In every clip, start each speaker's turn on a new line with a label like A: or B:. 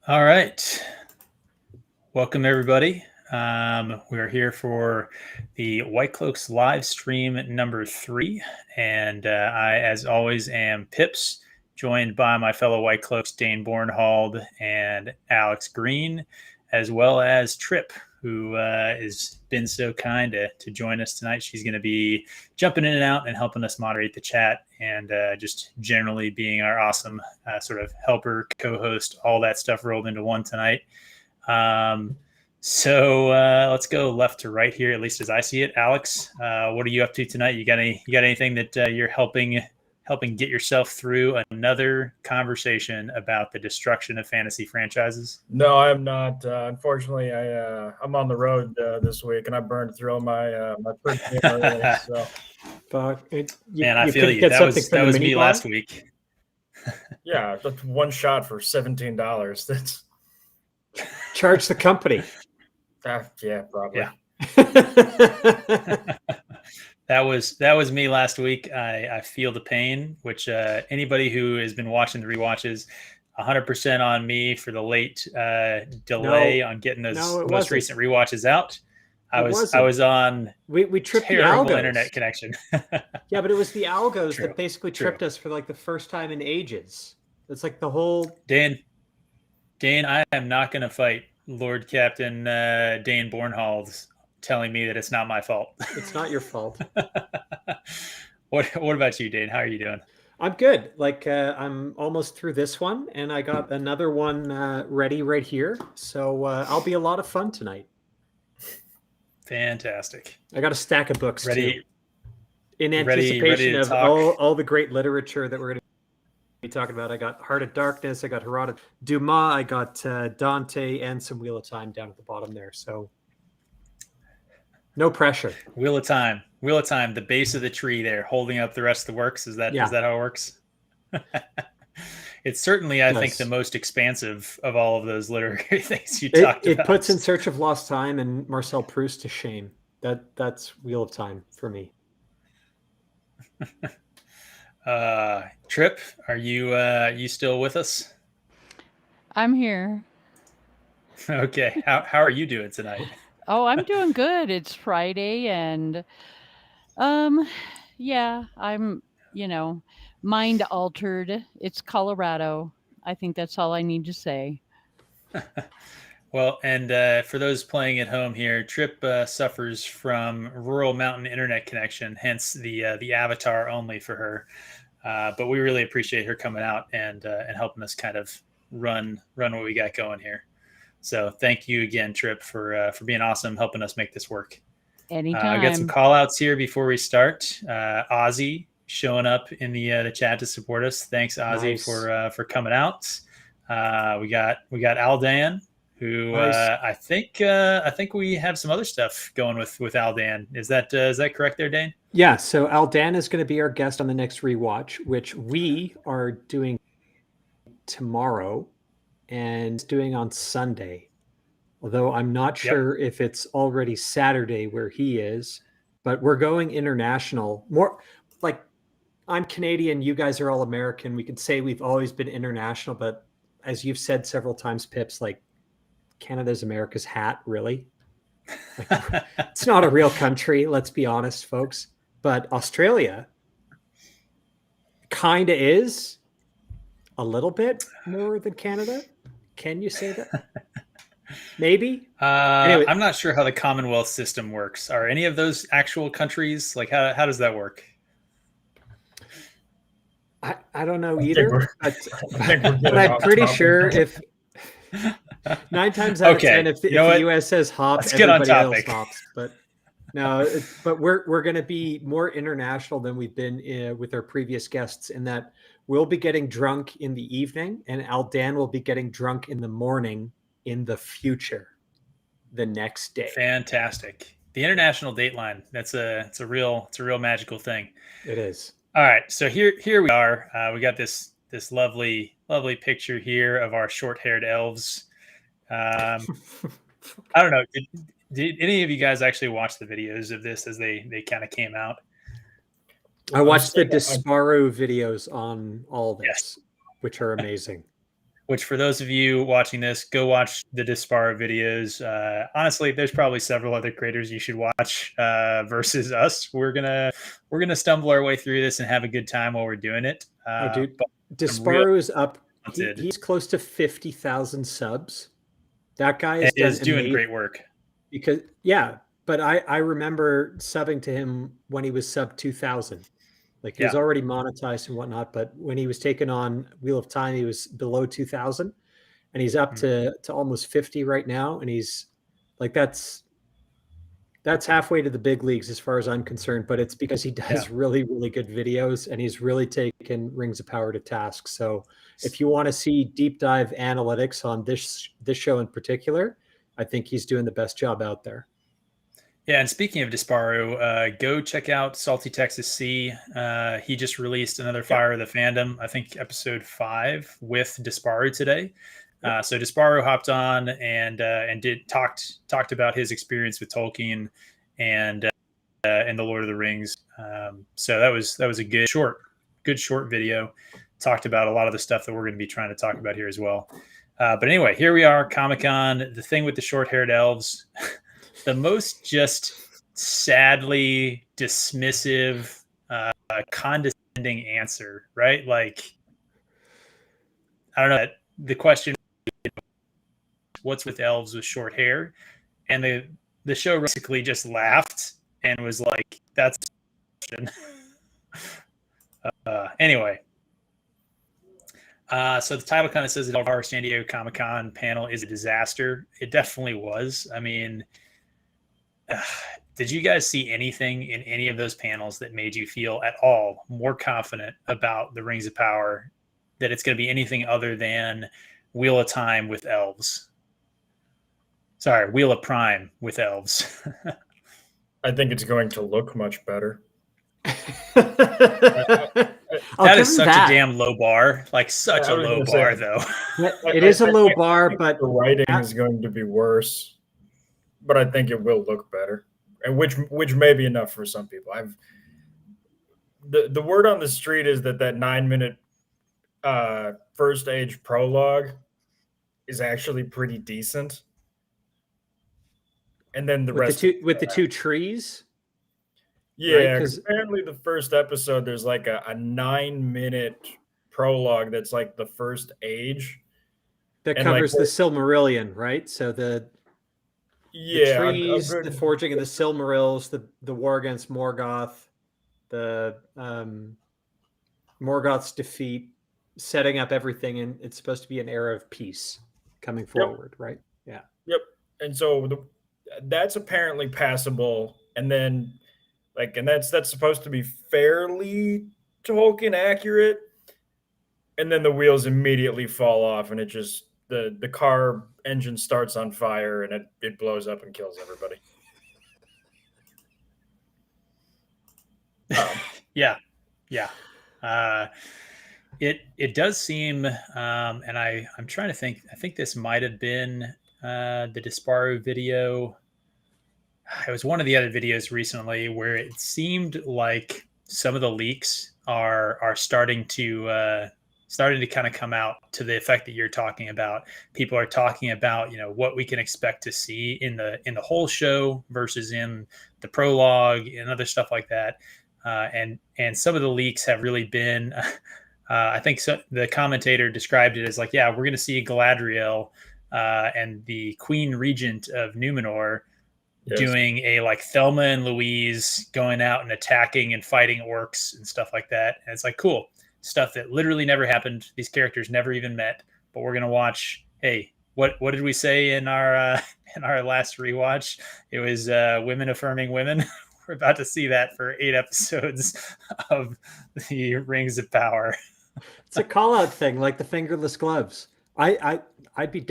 A: All right. Welcome, everybody. We're here for the White Cloaks live stream number 3. And I, as always, am Pips, joined by my fellow White Cloaks, Dane Bornhold and Alex Green, as well as Trip, who has been so kind to join us tonight. She's going to be jumping in and out and helping us moderate the chat and just generally being our awesome sort of helper, co-host, all that stuff rolled into one tonight. So let's go left to right here, at least as I see it. Alex, what are you up to tonight? You got anything that you're helping get yourself through another conversation about the destruction of fantasy franchises?
B: No, I'm not. Unfortunately, I'm on the road this week, and I burned through my my first game already. So,
A: man, I feel you. That was me last week.
B: Yeah, that's one shot for $17. That's
C: charge the company.
B: Yeah, probably.
A: Yeah. That was me last week. I feel the pain, which anybody who has been watching the rewatches, 100% on me for the late delay on getting those most recent rewatches out. I was on
C: we tripped
A: terrible
C: the algos.
A: Internet connection.
C: Yeah, but it was the algos that basically tripped us for like the first time in ages. It's like the whole
A: Dane, I am not going to fight Lord Captain Dane Bornhold's telling me that it's not my fault.
C: It's not your fault.
A: What about you, Dane? How are you doing?
C: I'm good. Like I'm almost through this one, and I got another one ready right here. So I'll be a lot of fun tonight.
A: Fantastic.
C: I got a stack of books
A: ready,
C: too, in anticipation of all the great literature that we're going to be talking about. I got Heart of Darkness, I got Herodotus, Dumas, I got Dante, and some Wheel of Time down at the bottom there. So no pressure.
A: Wheel of Time, the base of the tree there, holding up the rest of the works. Is that how it works? It's certainly, I think, the most expansive of all of those literary things you talked about.
C: It puts In Search of Lost Time and Marcel Proust to shame. That's Wheel of Time for me.
A: Trip, are you still with us?
D: I'm here.
A: Okay. How are you doing tonight?
D: Oh, I'm doing good. It's Friday, and yeah, I'm, mind altered. It's Colorado. I think that's all I need to say.
A: Well, and for those playing at home here, Trip suffers from rural mountain internet connection, hence the avatar only for her. But we really appreciate her coming out and helping us kind of run what we got going here. So thank you again, Trip, for being awesome, helping us make this work.
D: Anytime.
A: I got some call outs here before we start. Ozzy showing up in the chat to support us. Thanks, Ozzy,
C: nice.
A: for coming out. We got Aldan, who
C: nice.
A: I think we have some other stuff going with Aldan. Is that correct there, Dane?
C: Yeah. So Aldan is going to be our guest on the next rewatch, which we are doing tomorrow and doing on Sunday. Although I'm not sure if it's already Saturday where he is, but we're going international. More like I'm Canadian, you guys are all American. We could say we've always been international, but as you've said several times, Pips, like Canada's America's hat, really. Like, it's not a real country, let's be honest, folks. But Australia kind of is a little bit more than Canada. Can you say that? Maybe.
A: Anyway. I'm not sure how the Commonwealth system works. Are any of those actual countries? Like, how does that work?
C: I don't know either. But I'm pretty sure if 9 times out of 10, if the U.S. says hop, everybody else hops. But no, but we're going to be more international than we've been with our previous guests in that we'll be getting drunk in the evening, and Aldan will be getting drunk in the morning in the future, the next day.
A: Fantastic. The international dateline. It's a real magical thing.
C: It is.
A: All right. So here we are. We got this lovely picture here of our short-haired elves. I don't know. Did any of you guys actually watch the videos of this as they kind of came out?
C: I watched the Disparu videos on all this, which are amazing.
A: which for those of you watching this, go watch the Disparo videos. Honestly, there's probably several other creators you should watch versus us. We're gonna stumble our way through this and have a good time while we're doing it.
C: Dude,
A: But
C: Disparo is up.
A: talented.
C: He's close to 50,000 subs. That guy
A: and
C: is
A: is doing great work.
C: Because but I remember subbing to him when he was sub 2,000. Like he was already monetized and whatnot, but when he was taken on Wheel of Time, he was below 2,000, and he's up to almost 50 right now. And he's like, that's halfway to the big leagues as far as I'm concerned. But it's because he does really, really good videos, and he's really taken Rings of Power to task. So if you want to see deep dive analytics on this show in particular, I think he's doing the best job out there.
A: Yeah, and speaking of Disparo, go check out Salty Texas Sea. He just released another Fire of the Fandom, I think episode 5 with Disparo today. So Disparo hopped on and talked about his experience with Tolkien and the Lord of the Rings. So that was a good short video. Talked about a lot of the stuff that we're going to be trying to talk about here as well. But anyway, here we are, Comic-Con, the thing with the short-haired elves. The most just sadly dismissive, condescending answer, right? Like, I don't know. The question, what's with elves with short hair? And the show basically just laughed and was like, that's anyway. So the title kind of says the LOTR San Diego Comic-Con panel is a disaster. It definitely was. I mean, did you guys see anything in any of those panels that made you feel at all more confident about the Rings of Power, that it's going to be anything other than Wheel of Time with elves? Sorry, Wheel of Prime with elves.
B: I think it's going to look much better.
A: That is such a damn low bar. Like such a low bar, though.
C: It is a low bar, but
B: the writing is going to be worse. But I think it will look better, and which may be enough for some people. The word on the street is that 9-minute first age prologue is actually pretty decent, and then the rest
C: with the two trees.
B: Yeah, because apparently the first episode there's like a 9-minute prologue that's like the first age
C: that covers the Silmarillion, right? So the trees, the forging of the Silmarils, the war against Morgoth, the Morgoth's defeat, setting up everything, and it's supposed to be an era of peace coming forward, right? Yeah.
B: Yep. And so that's apparently passable, and then and that's supposed to be fairly Tolkien accurate, and then the wheels immediately fall off, and it just the car engine starts on fire, and it blows up and kills everybody.
A: Yeah. It does seem, and I'm trying to think. I think this might have been the Disparo video. It was one of the other videos recently where it seemed like some of the leaks are starting to kind of come out to the effect that you're talking about. People are talking about, what we can expect to see in the whole show versus in the prologue and other stuff like that. And some of the leaks have really been, I think the commentator described it as like, yeah, we're going to see Galadriel and the Queen Regent of Numenor doing a like Thelma and Louise going out and attacking and fighting orcs and stuff like that. And it's like, cool stuff that literally never happened. These characters never even met, but we're going to watch. Hey, what did we say in our last rewatch? It was women affirming women. We're about to see that for 8 episodes of the Rings of Power.
C: It's a call out thing, like the fingerless gloves. I'd be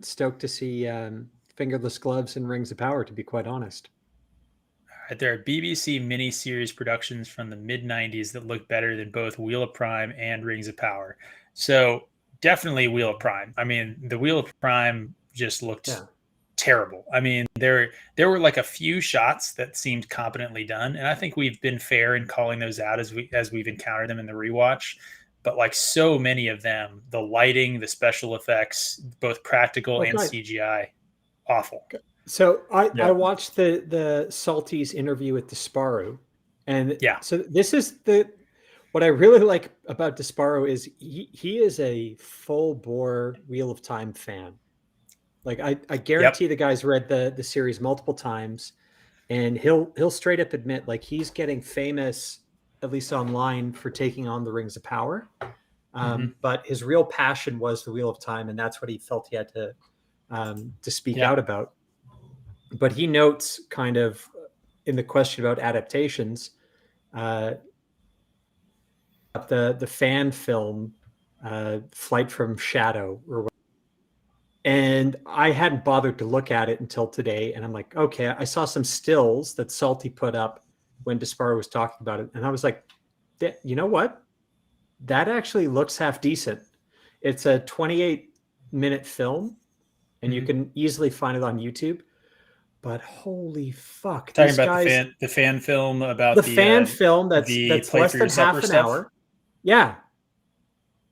C: stoked to see fingerless gloves and Rings of Power, to be quite honest.
A: There are BBC miniseries productions from the mid-90s that look better than both Wheel of Prime and Rings of Power. So definitely Wheel of Prime. I mean, the Wheel of Prime just looked terrible. I mean, there were like a few shots that seemed competently done, and I think we've been fair in calling those out as we've encountered them in the rewatch. but like so many of them, the lighting, the special effects, both practical and CGI, awful.
C: So I watched the Salties interview with Desparu, and so this is what I really like about Desparu is he is a full bore Wheel of Time fan. Like I guarantee the guy's read the series multiple times, and he'll straight up admit like he's getting famous, at least online, for taking on the Rings of Power. But his real passion was the Wheel of Time, and that's what he felt he had to speak out about. But he notes kind of in the question about adaptations, the fan film, Flight from Shadow, and I hadn't bothered to look at it until today. And I'm like, okay, I saw some stills that Salty put up when Desparu was talking about it, and I was like, you know what? That actually looks half decent. It's a 28-minute film, and you can easily find it on YouTube. But holy fuck!
A: Talking about the fan film about
C: the fan film that's less than half an hour. Yeah,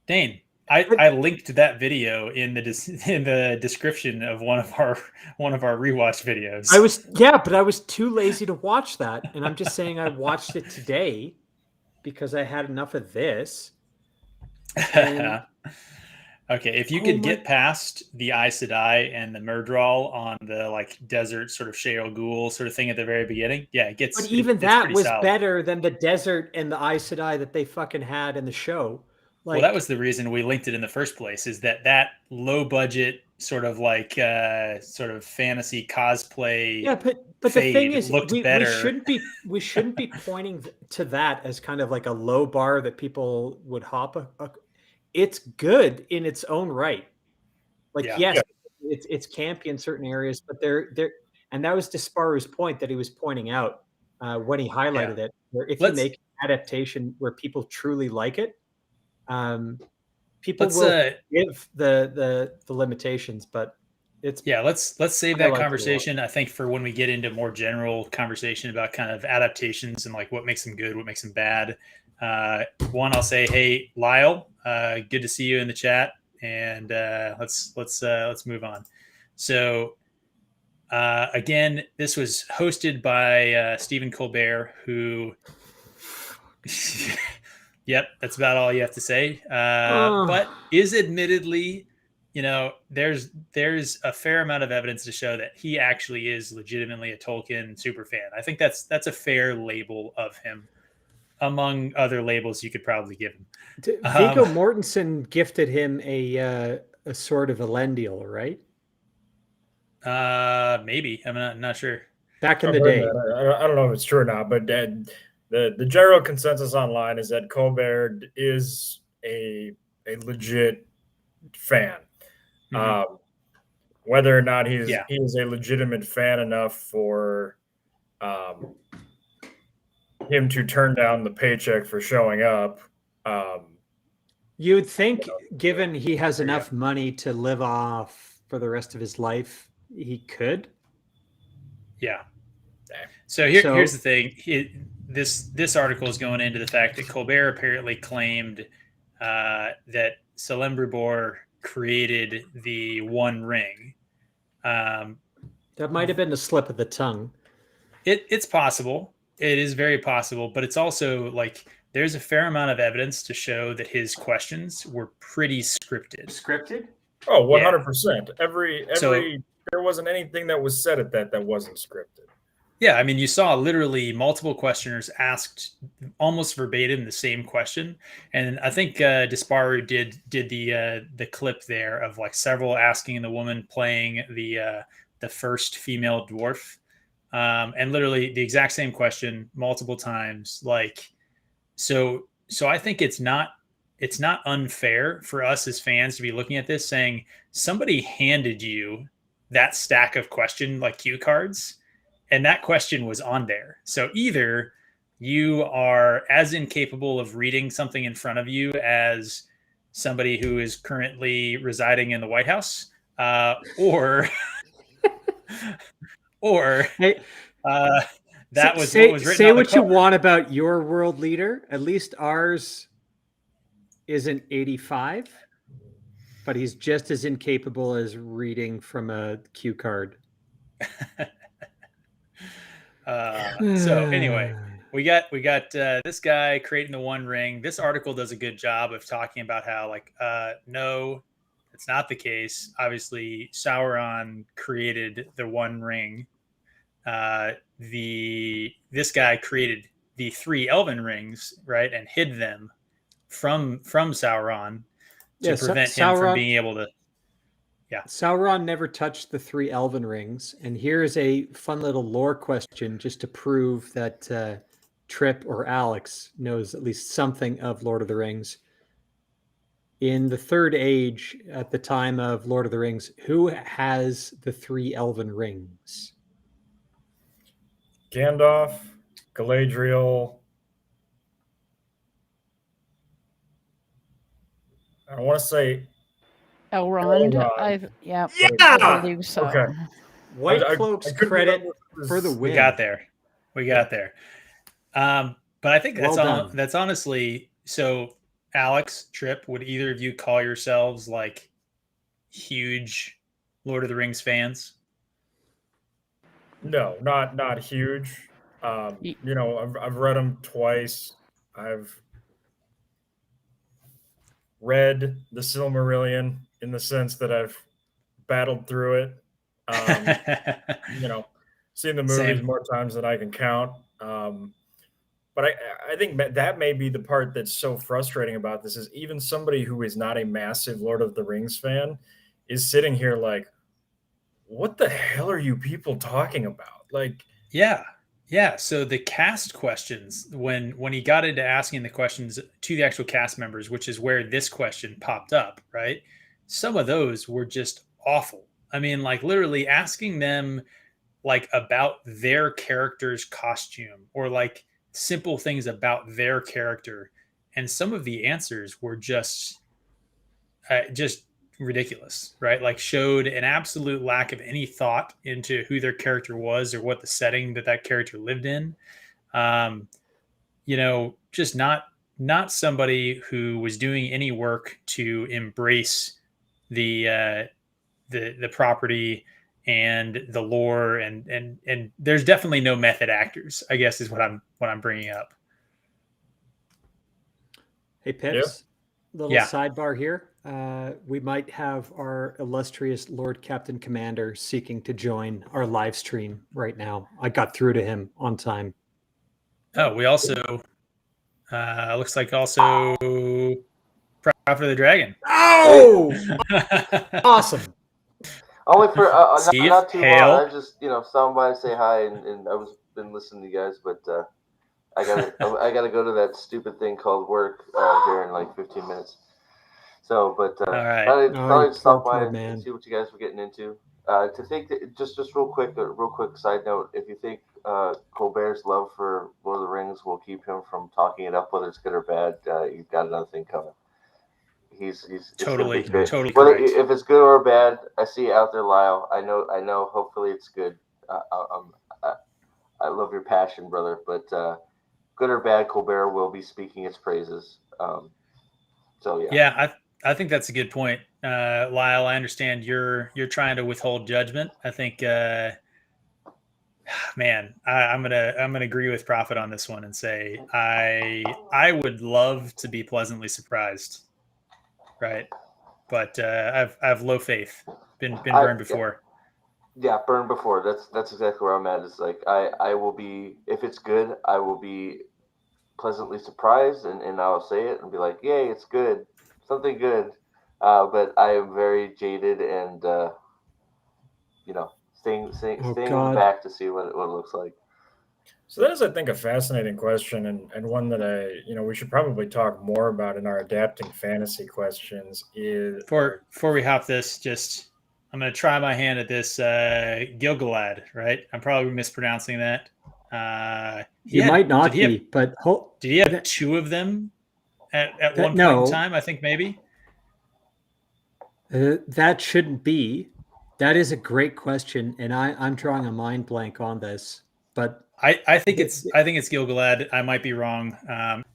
A: Dane, I linked that video in the description of one of our rewatch videos.
C: But I was too lazy to watch that, and I'm just saying I watched it today because I had enough of this. And
A: okay, if you could get past the Aes Sedai and the Myrddraal on the like desert sort of Shale Ghul sort of thing at the very beginning, it gets.
C: But even that was better than the desert and the Aes Sedai that they fucking had in the show.
A: Like, well, that was the reason we linked it in the first place. Is that low budget sort of like sort of fantasy cosplay?
C: Yeah, but the thing is, we shouldn't be pointing to that as kind of like a low bar that people would hop. It's good in its own right. Like, yes, it's campy in certain areas, but they're and that was Desparu's point that he was pointing out when he highlighted it. Where if you make an adaptation where people truly like it, people will give the limitations, but it's
A: let's save that conversation. I think for when we get into more general conversation about kind of adaptations and like what makes them good, what makes them bad. One, I'll say, hey, Lyle, good to see you in the chat, and let's move on. So again, this was hosted by Stephen Colbert, who yep, that's about all you have to say, but is admittedly, there's a fair amount of evidence to show that he actually is legitimately a Tolkien super fan. I think that's a fair label of him among other labels you could probably give him.
C: Viggo Mortensen gifted him a sword of Elendil, right?
A: Maybe. I'm not sure.
C: Back in the day.
B: I don't know if it's true or not, but the general consensus online is that Colbert is a legit fan. Whether or not he is a legitimate fan enough for him to turn down the paycheck for showing up.
C: You would think, given he has enough money to live off for the rest of his life, he could.
A: Yeah. So here's the thing. This article is going into the fact that Colbert apparently claimed that Celebrimbor created the One Ring.
C: That might have been a slip of the tongue.
A: It's possible. It is very possible, but it's also like there's a fair amount of evidence to show that his questions were pretty scripted.
C: Scripted?
B: Oh, 100%. There wasn't anything that was said at that wasn't scripted.
A: Yeah, I mean, you saw literally multiple questioners asked almost verbatim the same question, and I think Desparu did the clip there of like several asking the woman playing the first female dwarf. And literally the exact same question multiple times. Like, so I think it's not unfair for us as fans to be looking at this saying somebody handed you that stack of question like cue cards, and that question was on there. So either you are as incapable of reading something in front of you as somebody who is currently residing in the White House, or that was what was written.
C: Say what you want about your world leader. At least ours isn't 85, but he's just as incapable as reading from a cue card.
A: So anyway, we got this guy creating the One Ring. This article does a good job of talking about how no, it's not the case. Obviously, Sauron created the One Ring. This guy created the 3 Elven rings, right, and hid them from Sauron to prevent him from being able to. Yeah.
C: Sauron never touched the 3 Elven rings. And here's a fun little lore question just to prove that Trip or Alex knows at least something of Lord of the Rings. In the Third Age, at the time of Lord of the Rings, who has the 3 Elven rings?
B: Gandalf, Galadriel. I want to say
D: Elrond.
B: Elrond.
D: I believe so.
B: Okay.
C: White Cloak's credit for the win.
A: We got there. But I think that's honestly so. Alex, Trip, would either of you call yourselves like huge Lord of the Rings fans?
B: No, not huge. You know, I've read them twice. I've read the Silmarillion in the sense that I've battled through it. You know, seen the movies more times than I can count. But I think that may be the part that's so frustrating about this is even somebody who is not a massive Lord of the Rings fan is sitting here like, what the hell are you people talking about? Like,
A: yeah. So the cast questions, when he got into asking the questions to the actual cast members, which is where this question popped up, right? Some of those were just awful. I mean, like literally asking them like about their character's costume or like simple things about their character, and some of the answers were just ridiculous, right? Like showed an absolute lack of any thought into who their character was or what the setting that character lived in. You know, just not somebody who was doing any work to embrace the property and the lore, and there's definitely no method actors, I guess, is what I'm bringing up.
C: Hey Pips, little sidebar here. We might have our illustrious Lord Captain Commander seeking to join our live stream right now. I got through to him on time.
A: Oh, we also looks like also Prophet of the Dragon.
C: Oh, awesome.
E: Only for
A: Steve,
E: not too
A: hail.
E: long. I just stopping by to say hi, and I was been listening to you guys, but I gotta go to that stupid thing called work here in like 15 minutes. So, but
A: all right.
E: probably stop by and see what you guys were getting into. To think that just real quick side note, if you think Colbert's love for Lord of the Rings will keep him from talking it up, whether it's good or bad, you've got another thing coming. He's
A: totally
E: whether
A: correct.
E: If it's good or bad, I see it out there, Lyle. I know. Hopefully, it's good. I love your passion, brother. But good or bad, Colbert will be speaking its praises. So yeah.
A: Yeah, I think that's a good point, Lyle. I understand you're trying to withhold judgment. I think, man, I'm gonna agree with Prophet on this one and say I would love to be pleasantly surprised, right? But I've low faith. Been burned before.
E: Yeah, burned before. That's exactly where I'm at. It's like I will be, if it's good, I will be pleasantly surprised, and I'll say it and be like, yay, it's good, something good. But I am very jaded and staying back to see what it looks like.
B: So that is, I think, a fascinating question, and one that we should probably talk more about in our adapting fantasy questions. Is
A: before we hop this, I'm going to try my hand at this Gilgalad, right? I'm probably mispronouncing that.
C: Might not be, but
A: did he have 2 of them at one point in time? I think maybe.
C: That shouldn't be. That is a great question, and I'm drawing a mind blank on this. but
A: I think it's Gil-galad. I might be wrong.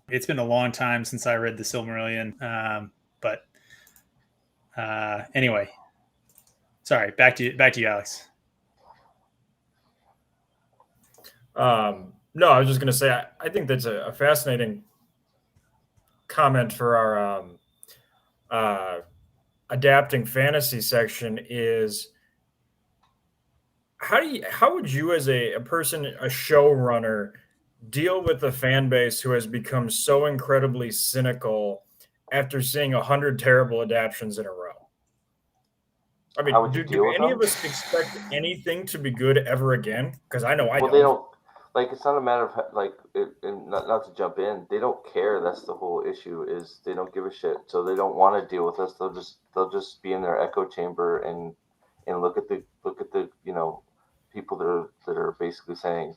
A: It's been a long time since I read the Silmarillion. But anyway, sorry. Back to you, Alex.
B: No, I was just going to say, I think that's a fascinating comment for our adapting fantasy section is how would you as a person, a showrunner, deal with a fan base who has become so incredibly cynical after seeing 100 terrible adaptions in a row? I mean, do any of us expect anything to be good ever again? Because I know I don't.
E: They don't. Like, it's not a matter of like, not to jump in. They don't care. That's the whole issue. Is they don't give a shit. So they don't want to deal with us. They'll just be in their echo chamber and look at the people that are basically saying,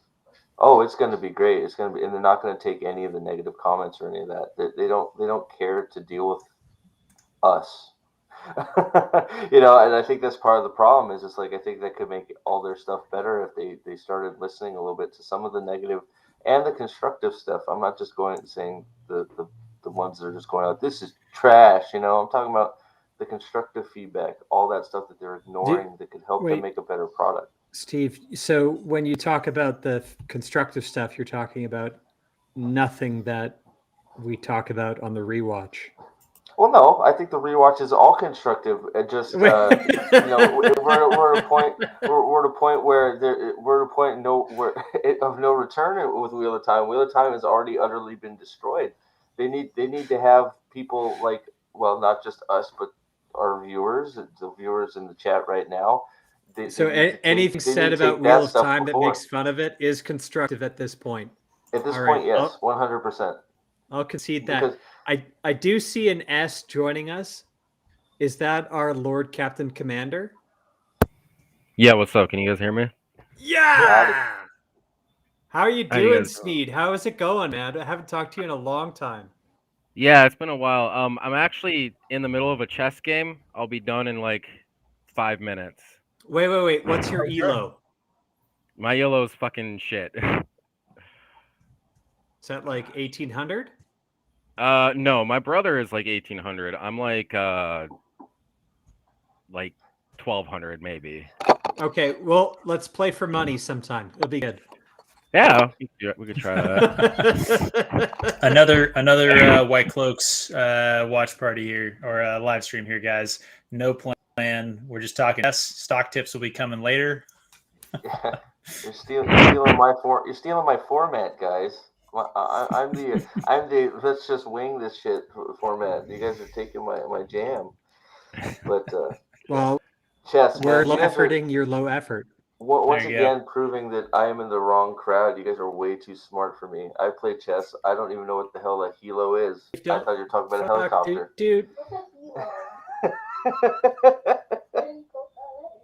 E: oh, it's going to be great. It's going to be, and they're not going to take any of the negative comments or any of that. They don't care to deal with us. And I think that's part of the problem is just like, I think that could make all their stuff better if they started listening a little bit to some of the negative and the constructive stuff. I'm not just going and saying the ones that are just going out, this is trash. I'm talking about the constructive feedback, all that stuff that they're ignoring that could help them make a better product.
C: Steve, so when you talk about the constructive stuff, you're talking about nothing that we talk about on the rewatch.
E: Well, no, I think the rewatch is all constructive. It just, we're at a point where we're at a point of no return with Wheel of Time. Wheel of Time has already utterly been destroyed. They need to have people like, well, not just us, but our viewers, the viewers in the chat right now.
C: Anything said about Wheel of Time that makes fun of it is constructive at this point.
E: At this point, yes, 100%.
C: I'll concede that. I do see an S joining us. Is that our Lord Captain Commander?
F: Yeah, what's up? Can you guys hear me?
C: Yeah! How are you doing, Sneed? How is it going, man? I haven't talked to you in a long time.
F: Yeah, it's been a while. I'm actually in the middle of a chess game. I'll be done in like 5 minutes.
C: Wait. What's your elo?
F: My elo is fucking shit.
C: Is that like 1800?
F: No, my brother is like 1800. I'm like 1200 maybe. Okay,
C: well, let's play for money sometime. It'll be good.
F: Yeah, we could try that.
A: another White Cloaks watch party here, or live stream here, guys. No plan. We're just talking. Stock tips will be coming later.
E: Yeah. You're stealing my format, guys. I'm the let's just wing this shit format. You guys are taking my jam. But
C: well,
E: chess,
C: we're low efforting your low effort.
E: Once again, proving that I am in the wrong crowd. You guys are way too smart for me. I play chess. I don't even know what the hell a helo is. I thought you were talking about a helicopter.
C: Dude.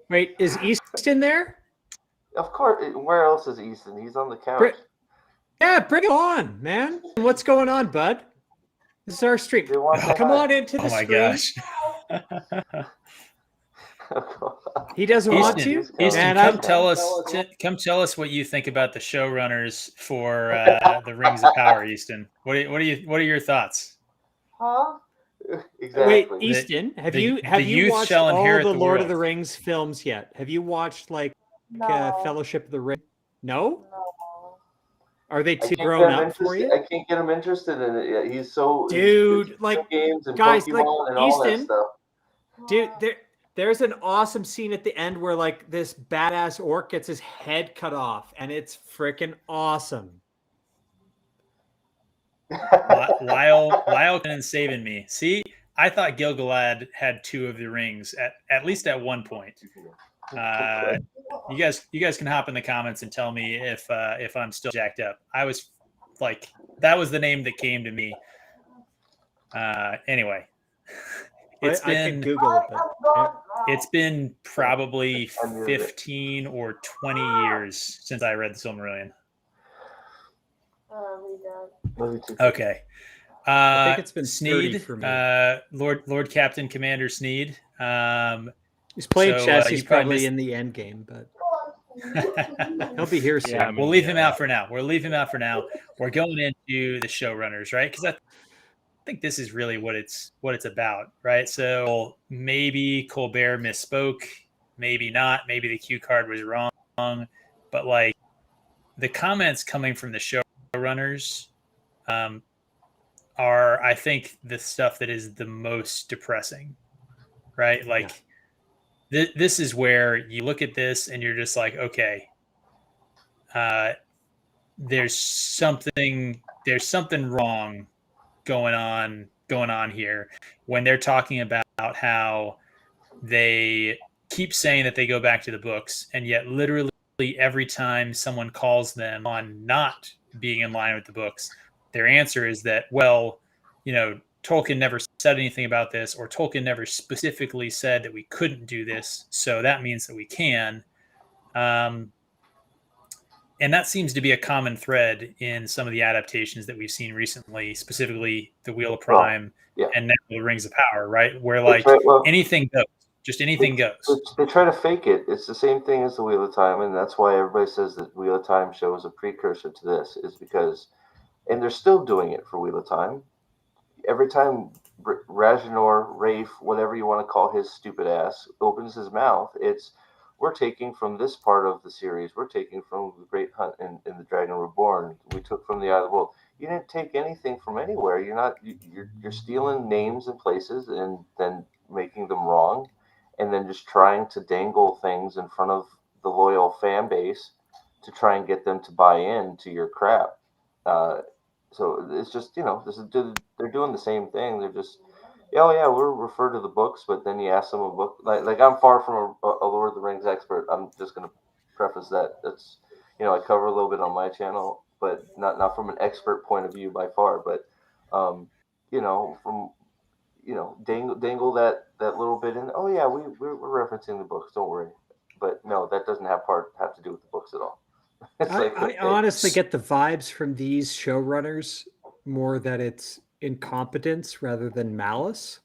C: Wait, is Easton there?
E: Of course. Where else is Easton? He's on the couch.
C: Yeah, bring it on, man. What's going on, bud? This is our stream. Come on into the stream.
A: Oh my gosh.
C: He doesn't want to.
A: Easton, come tell us what you think about the showrunners for the Rings of Power, Easton. What are your thoughts?
E: Huh?
C: Exactly. Wait, Easton, have you watched all the Lord of the Rings films yet? Have you watched Fellowship of the Ring? No? Are they too grown up for you?
E: I can't get him interested in it yet. He's so
C: games and
E: guys,
C: Pokemon
E: and all that stuff.
C: Dude, there's an awesome scene at the end where this badass orc gets his head cut off, and it's freaking awesome.
A: Lyle can saving me. See, I thought Gil-galad had 2 of the rings at least at one point. You guys can hop in the comments and tell me if I'm still jacked up. I was like, that was the name that came to me. Anyway,
C: I can Google it.
A: It's been probably 15 or 20 years since I read the Silmarillion. Okay.
C: I think it's been
A: Sneed,
C: for me.
A: Lord Captain Commander Sneed.
C: He's playing chess. He's probably in the end game, but He'll be here soon.
F: Yeah, I mean,
A: We'll leave him out for now. We're going into the showrunners, right? Because I think this is really what it's about, right? So maybe Colbert misspoke, maybe not. Maybe the cue card was wrong, but like the comments coming from the showrunners are, I think, the stuff that is the most depressing, right? Like this is where you look at this and you're just like, okay, there's something wrong going on here when they're talking about how they keep saying that they go back to the books, and yet literally every time someone calls them on not being in line with the books, their answer is that, well, Tolkien never said anything about this, or Tolkien never specifically said that we couldn't do this, so that means that we can. And that seems to be a common thread in some of the adaptations that we've seen recently, specifically the Wheel of Prime and now the Rings of Power, right? Where like anything goes, just anything goes.
E: They try to fake it. It's the same thing as the Wheel of Time, and that's why everybody says that Wheel of Time shows a precursor to this, is because, and they're still doing it for Wheel of Time. Every time Ragnar, Rafe, whatever you want to call his stupid ass, opens his mouth, it's, we're taking from this part of the series. We're taking from the Great Hunt and the Dragon Reborn. We took from the Eye of the World. You didn't take anything from anywhere. You're stealing names and places and then making them wrong, and then just trying to dangle things in front of the loyal fan base to try and get them to buy in to your crap. So it's just, they're doing the same thing. They're just, we'll refer to the books, but then you ask them a book. Like I'm far from a Lord of the Rings expert. I'm just going to preface that. That's, I cover a little bit on my channel, but not from an expert point of view by far. But, dangle that little bit in. Oh yeah, we're referencing the books. Don't worry. But no, that doesn't have to do with the books at all.
C: I honestly get the vibes from these showrunners more that it's incompetence rather than malice,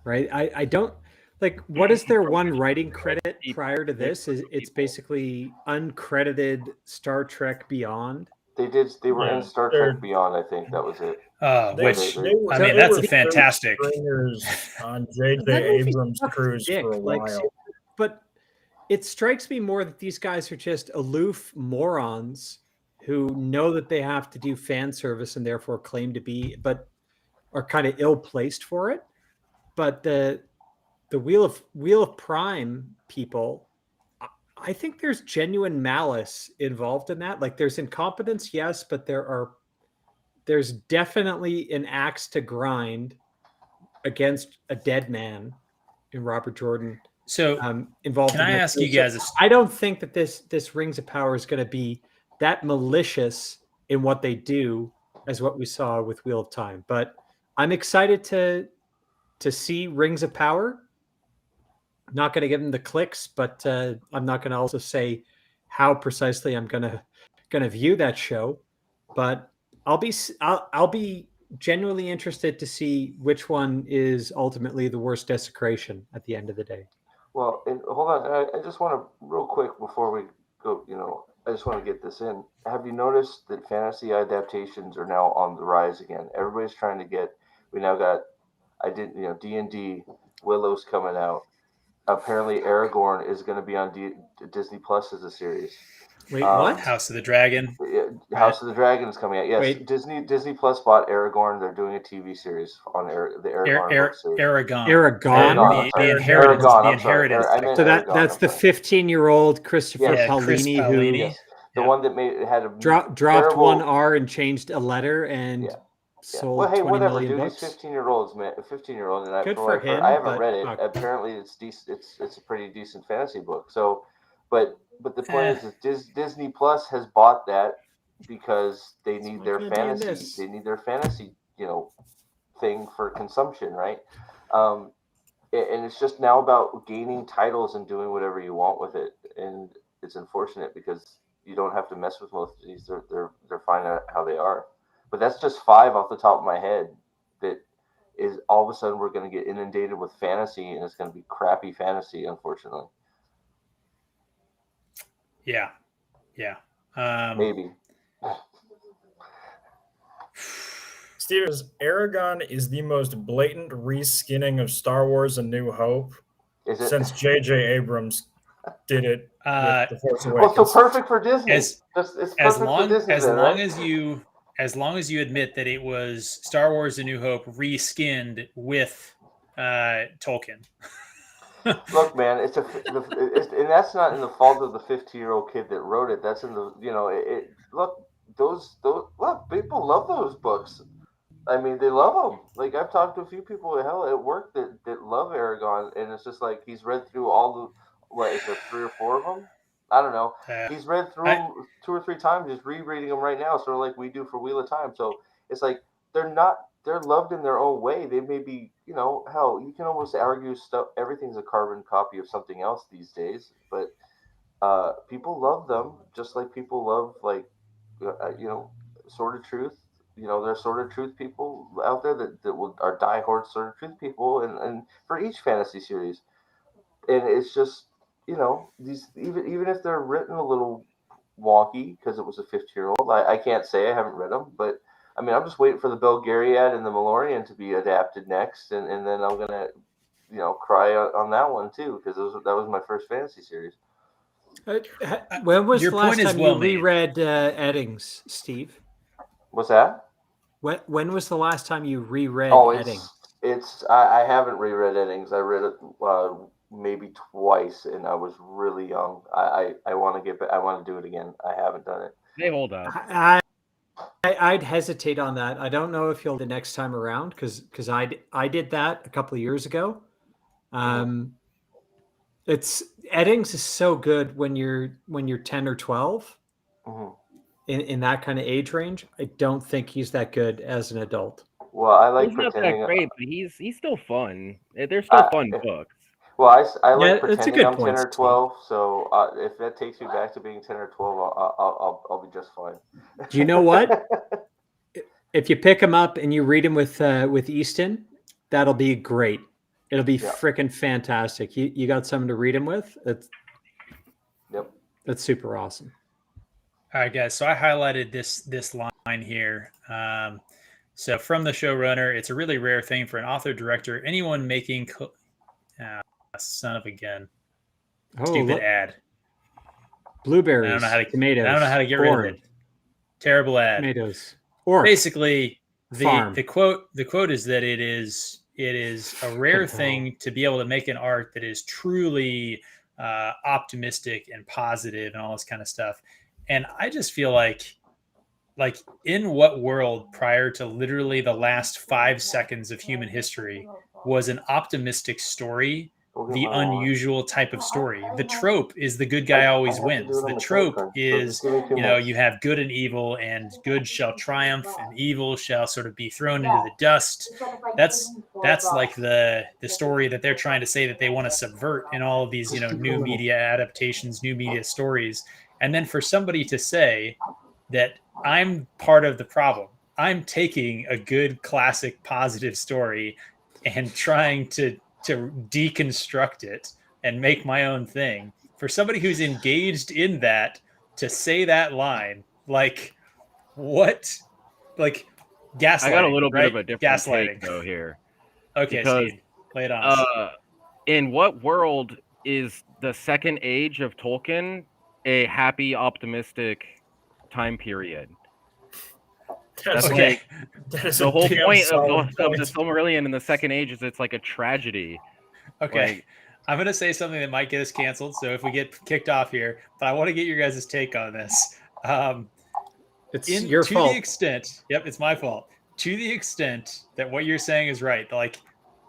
C: right? I don't like, what is their one writing credit prior to this? It's basically uncredited Star Trek Beyond.
E: They were in Star Trek Beyond, I think that was it.
A: That's a fantastic
B: on J.J. Abrams' cruise for a while.
C: But it strikes me more that these guys are just aloof morons who know that they have to do fan service and therefore claim to be, but are kind of ill-placed for it. But the Wheel of Prime people, I think there's genuine malice involved in that. Like, there's incompetence, yes, but there's definitely an axe to grind against a dead man in Robert Jordan.
A: So
C: involved.
A: Can I ask you guys?
C: I don't think that this Rings of Power is going to be that malicious in what they do as what we saw with Wheel of Time. But I'm excited to see Rings of Power. I'm not going to give them the clicks, but I'm not going to also say how precisely I'm going to view that show. But I'll be genuinely interested to see which one is ultimately the worst desecration at the end of the day.
E: Well, and hold on. I just want to, real quick, before we go, I just want to get this in. Have you noticed that fantasy adaptations are now on the rise again? Everybody's trying to get, we now got, D&D, Willow's coming out. Apparently Aragorn is going to be on Disney Plus as a series.
C: Wait, what?
A: House of the Dragon.
E: House of the Dragon is coming out. Yes,
C: Wait.
E: Disney Plus bought Aragorn. They're doing a TV series on the Aragorn series.
C: Aragon.
A: The Inheritance. The Inheritance.
C: So that's the 15-year-old Christopher Paolini who
E: the one that had a
C: dropped one R and changed a letter and sold
E: well, hey,
C: 20
E: whatever,
C: million
E: dude.
C: bucks.
E: He's 15-year-olds, man. 15-year-old, and
C: Good for him.
E: I haven't read it. Apparently, it's a pretty decent fantasy book. So, but the point is that Disney Plus has bought that because they need their fantasy. They need their fantasy, thing for consumption, right? And it's just now about gaining titles and doing whatever you want with it. And it's unfortunate because you don't have to mess with most of these. They're fine at how they are. But that's just 5 off the top of my head. That is, all of a sudden we're going to get inundated with fantasy, and it's going to be crappy fantasy, unfortunately.
A: Yeah.
E: Maybe.
B: Steve, Aragon is the most blatant reskinning of Star Wars: A New Hope
E: Is it?
B: since J.J. Abrams did it with The Force
E: Well,
B: Awakens.
E: so perfect for Disney.
A: As
E: it's perfect for Disney,
A: as
E: then,
A: long
E: right?
A: as long as you admit that it was Star Wars: A New Hope reskinned with Tolkien.
E: Look, man, and that's not in the fault of the 15-year-old kid that wrote it. That's in the look, those look, people love those books. I mean, they love them. Like, I've talked to a few people at work that love Aragon, and it's just like he's read through all the, what is there, 3 or 4 of them? I don't know. He's read through them 2 or 3 times, just rereading them right now, sort of like we do for Wheel of Time. So it's like they're loved in their own way. They may be, hell, you can almost argue stuff. Everything's a carbon copy of something else these days, but people love them just like people love, like, Sword of Truth. There's Sword of Truth people out there that are diehard Sword of Truth people, and for each fantasy series. And it's just, these, even if they're written a little wonky because it was a 15-year-old, I can't say, I haven't read them, but I mean, I'm just waiting for the Belgariad and the Malorian to be adapted next, and then I'm gonna, cry on that one too, because that was my first fantasy series.
C: When was
A: Your
C: the last
A: point is
C: time
A: well
C: you
A: made.
C: reread Eddings, Steve?
E: What's that?
C: When was the last time you reread Eddings?
E: I haven't reread Eddings. I read it maybe twice, and I was really young. I want to I want to do it again. I haven't done it.
F: They hold up.
C: I'd hesitate on that. I don't know if you'll the next time around, because I did that a couple of years ago. It's Eddings is so good when you're 10 or 12 in that kind of age range. I don't think he's that good as an adult.
E: Well, I like
F: He's not
E: pretending.
F: that great, but he's still fun. They're still fun books.
E: Well, I like pretending I'm 10
C: point,
E: or 12. So if that takes me back to being 10 or 12, I'll be just fine.
C: Do you know what? If you pick him up and you read him with Easton, that'll be great. It'll be freaking fantastic. You got someone to read him with. That's super awesome.
A: All right, guys. So I highlighted this line here. So from the showrunner, it's a really rare thing for an author, director, anyone making son of a gun. Stupid ad.
C: Blueberries.
A: I don't know how to
C: tomatoes.
A: I don't know how to get rid of it. Terrible ad.
C: Tomatoes.
A: Or basically the quote is that it is a rare thing to be able to make an art that is truly optimistic and positive and all this kind of stuff. And I just feel like in what world prior to literally the last 5 seconds of human history was an optimistic story the unusual type of story? The trope is the good guy always wins. The trope is, you have good and evil, and good shall triumph and evil shall sort of be thrown into the dust. That's like the story that they're trying to say that they want to subvert in all of these, new media adaptations, new media stories. And then for somebody to say that I'm part of the problem, I'm taking a good classic positive story and trying to deconstruct it and make my own thing. For somebody who's engaged in that to say that line, like, what? Like, gaslighting.
F: I got a little
A: right?
F: bit of a different
A: gaslighting
F: take though here.
A: Okay,
F: because,
A: Sneed, lay it on.
F: In what world is the second age of Tolkien a happy, optimistic time period? That's
A: okay.
F: The whole point of the Silmarillion in the second age is it's like a tragedy.
A: Okay. I'm going to say something that might get us canceled, so if we get kicked off here, but I want to get your guys' take on this.
C: It's your fault.
A: To the extent, it's my fault. To the extent that what you're saying is right, like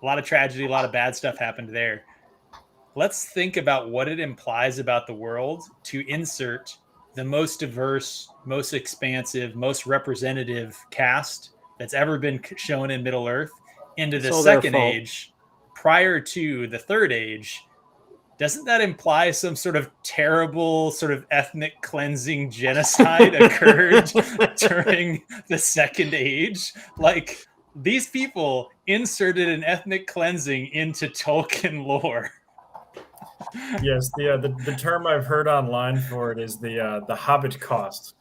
A: a lot of tragedy, a lot of bad stuff happened there. Let's think about what it implies about the world to insert the most diverse, most expansive, most representative cast that's ever been shown in Middle Earth into the second age prior to the third age. Doesn't that imply some sort of terrible sort of ethnic cleansing genocide occurred during the second age? Like, these people inserted an ethnic cleansing into Tolkien lore.
B: Yes, the term I've heard online for it is the Hobbit cost.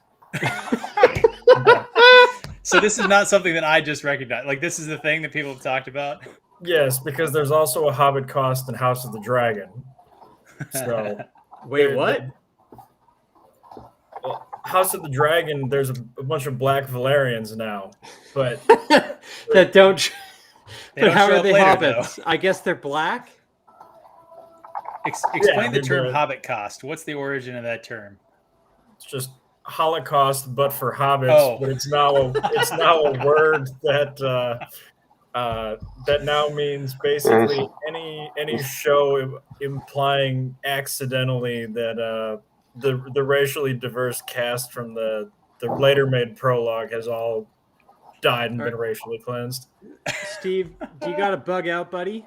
A: So this is not something that I just recognized. Like, this is the thing that people have talked about.
B: Yes, because there's also a Hobbit cost in House of the Dragon. So
C: Wait, what?
B: House of the Dragon, there's a bunch of black Valerians now, but
C: that don't.
A: They
C: But
A: don't
C: how
A: show
C: are
A: up
C: they
A: later,
C: hobbits?
A: though.
C: I guess they're black.
A: Explain the term
B: they're-
A: Hobbit cost. What's the origin of that term?
B: it's just Holocaust, but for hobbits.
A: Oh.
B: But it's now a word that that now means basically any show implying accidentally that the racially diverse cast from the later made prologue has all died and been racially cleansed.
C: Steve, do you got a bug out, buddy?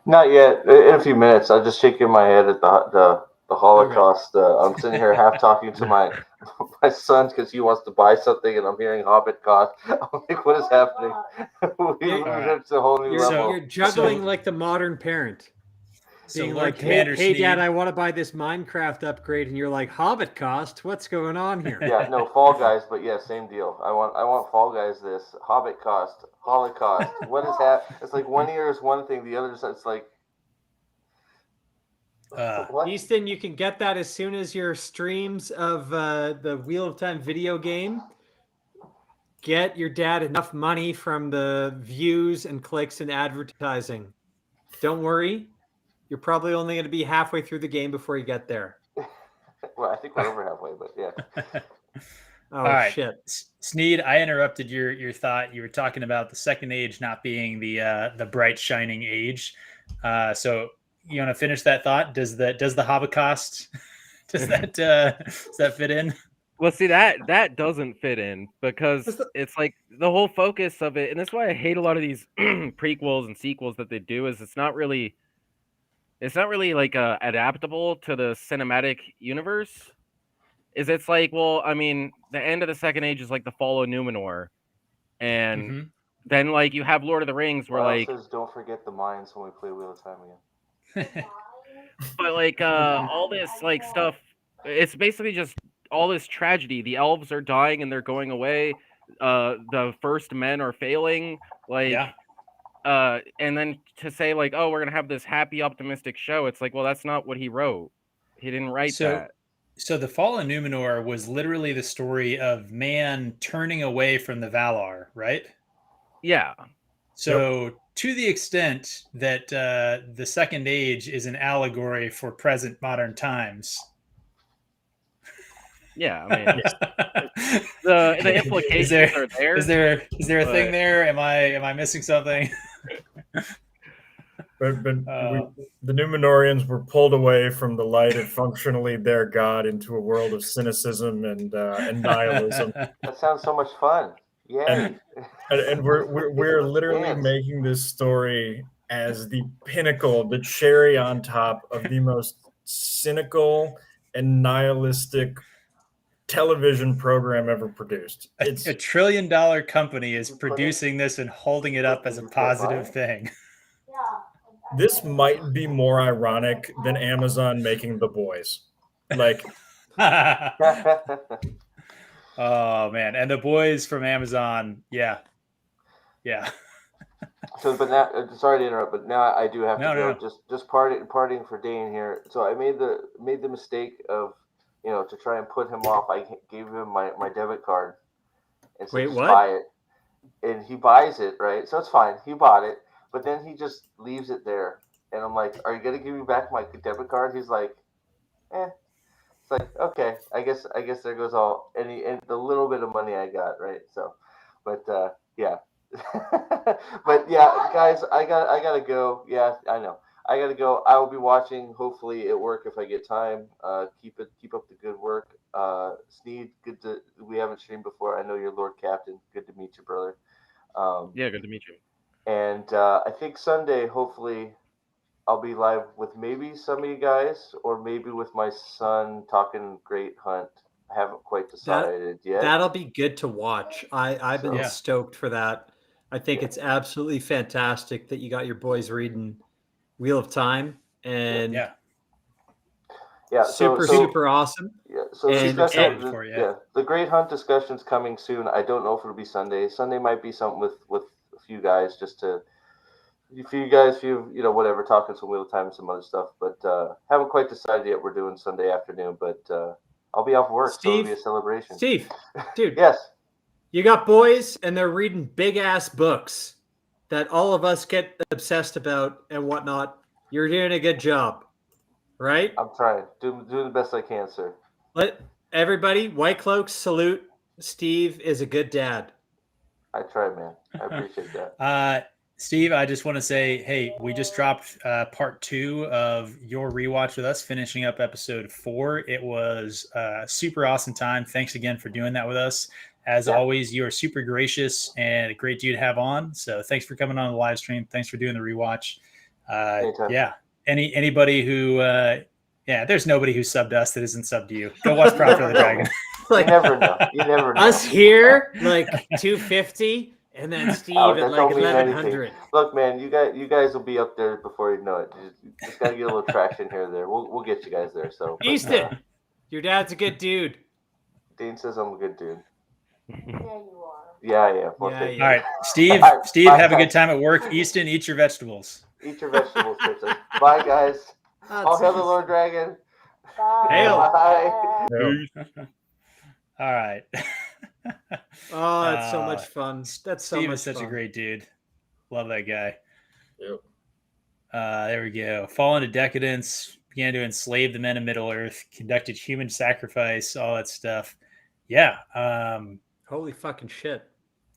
E: Not yet. In a few minutes, I'm just shaking my head at the Holocaust. I'm sitting here half talking to my son because he wants to buy something, and I'm hearing Hobbit cost. I'm like, what is happening? We moved it to a whole new level.
C: You're juggling like the modern parent.
A: So
C: Being
A: Lord
C: like,
A: Commander
C: hey,
A: Sneed,
C: Dad, I want to buy this Minecraft upgrade, and you're like, Hobbit cost? What's going on here?
E: Yeah, no, Fall Guys, but yeah, same deal. I want Fall Guys. This Hobbit cost, Holocaust. What is that? It's like one ear is one thing, the other is it's like. What?
C: Easton, you can get that as soon as your streams of the Wheel of Time video game get your dad enough money from the views and clicks and advertising. Don't worry. You're probably only going to be halfway through the game before you get there.
E: Well, I think we're over halfway, but yeah.
C: Oh,
A: all right.
C: shit.
A: Sneed, I interrupted your thought. You were talking about the second age not being the bright shining age. So you want to finish that thought? Does the Hobbit cost does that fit in?
F: Well, see, that doesn't fit in because it's like the whole focus of it, and that's why I hate a lot of these prequels and sequels that they do. Is it's not really like adaptable to the cinematic universe. It's like, well, I mean, the end of the second age is like the fall of Numenor, and then like you have Lord of the Rings, where like
E: says, don't forget the mines when we play Wheel of Time again.
F: But like all this like stuff, it's basically just all this tragedy. The elves are dying and they're going away. The first men are failing. Like, and then to say like, oh, we're gonna have this happy, optimistic show. It's like, well, that's not what he wrote. He didn't write that.
A: So the Fall of Numenor was literally the story of man turning away from the Valar, right?
F: Yeah.
A: So to the extent that the Second Age is an allegory for present modern times.
F: Yeah, I mean, the implications are there.
A: Is there a thing there? Am I missing something?
B: But the Numenorians were pulled away from the light of functionally their god into a world of cynicism and nihilism.
E: That sounds so much fun. Yeah.
B: And we're literally making this story as the pinnacle, the cherry on top of the most cynical and nihilistic television program ever produced. It's
A: a $1 trillion company is producing this and holding it up as a positive thing.
B: This might be more ironic than Amazon making The Boys. Like,
A: oh man, and The Boys from Amazon, yeah.
E: So, but now, sorry to interrupt, but now I do have to go.
A: No.
E: Just partying for Dane here. So I made the mistake of, to try and put him off. I gave him my debit card and said, just buy it, and he buys it, right? So it's fine. He bought it. But then he just leaves it there. And I'm like, are you going to give me back my debit card? He's like, It's like, okay, I guess there goes all and the little bit of money I got, right? So, but yeah. But yeah, guys, I gotta go. Yeah, I know. I gotta go. I will be watching, hopefully at work if I get time. Keep up the good work. Sneed, we haven't streamed before. I know you're Lord Captain. Good to meet you, brother.
F: Yeah, good to meet you.
E: And I think Sunday, hopefully, I'll be live with maybe some of you guys, or maybe with my son talking Great Hunt. I haven't quite decided yet.
C: That'll be good to watch. I've been stoked for that. I think it's absolutely fantastic that you got your boys reading Wheel of Time. and
E: Yeah,
C: super awesome.
E: Yeah, so the Great Hunt discussion's coming soon. I don't know if it'll be Sunday. Sunday might be something with a few guys, just to whatever, talking some wheel time and some other stuff. But haven't quite decided yet. We're doing Sunday afternoon, but I'll be off work, so it'll be a celebration.
C: Steve, dude,
E: yes,
C: you got boys, and they're reading big ass books that all of us get obsessed about and whatnot. You're doing a good job. Right?
E: I'm trying. Doing the best I can, sir.
C: Let everybody, White Cloaks, salute. Steve is a good dad.
E: I try, man. I appreciate that.
A: Steve, I just want to say, hey, we just dropped part 2 of your rewatch with us, finishing up episode 4. It was a super awesome time. Thanks again for doing that with us. As always, you are super gracious and a great dude to have on. So thanks for coming on the live stream. Thanks for doing the rewatch.
E: Anytime.
A: Anybody who there's nobody who subbed us that isn't subbed to you. Go watch Prophet of the Dragon.
C: Like,
E: you never know.
C: Us here, like 250, and then Steve at like 1100.
E: Look, man, you guys will be up there before you know it. Just gotta get a little traction here or there. We'll get you guys there. So
C: Easton, your dad's a good dude.
E: Dean says I'm a good dude.
G: Yeah, you are.
E: Yeah.
A: All right, Steve, have a good time at work. Easton, eat your vegetables.
E: Eat your vegetables, Princess. Bye, guys. I'll hail the Lord Dragon.
G: Bye.
C: Hail.
E: Bye.
A: All right.
C: Oh, that's so much fun. That's so
A: Steve
C: much
A: is such
C: fun.
A: a great dude. Love that guy.
B: Yep.
A: There we go. Fall into decadence, began to enslave the men of Middle Earth, conducted human sacrifice, all that stuff. Yeah.
C: Holy fucking shit.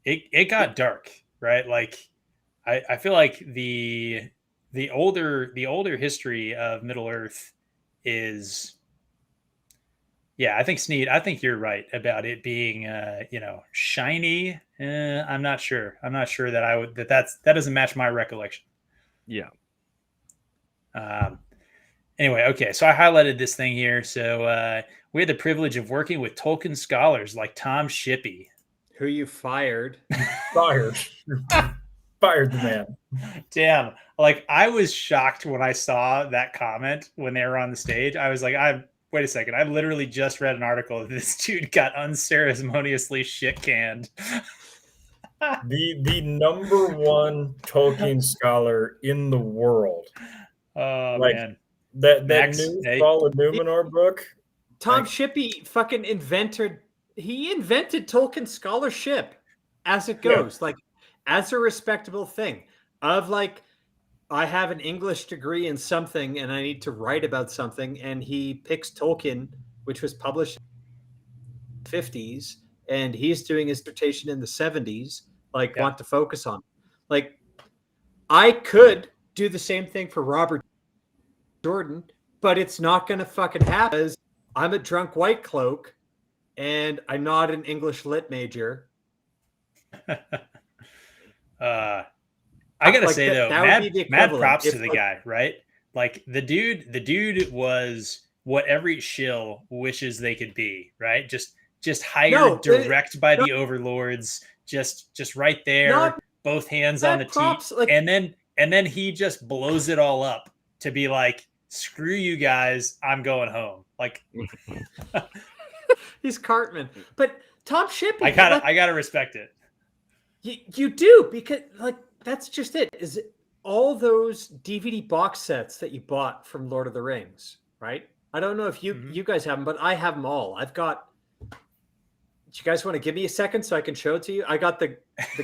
A: It got dark, right? Like I feel like the older history of Middle Earth is, I think Sneed, I think you're right about it being shiny. I'm not sure that that doesn't match my recollection.
F: Yeah.
A: Anyway, okay, so I highlighted this thing here. So we had the privilege of working with Tolkien scholars like Tom Shippey,
C: who you fired.
B: Fired the man.
A: Damn. Like, I was shocked when I saw that comment when they were on the stage. I was like, wait a second. I literally just read an article that this dude got unceremoniously shit canned.
B: The number one Tolkien scholar in the world.
A: Oh,
B: like,
A: man.
B: That
A: Max,
B: new Fall of Numenor book.
C: Tom Shippey fucking invented Tolkien scholarship as it goes. Like, as a respectable thing of like, I have an English degree in something and I need to write about something. And he picks Tolkien, which was published in the 50s, and he's doing his dissertation in the 70s, want to focus on. Like, I could do the same thing for Robert Jordan, but it's not going to fucking happen because I'm a drunk white cloak and I'm not an English lit major.
A: I gotta say though, mad props to the guy, right? Like the dude was what every shill wishes they could be, right? Just hired direct by the overlords, just right there, both hands on the teat, and then he just blows it all up to be like, screw you guys, I'm going home. Like
C: he's Cartman, but Tom Shippey,
A: I gotta respect it.
C: You do, because like that's just it. Is it all those DVD box sets that you bought from Lord of the Rings, right? I don't know if you guys have them, but I have them all. I've got. Do you guys want to give me a second so I can show it to you? I got the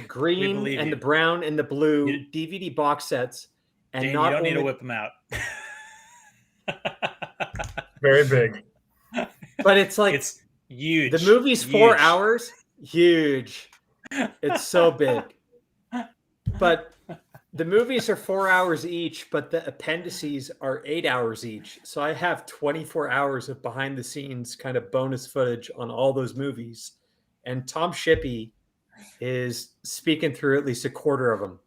C: green and the brown and the blue DVD box sets, and
A: Dane, you don't need to whip them out.
B: Very big,
C: but it's like
A: it's huge.
C: The movie's 4 hours. Huge. It's so big. But the movies are 4 hours each, but the appendices are 8 hours each. So I have 24 hours of behind the scenes kind of bonus footage on all those movies. And Tom Shippey is speaking through at least a quarter of them.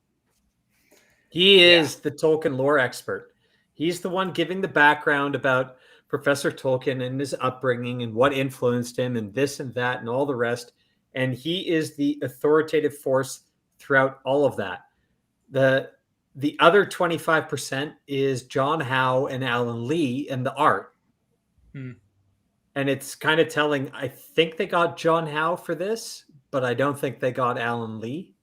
C: He is the Tolkien lore expert. He's the one giving the background about Professor Tolkien and his upbringing and what influenced him and this and that and all the rest. And he is the authoritative force throughout all of that. the other 25% is John Howe and Alan Lee and the art. And it's kind of telling. I think they got John Howe for this, but I don't think they got Alan Lee.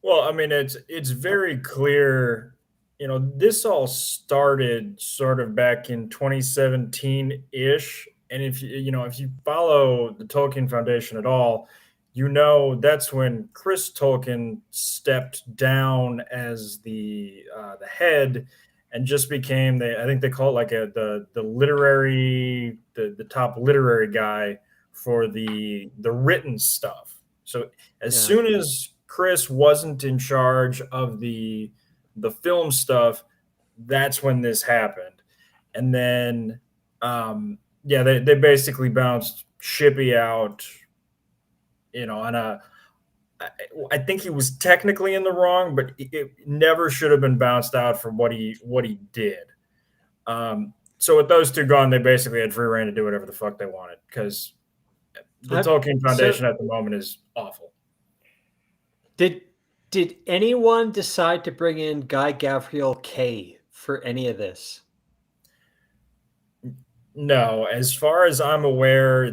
B: Well, I mean, it's very clear. This all started sort of back in 2017-ish. And if you follow the Tolkien Foundation at all, that's when Chris Tolkien stepped down as the head and just became I think they call it like the literary, the top literary guy for the written stuff. So as soon as Chris wasn't in charge of the film stuff, that's when this happened. And then they basically bounced Shippy out, on I think he was technically in the wrong, but it never should have been bounced out for what he did. So with those two gone, they basically had free reign to do whatever the fuck they wanted, because the Tolkien Foundation at the moment is awful.
C: Did anyone decide to bring in Guy Gavriel Kay for any of this?
B: No, as far as I'm aware,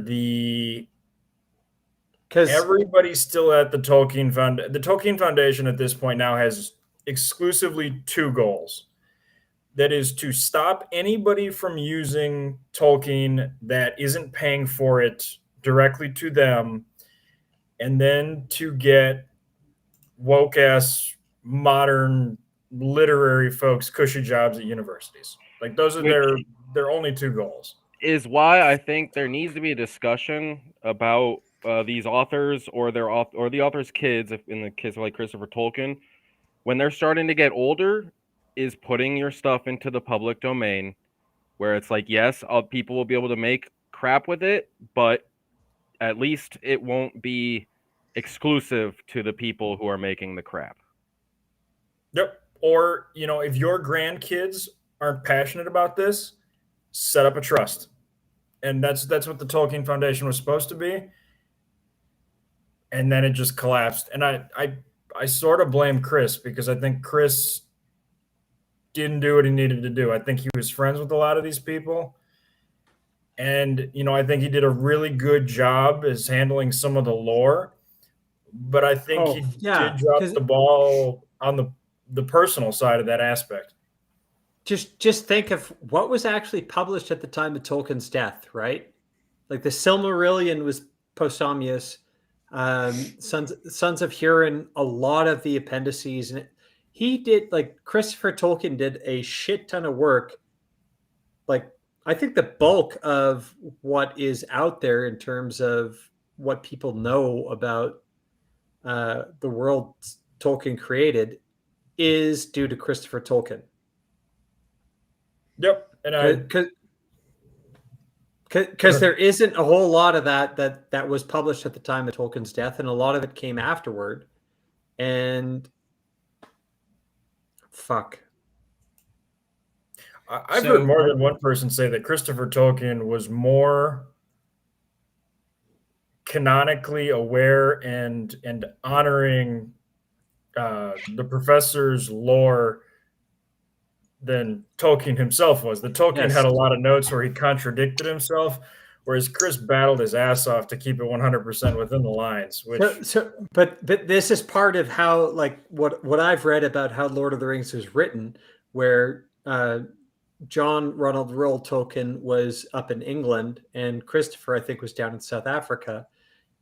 B: everybody's still at the Tolkien Fund. The Tolkien Foundation at this point now has exclusively two goals. That is to stop anybody from using Tolkien that isn't paying for it directly to them, and then to get woke ass modern literary folks cushy jobs at universities. Like, those are their only two goals.
F: Is why I think there needs to be a discussion about these authors or the authors' kids, in the case of like Christopher Tolkien, when they're starting to get older, is putting your stuff into the public domain, where it's like, yes, people will be able to make crap with it, but at least it won't be exclusive to the people who are making the crap.
B: Yep. Or, if your grandkids aren't passionate about this, set up a trust. And that's what the Tolkien Foundation was supposed to be. And then it just collapsed. And I sort of blame Chris, because I think Chris didn't do what he needed to do. I think he was friends with a lot of these people. And, I think he did a really good job as handling some of the lore. But I think he did drop the ball on the personal side of that aspect.
C: Just think of what was actually published at the time of Tolkien's death, right? Like the Silmarillion was posthumous. Sons of Huron, a lot of the appendices, and he did, like, Christopher Tolkien did a shit ton of work. Like, I think the bulk of what is out there in terms of what people know about the world Tolkien created is due to Christopher Tolkien.
B: Yep. And
C: because there isn't a whole lot of that was published at the time of Tolkien's death, and a lot of it came afterward. And fuck.
B: I've heard more than one person say that Christopher Tolkien was more canonically aware and honoring the professor's lore than Tolkien himself was. The Tolkien had a lot of notes where he contradicted himself, whereas Chris battled his ass off to keep it 100% within the lines.
C: But this is part of how, like, what I've read about how Lord of the Rings was written, where John Ronald Reuel Tolkien was up in England and Christopher, I think, was down in South Africa,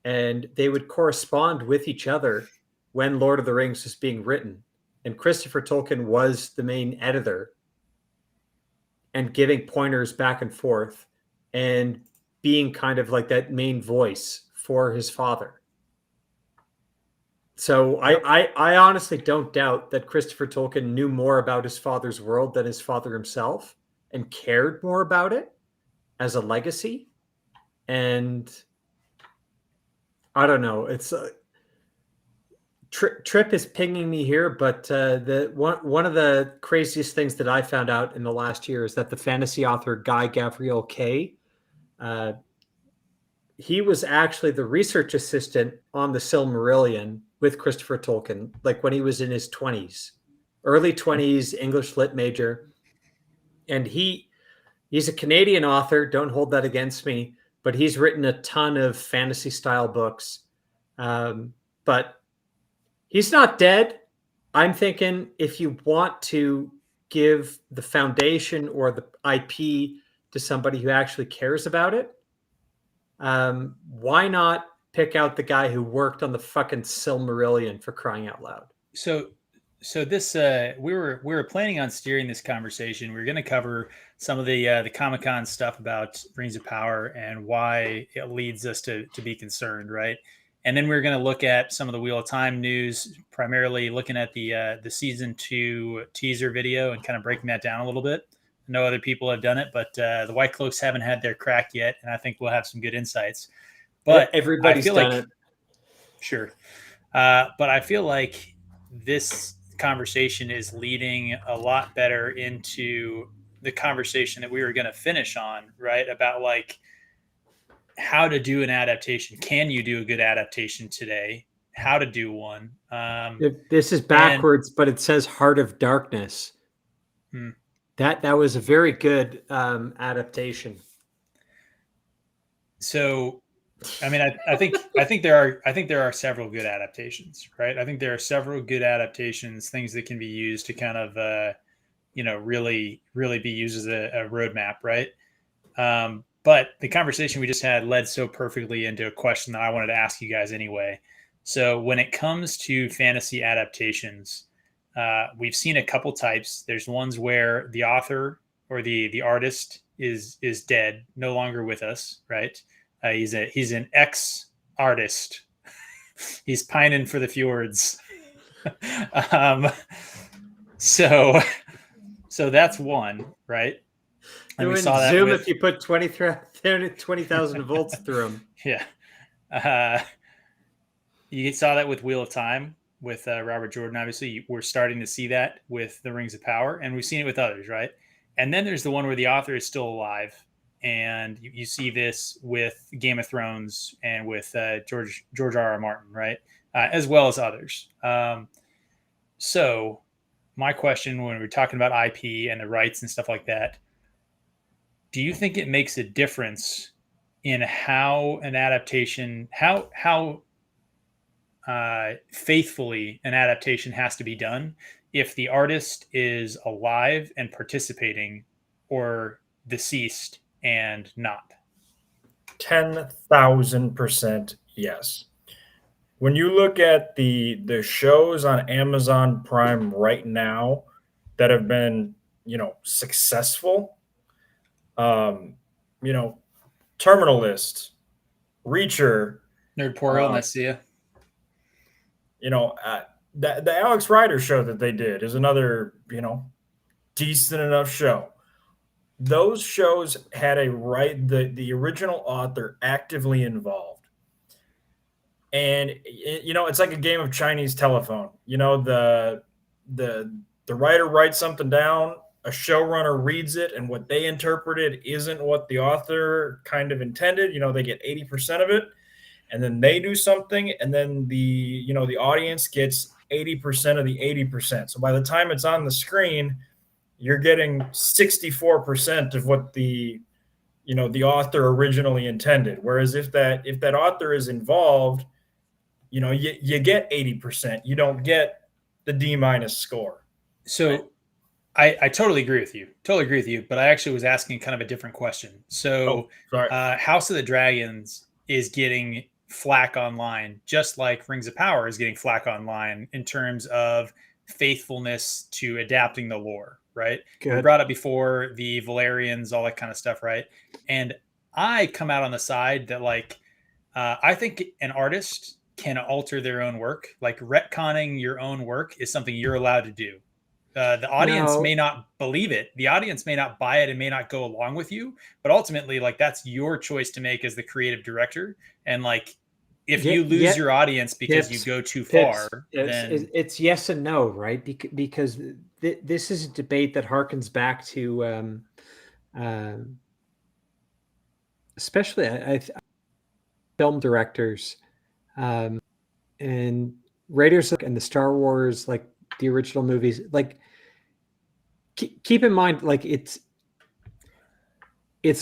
C: and they would correspond with each other when Lord of the Rings was being written. And Christopher Tolkien was the main editor and giving pointers back and forth and being kind of like that main voice for his father. So I honestly don't doubt that Christopher Tolkien knew more about his father's world than his father himself and cared more about it as a legacy. And I don't know. It's Trip is pinging me here, but one of the craziest things that I found out in the last year is that the fantasy author Guy Gavriel Kay, he was actually the research assistant on the Silmarillion with Christopher Tolkien, like when he was in his 20s, early 20s, English lit major. And he's a Canadian author. Don't hold that against me, but he's written a ton of fantasy style books. But he's not dead. I'm thinking if you want to give the foundation or the IP to somebody who actually cares about it, why not pick out the guy who worked on the fucking Silmarillion, for crying out loud?
A: So this we were planning on steering this conversation. We were going to cover some of the Comic-Con stuff about Rings of Power and why it leads us to be concerned, right? And then we were going to look at some of the Wheel of Time news, primarily looking at the season 2 teaser video and kind of breaking that down a little bit. No other people have done it, but the White Cloaks haven't had their crack yet, and I think we'll have some good insights. But
C: everybody's done it.
A: Sure. But I feel like this conversation is leading a lot better into the conversation that we were going to finish on, right? About like how to do an adaptation. Can you do a good adaptation today? How to do one?
C: This is backwards, but it says Heart of Darkness. That was a very good adaptation.
A: So, I mean, I think there are several good adaptations, right? I think there are several good adaptations, things that can be used to kind of, really be used as a roadmap, right? But the conversation we just had led so perfectly into a question that I wanted to ask you guys anyway. So when it comes to fantasy adaptations, we've seen a couple types. There's ones where the author or the artist is dead, no longer with us, right? He's an ex-artist. He's pining for the fjords. So that's one, right?
C: And we saw that Zoom if you put 20,000 volts through them.
A: Yeah. You saw that with Wheel of Time with Robert Jordan. Obviously, we're starting to see that with the Rings of Power, and we've seen it with others, right? And then there's the one where the author is still alive. And you see this with Game of Thrones and with George R.R. Martin, right? As well as others. So my question when we're talking about IP and the rights and stuff like that, do you think it makes a difference in how an adaptation, how faithfully an adaptation has to be done if the artist is alive and participating or deceased and not?
B: 10,000% yes. When you look at the shows on Amazon Prime right now that have been, successful, Terminal List, Reacher,
A: Nerdporial, nice to see you.
B: The Alex Rider show that they did is another, decent enough show. Those shows had the original author actively involved. And, it's like a game of Chinese telephone. The writer writes something down, a showrunner reads it, and what they interpreted isn't what the author kind of intended. They get 80% of it, and then they do something, and then the audience gets 80% of the 80%. So by the time it's on the screen, you're getting 64% of what the author originally intended. Whereas if that author is involved, you get 80%. You don't get the D- score.
A: So right? I totally agree with you. But I actually was asking kind of a different question. So House of the Dragons is getting flack online, just like Rings of Power is getting flack online in terms of faithfulness to adapting the lore, right? Good. We brought up before the Valerians, all that kind of stuff, right? And I come out on the side that I think an artist can alter their own work. Like retconning your own work is something you're allowed to do. The audience may not believe it. The audience may not buy it and may not go along with you, but ultimately that's your choice to make as the creative director. And if you lose your audience because you go too far, then
C: it's yes and no, right? Because this is a debate that harkens back to especially film directors, and Raiders and the Star Wars, like the original movies, like keep in mind, like it's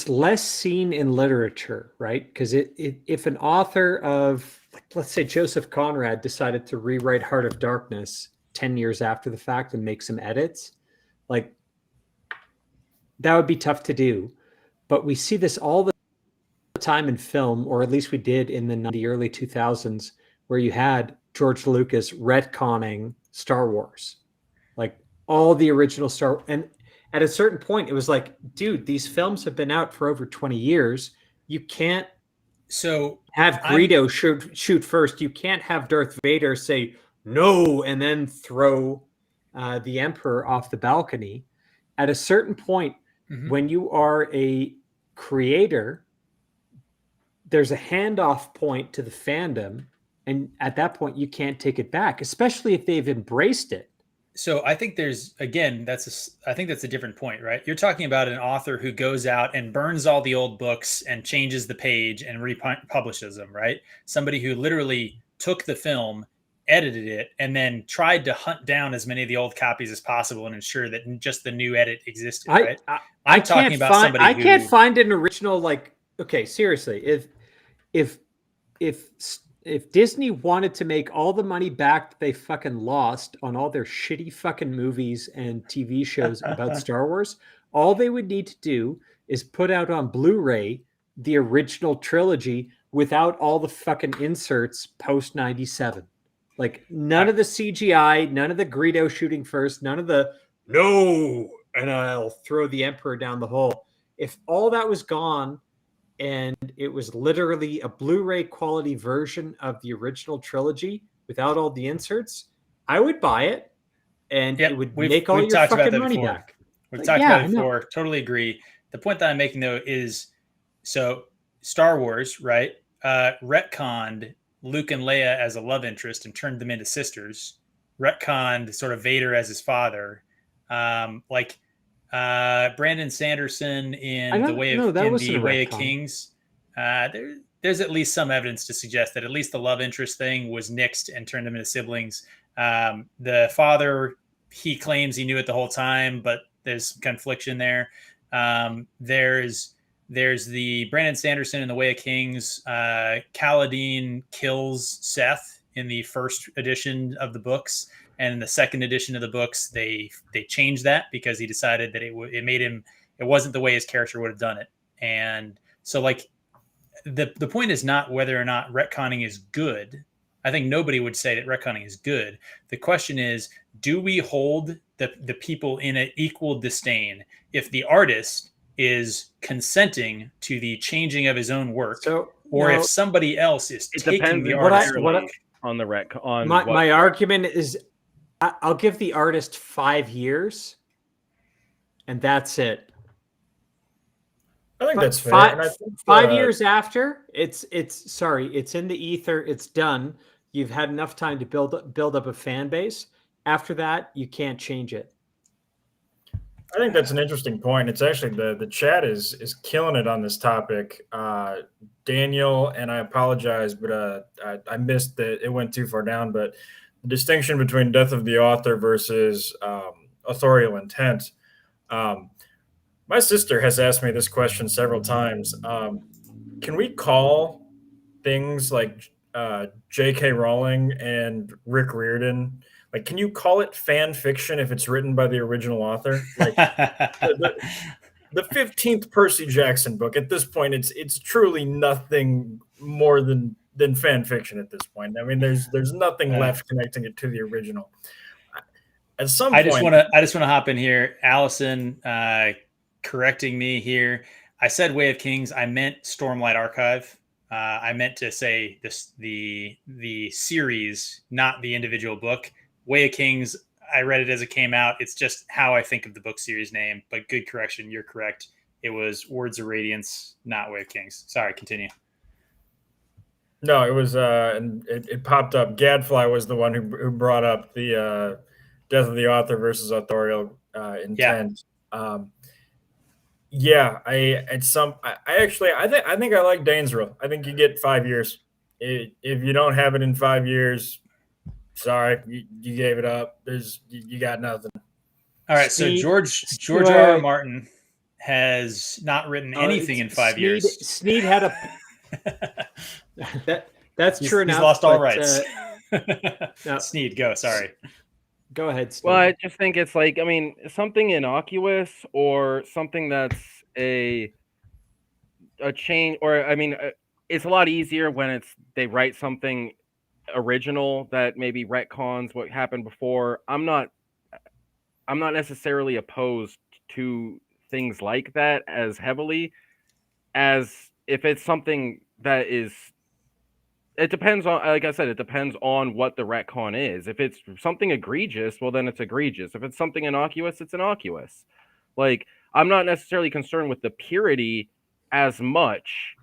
C: less seen in literature, right? Because if an author of, like, let's say Joseph Conrad decided to rewrite Heart of Darkness 10 years after the fact and make some edits, like that would be tough to do. But we see this all the time in film, or at least we did in the early 2000s, where you had George Lucas retconning Star Wars, like all the original Star. And at a certain point, it was like, dude, these films have been out for over 20 years. You can't have Greedo shoot first. You can't have Darth Vader say no and then throw the Emperor off the balcony. At a certain point, when you are a creator, there's a handoff point to the fandom. And at that point, you can't take it back, especially if they've embraced it.
A: So I think there's, again, I think that's a different point, right? You're talking about an author who goes out and burns all the old books and changes the page and republishes them, right? Somebody who literally took the film, edited it, and then tried to hunt down as many of the old copies as possible and ensure that just the new edit existed, right? I'm talking about somebody
C: I can't find an original, like, okay, seriously, if Disney wanted to make all the money back that they fucking lost on all their shitty fucking movies and TV shows about Star Wars, all they would need to do is put out on Blu-ray the original trilogy without all the fucking inserts post 97. Like none of the CGI, none of the Greedo shooting first, none of the no, and I'll throw the Emperor down the hole. If all that was gone, and it was literally a Blu-ray quality version of the original trilogy without all the inserts, I would buy it, and it would make all your fucking money back.
A: We've talked about it before. Totally agree. The point that I'm making, though, is so Star Wars, right? Retconned Luke and Leia as a love interest and turned them into sisters. Retconned sort of Vader as his father. Brandon Sanderson in The Way of Kings. There's at least some evidence to suggest that at least the love interest thing was nixed and turned them into siblings. The father, he claims he knew it the whole time, but there's confliction there. There's the Brandon Sanderson in The Way of Kings. Kaladin kills Seth in the first edition of the books. And in the second edition of the books, they changed that because he decided that it wasn't the way his character would have done it. And so, like, the point is not whether or not retconning is good. I think nobody would say that retconning is good. The question is, do we hold the people in an equal disdain if the artist is consenting to the changing of his own work, if somebody else is taking the artist
F: on the retcon?
C: My argument is, I'll give the artist 5 years, and that's it.
B: I think that's fair.
C: Five years after, it's in the ether. It's done. You've had enough time to build up a fan base. After that, you can't change it.
B: I think that's an interesting point. It's actually the chat is killing it on this topic. Daniel, and I apologize, but I missed that it went too far down, but the distinction between death of the author versus authorial intent. My sister has asked me this question several times. Can we call things like J.K. Rowling and Rick Riordan, like, can you call it fan fiction if it's written by the original author? Like the 15th Percy Jackson book, at this point, it's truly nothing more than fan fiction at this point. I mean, there's nothing left connecting it to the original. At some point,
A: I just want to hop in here. Allison correcting me here. I said Way of Kings. I meant Stormlight Archive. I meant to say the series, not the individual book. Way of Kings, I read it as it came out. It's just how I think of the book series name. But good correction. You're correct. It was Words of Radiance, not Way of Kings. Sorry, continue.
B: No, it was, and it popped up. Gadfly was the one who brought up the death of the author versus authorial intent. Yeah. I think I like Dane's rule. I think you get 5 years. If you don't have it in 5 years, Sorry, you gave it up. You got nothing.
A: All right, so
C: Sneed-
A: George R. R. Martin has not written anything in 5 years.
C: Sneed had a that's true enough.
A: He's lost all
C: but,
A: rights.
C: no.
A: Sneed, go. Sorry.
C: Go ahead, Sneed.
F: Well, I just think it's like, I mean, something innocuous or something that's a change, or I mean, it's a lot easier when they write something original that maybe retcons what happened before. I'm not necessarily opposed to things like that as heavily as if it's something that is. It depends on, like I said, it depends on what the retcon is. If it's something egregious, well, then it's egregious. If it's something innocuous, it's innocuous. Like, I'm not necessarily concerned with the purity as much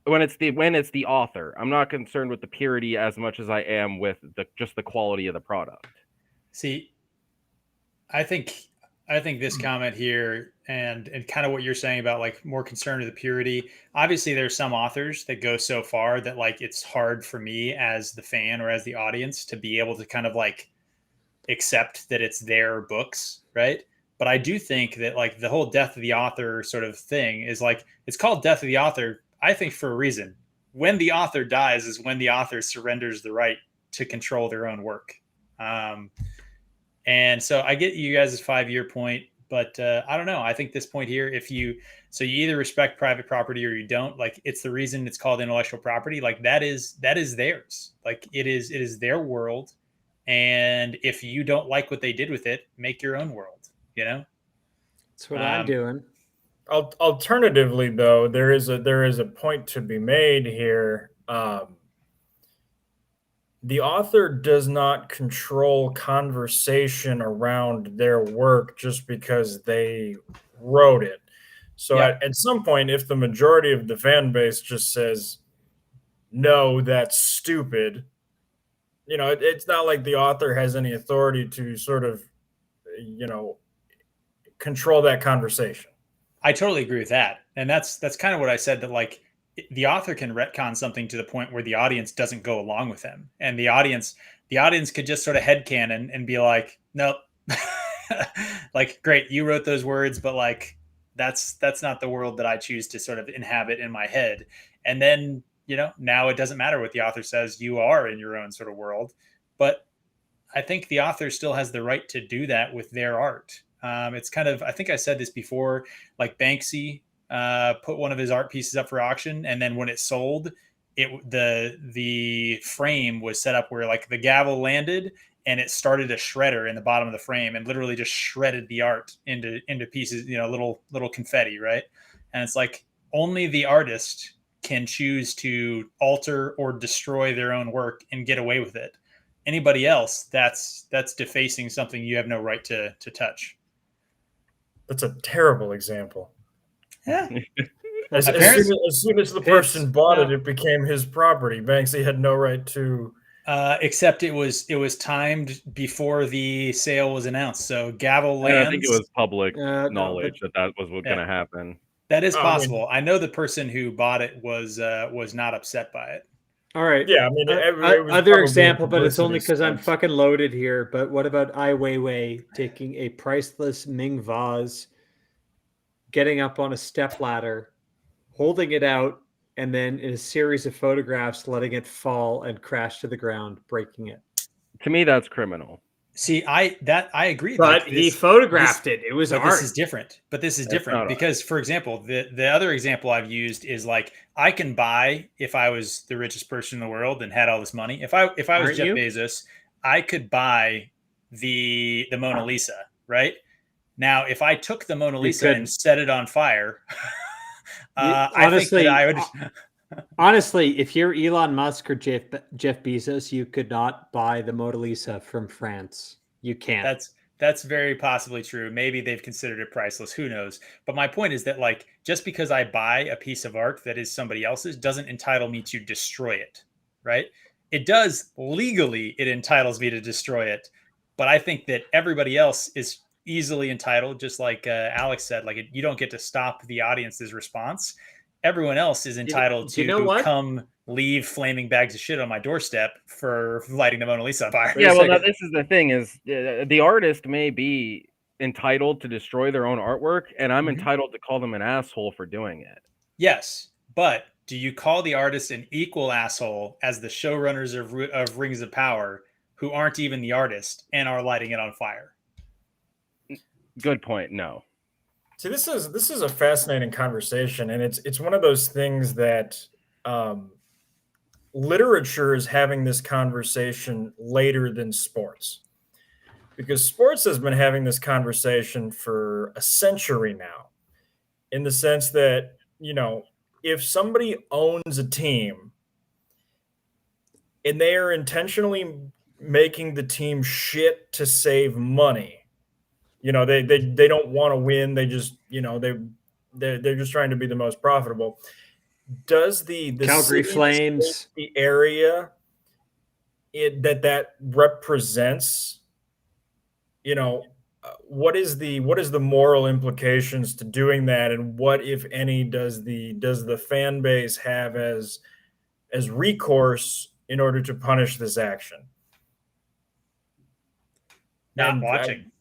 F: when it's the author. I'm not concerned with the purity as much as I am with just the quality of the product.
A: See, I think this comment here and kind of what you're saying about like more concerned with the purity. Obviously, there's some authors that go so far that like it's hard for me as the fan or as the audience to be able to kind of like accept that it's their books, right? But I do think that like the whole death of the author sort of thing is like, it's called death of the author, I think, for a reason. When the author dies is when the author surrenders the right to control their own work. And so I get you guys' 5-year point, but I don't know. I think this point here, you either respect private property or you don't. Like, it's the reason it's called intellectual property. Like that is theirs. Like it is their world. And if you don't like what they did with it, make your own world, you know?
C: That's what I'm doing.
B: Alternatively, though, there is a point to be made here. The author does not control conversation around their work just because they wrote it. So at some point, if the majority of the fan base just says, no, that's stupid, you know, it's not like the author has any authority to sort of, you know, control that conversation.
A: I totally agree with that. And that's kind of what I said, that like the author can retcon something to the point where the audience doesn't go along with him. And the audience could just sort of headcanon and be like, nope, like, great, you wrote those words, but like, that's not the world that I choose to sort of inhabit in my head. And then, you know, now it doesn't matter what the author says, you are in your own sort of world. But I think the author still has the right to do that with their art. It's kind of, I think I said this before, like Banksy put one of his art pieces up for auction, and then when it sold, the frame was set up where like the gavel landed and it started a shredder in the bottom of the frame and literally just shredded the art into pieces, you know, little confetti, right? And it's like only the artist can choose to alter or destroy their own work and get away with it. Anybody else, that's defacing something you have no right to touch.
B: That's a terrible example.
A: Yeah.
B: As soon as the person bought it, it became his property. Banksy had no right to.
A: Except it was timed before the sale was announced. So gavel lands.
F: I think it was public knowledge that was going to happen.
A: That is possible. I know the person who bought it was not upset by it.
C: All right.
B: Yeah, I mean,
C: other example, but it's only because I'm fucking loaded here. But what about Ai Weiwei taking a priceless Ming vase, getting up on a stepladder, holding it out, and then in a series of photographs, letting it fall and crash to the ground, breaking it?
F: To me, that's criminal.
A: See, I agree.
C: But he photographed it. It was art.
A: This is different. But this is different because, for example, the other example I've used is like, I can buy, if I was the richest person in the world and had all this money. If I was Jeff Bezos, I could buy the Mona Lisa, right? Now, if I took the Mona Lisa and set it on fire,
C: honestly,
A: I think that I would.
C: Honestly, if you're Elon Musk or Jeff Bezos, you could not buy the Mona Lisa from France. You can't.
A: That's very possibly true. Maybe they've considered it priceless. Who knows? But my point is that, like, just because I buy a piece of art that is somebody else's doesn't entitle me to destroy it, right? It does legally. It entitles me to destroy it. But I think that everybody else is easily entitled, just like Alex said, like, you don't get to stop the audience's response. Everyone else is entitled to come leave flaming bags of shit on my doorstep for lighting the Mona Lisa on fire.
F: Yeah, well, now, this is the thing: is the artist may be entitled to destroy their own artwork, and I'm entitled to call them an asshole for doing it.
A: Yes, but do you call the artist an equal asshole as the showrunners of Rings of Power, who aren't even the artist and are lighting it on fire?
F: Good point. No.
B: See, this is a fascinating conversation, and it's one of those things that literature is having this conversation later than sports, because sports has been having this conversation for a century now, in the sense that, you know, if somebody owns a team and they are intentionally making the team shit to save money, you know, they don't want to win, they just, you know, they're just trying to be the most profitable. Does the
C: Calgary Flames,
B: the area that represents, you know, what is the moral implications to doing that, and what, if any, does the fan base have as recourse in order to punish this action?
A: Not watching.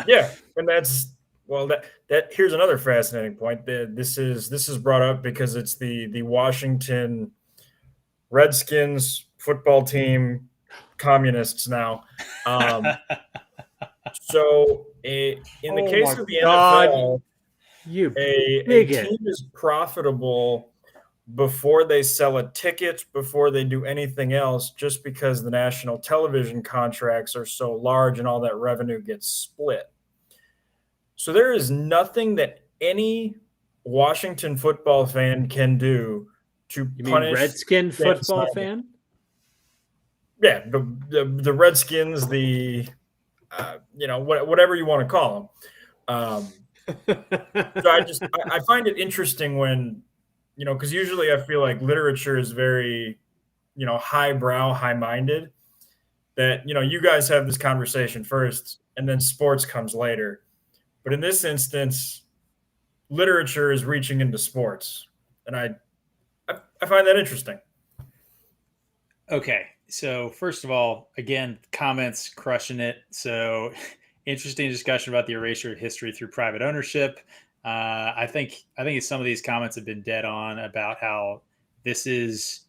B: Yeah, and that's, well, that here's another fascinating point. This is brought up because it's the Washington Redskins football team, communists now. So in the case of the NFL, a team is profitable before they sell a ticket, before they do anything else, just because the national television contracts are so large and all that revenue gets split. So there is nothing that any Washington football fan can do to punish.
C: Mean Redskin football fan?
B: Yeah, the Redskins, the you know, whatever you want to call them. So I find it interesting when, you know, because usually I feel like literature is very, you know, highbrow, high-minded. That, you know, you guys have this conversation first, and then sports comes later. But in this instance, literature is reaching into sports, and I find that interesting.
A: Okay, so first of all, again, comments crushing it. So interesting discussion about the erasure of history through private ownership. I think some of these comments have been dead on about how this is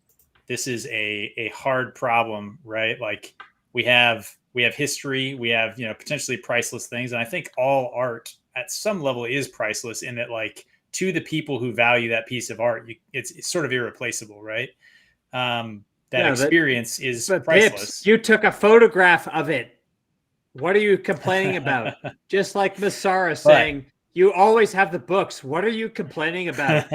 A: a hard problem, right? Like we have history, we have, you know, potentially priceless things, and I think all art at some level is priceless in that, like, to the people who value that piece of art, it's sort of irreplaceable, right? Experience is priceless.
C: Pips, you took a photograph of it. What are you complaining about? Just like Massara saying, you always have the books. What are you complaining about?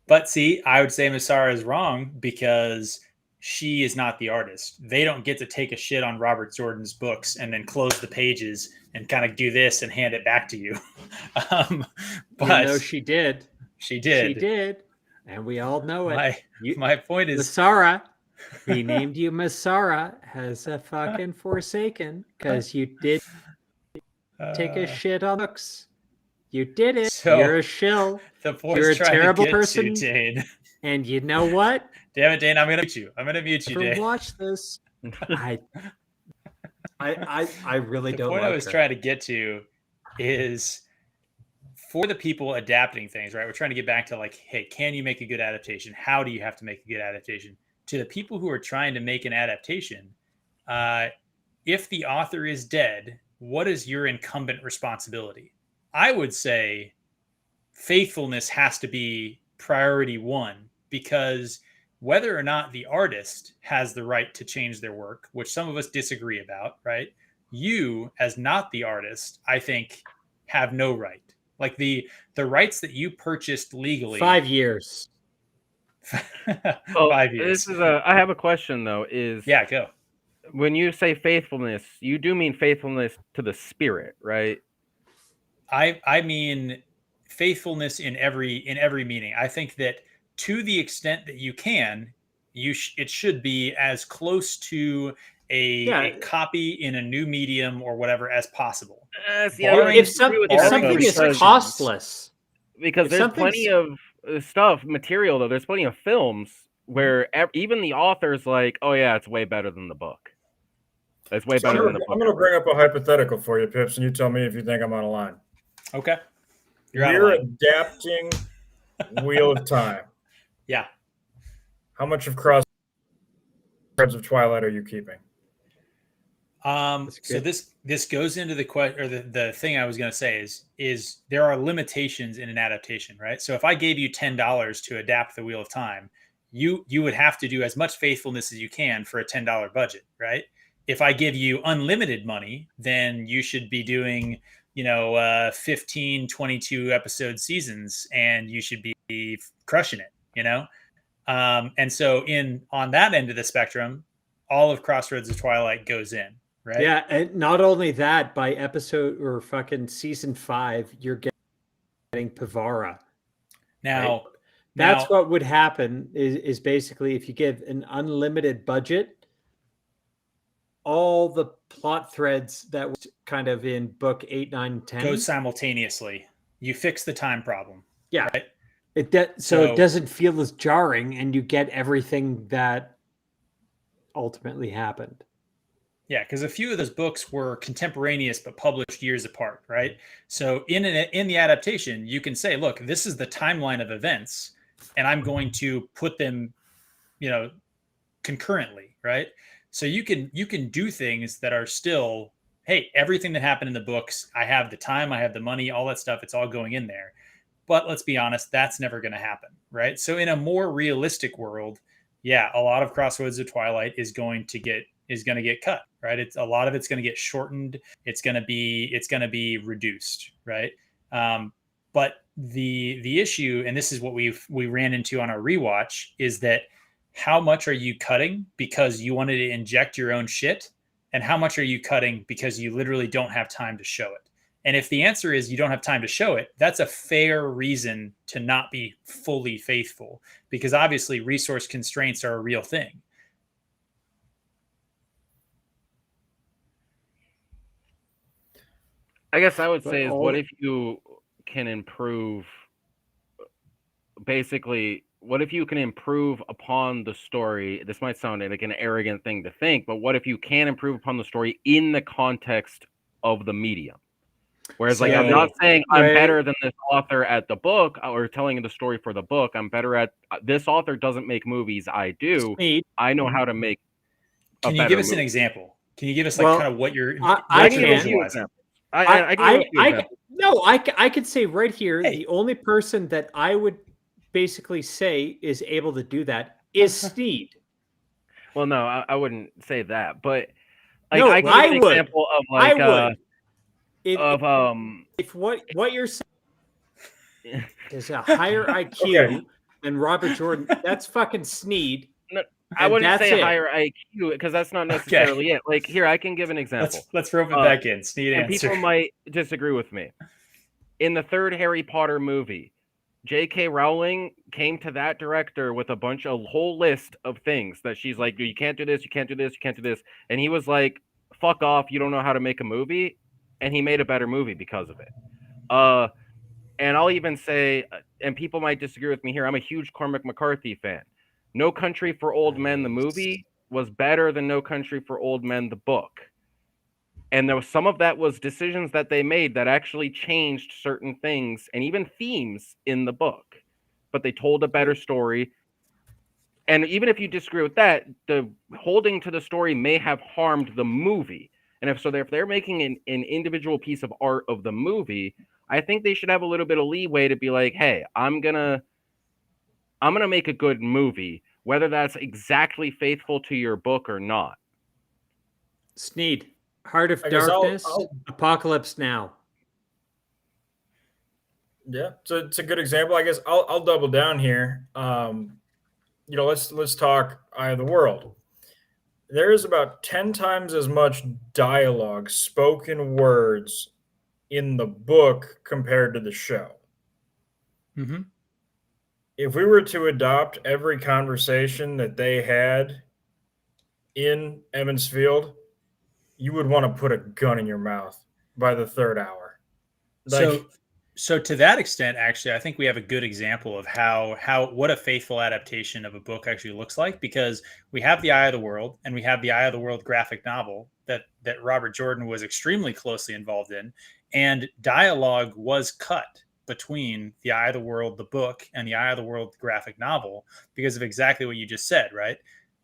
A: But see, I would say Massara is wrong because she is not the artist. They don't get to take a shit on Robert Jordan's books and then close the pages and kind of do this and hand it back to you.
C: But no, she did.
A: She did.
C: She did. And we all know it.
A: My point is,
C: Massara, we named you Massara as a fucking Forsaken because you did take a shit on books. You did it. So you're a shill. You're a terrible person.
A: Dane.
C: And you know what?
A: Damn it, Dane! I'm gonna mute you. Dane.
C: Watch this. I really don't.
A: The point I was trying to get to is, for the people adapting things, right? We're trying to get back to, like, hey, can you make a good adaptation? How do you have to make a good adaptation? To the people who are trying to make an adaptation, if the author is dead, what is your incumbent responsibility? I would say faithfulness has to be priority one, because whether or not the artist has the right to change their work, which some of us disagree about, right? You, as not the artist, I think, have no right. Like the rights that you purchased legally.
C: 5 years.
A: 5 years.
F: I have a question though.
A: Yeah, go.
F: When you say faithfulness, you do mean faithfulness to the spirit, right?
A: I mean faithfulness in every meaning. I think that to the extent that you can, it should be as close to a copy in a new medium or whatever as possible.
C: If something is costless,
F: because there's plenty of material though. There's plenty of films where even the author's like, oh yeah, it's way better than the book. It's way better than the book.
B: I'm going to bring up a hypothetical for you, Pips, and you tell me if you think I'm on a line.
A: Okay. You're out of
B: We're
A: line.
B: adapting Wheel of Time.
A: Yeah.
B: How much of Crossroads of Twilight are you keeping?
A: So this goes into the question, or the thing I was going to say is there are limitations in an adaptation, right? So if I gave you $10 to adapt the Wheel of Time, you would have to do as much faithfulness as you can for a $10 budget, right? If I give you unlimited money, then you should be doing 15, 22 episode seasons, and you should be crushing it, and so on that end of the spectrum, all of Crossroads of Twilight goes in, right?
C: Yeah, and not only that, by episode or fucking season 5, you're getting Pavara.
A: Now,
C: right? That's what would happen is basically if you give an unlimited budget, all the plot threads that was kind of in book 8, 9, 10
A: go simultaneously. You fix the time problem.
C: Yeah.
A: Right?
C: It doesn't feel as jarring, and you get everything that ultimately happened.
A: Yeah, because a few of those books were contemporaneous but published years apart, right? So in the adaptation, you can say, look, this is the timeline of events, and I'm going to put them, concurrently, right? So you can do things that are still, hey, everything that happened in the books, I have the time, I have the money, all that stuff, it's all going in there. But let's be honest, that's never going to happen, right? So in a more realistic world, yeah, a lot of Crossroads of Twilight is going to get cut, right? It's a lot of it's going to get shortened. It's going to be reduced, right? But the issue, and this is what we ran into on our rewatch, is that how much are you cutting because you wanted to inject your own shit, and how much are you cutting because you literally don't have time to show it? And if the answer is you don't have time to show it, that's a fair reason to not be fully faithful, because obviously resource constraints are a real thing.
F: I guess I would say is what if you can improve, basically, what if you can improve upon the story? This might sound like an arrogant thing to think, but what if you can improve upon the story in the context of the medium? Whereas, I'm not saying I'm better than this author at the book or telling the story for the book. I'm better at this author doesn't make movies. I do.
C: Sneed.
F: I know how to make.
A: Can you give us an example? Can you give us kind of what you're
C: I can
A: visualizing?
C: I could say right here,
A: hey,
C: the only person that I would basically say is able to do that is Sneed.
F: Well, no, I wouldn't say that, but
C: no,
F: I can give an example of
C: if what you're saying is a higher IQ than Robert Jordan, that's fucking Sneed.
F: No, I wouldn't say higher IQ because that's not necessarily it. Like here, I can give an example.
A: Let's rope it back in. Sneed
F: and
A: answer.
F: People might disagree with me. In the third Harry Potter movie, J.K. Rowling came to that director with a whole list of things that she's like, you can't do this, you can't do this, you can't do this. And he was like, fuck off, you don't know how to make a movie. And he made a better movie because of it. And I'll even say, and people might disagree with me here, I'm a huge Cormac McCarthy fan. No Country for Old Men, the movie, was better than No Country for Old Men, the book. And there was some of that was decisions that they made that actually changed certain things and even themes in the book. But they told a better story. And even if you disagree with that, the holding to the story may have harmed the movie. And if they're making an individual piece of art of the movie, I think they should have a little bit of leeway to be like, hey, I'm gonna make a good movie, whether that's exactly faithful to your book or not.
C: Sneed, Heart of Darkness, Apocalypse Now.
B: Yeah, so it's a good example. I guess I'll double down here. Let's talk Eye of the World. There is about 10 times as much dialogue, spoken words in the book compared to the show.
A: Mm-hmm.
B: If we were to adopt every conversation that they had in Emmons Field, you would want to put a gun in your mouth by the third hour.
A: So to that extent, actually, I think we have a good example of what a faithful adaptation of a book actually looks like, because we have the Eye of the World and we have the Eye of the World graphic novel that Robert Jordan was extremely closely involved in, and dialogue was cut between the Eye of the World, the book, and the Eye of the World graphic novel because of exactly what you just said, right?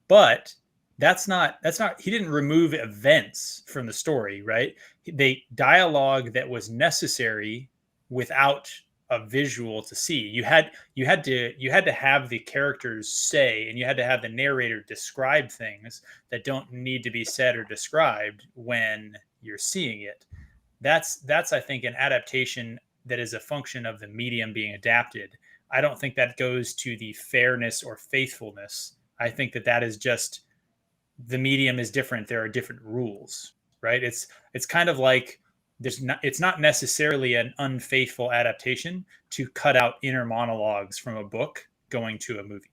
A: But that's not he didn't remove events from the story, right? They dialogue that was necessary without a visual to see. You had to have the characters say, and you had to have the narrator describe things that don't need to be said or described when you're seeing it. That's I think an adaptation that is a function of the medium being adapted. I don't think that goes to the fairness or faithfulness. I think that is just the medium is different. There are different rules, right? It's kind of like it's not necessarily an unfaithful adaptation to cut out inner monologues from a book going to a movie.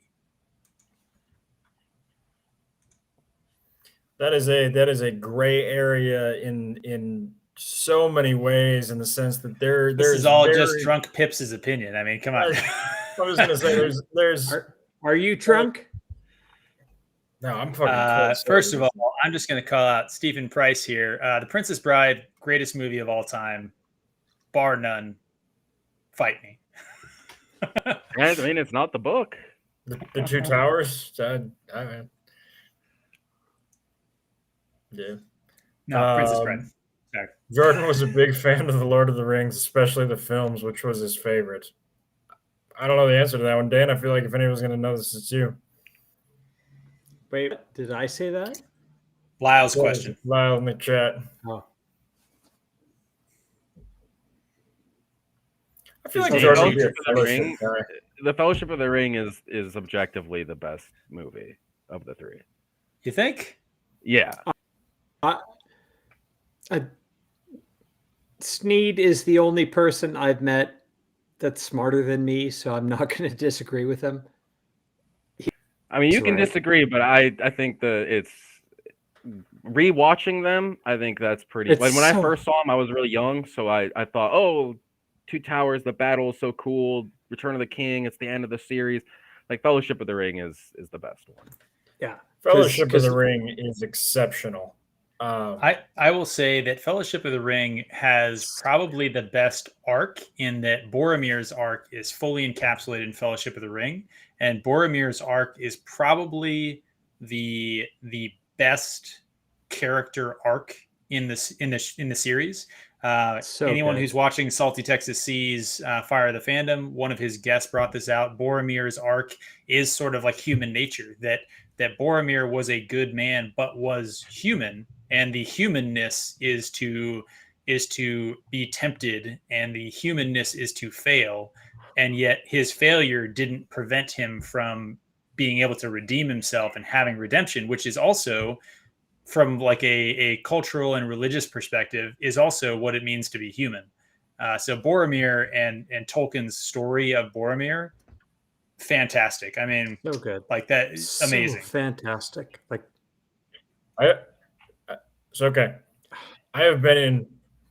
B: That is a gray area in so many ways, in the sense that there's
A: this is all just drunk Pips's opinion. I mean, come on.
B: I was going to say there's.
C: Are you drunk?
B: No, I'm fucking cold.
A: First of all, I'm just going to call out Stephen Price here. The Princess Bride, greatest movie of all time, bar none. Fight me.
F: I mean, it's not the book.
B: The Two Towers. Yeah.
A: No, Princess Bride. Sorry.
B: Jordan was a big fan of the Lord of the Rings, especially the films, which was his favorite. I don't know the answer to that one, Dan. I feel like if anyone's going to know this, it's you.
C: Wait, did I say that?
A: Lyle's question.
B: Lyle in the chat.
C: Oh.
B: I feel like Jordan would be a
F: Fellowship guy. The Fellowship of the Ring is objectively the best movie of the three.
A: You think?
F: Yeah.
C: Sneed is the only person I've met that's smarter than me, so I'm not going to disagree with him.
F: I mean, you can disagree, but I think it's rewatching them. I think that's pretty. When I first saw them, I was really young, so I thought, oh, Two Towers, the battle is so cool. Return of the King, it's the end of the series. Like Fellowship of the Ring is the best one.
C: Yeah,
B: Fellowship of the Ring is exceptional.
A: I will say that Fellowship of the Ring has probably the best arc, in that Boromir's arc is fully encapsulated in Fellowship of the Ring, and Boromir's arc is probably the best character arc in the series. Anyone who's watching Salty Texas Seas, Fire of the Fandom, one of his guests brought this out. Boromir's arc is sort of like human nature, that Boromir was a good man but was human, and the humanness is to be tempted, and the humanness is to fail, and yet his failure didn't prevent him from being able to redeem himself and having redemption, which is also, from like a cultural and religious perspective, is also what it means to be human. So Boromir and Tolkien's story of Boromir, fantastic. I mean,
C: so good.
A: Like that, amazing,
C: fantastic. Like,
B: it's okay. I have been in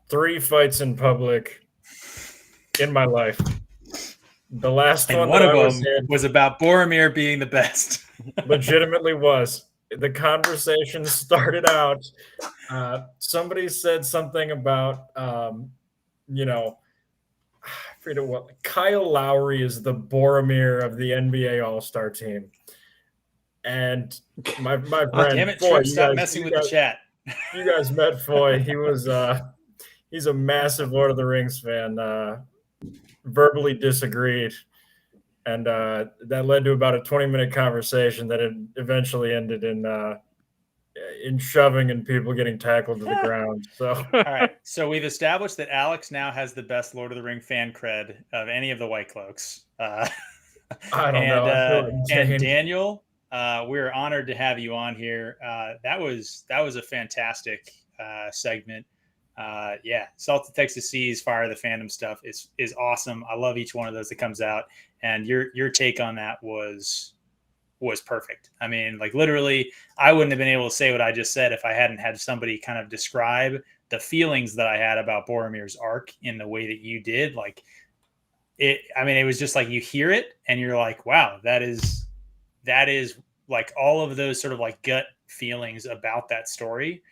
B: 3 fights in public in my life. The last
A: and
B: one
A: of them was about Boromir being the best.
B: Legitimately was. The conversation started out. Somebody said something about, I forget what. Kyle Lowry is the Boromir of the NBA All-Star team, and my friend.
A: Oh, damn it, Foy, stop messing with the chat.
B: You guys met Foy. He was he's a massive Lord of the Rings fan. Verbally disagreed, and that led to about a 20-minute conversation that had eventually ended in shoving and people getting tackled to the ground. So
A: all right, so we've established that Alex now has the best Lord of the Ring fan cred of any of the White Cloaks.
B: I don't know.
A: And Daniel, we're honored to have you on here. That was a fantastic segment. Salty Texas Seas, Fire of the Fandom stuff is awesome. I love each one of those that comes out, and your take on that was was perfect. I mean, like literally, I wouldn't have been able to say what I just said if I hadn't had somebody kind of describe the feelings that I had about Boromir's arc in the way that you did. Like it, I mean, it was just like you hear it and you're like, wow, that is like all of those sort of like gut feelings about that story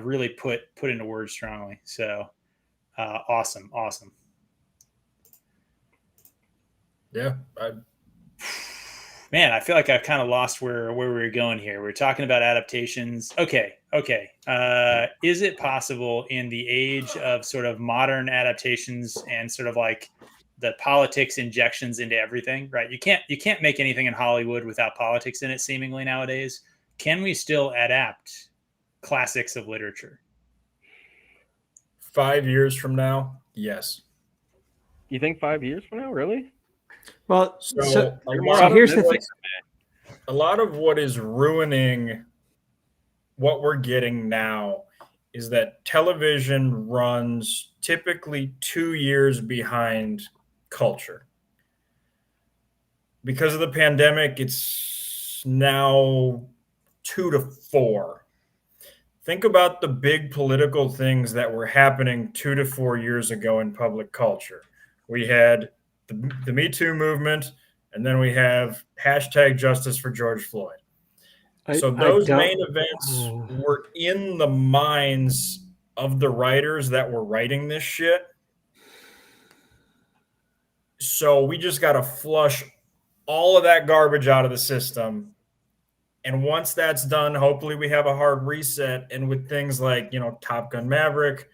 A: really put into words strongly. So awesome.
B: Yeah.
A: Man, I feel like I've kind of lost where we were going here. We're talking about adaptations. Okay. Is it possible in the age of sort of modern adaptations and sort of like the politics injections into everything, right? You can't make anything in Hollywood without politics in it, seemingly nowadays. Can we still adapt classics of literature?
B: 5 years from now, yes.
F: You think 5 years from now, really?
C: Well,
B: So
C: here's the thing.
B: A lot of what is ruining what we're getting now is that television runs typically 2 years behind culture. Because of the pandemic, it's now 2 to 4. Think about the big political things that were happening 2 to 4 years ago in public culture. We had the Me Too movement, and then we have hashtag justice for George Floyd. So those main events were in the minds of the writers that were writing this shit. So we just got to flush all of that garbage out of the system. And once that's done, hopefully we have a hard reset. And with things like, Top Gun Maverick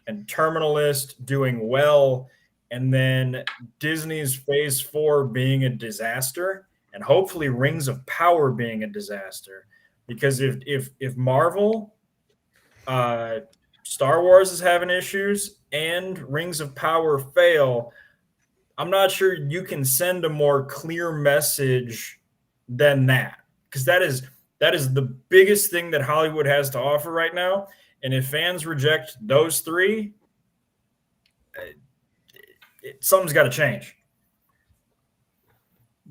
B: and Terminalist doing well, and then Disney's Phase 4 being a disaster, and hopefully Rings of Power being a disaster. Because if Marvel, Star Wars is having issues, and Rings of Power fail, I'm not sure you can send a more clear message than that. Because that is the biggest thing that Hollywood has to offer right now. And if fans reject those three, something's got to change.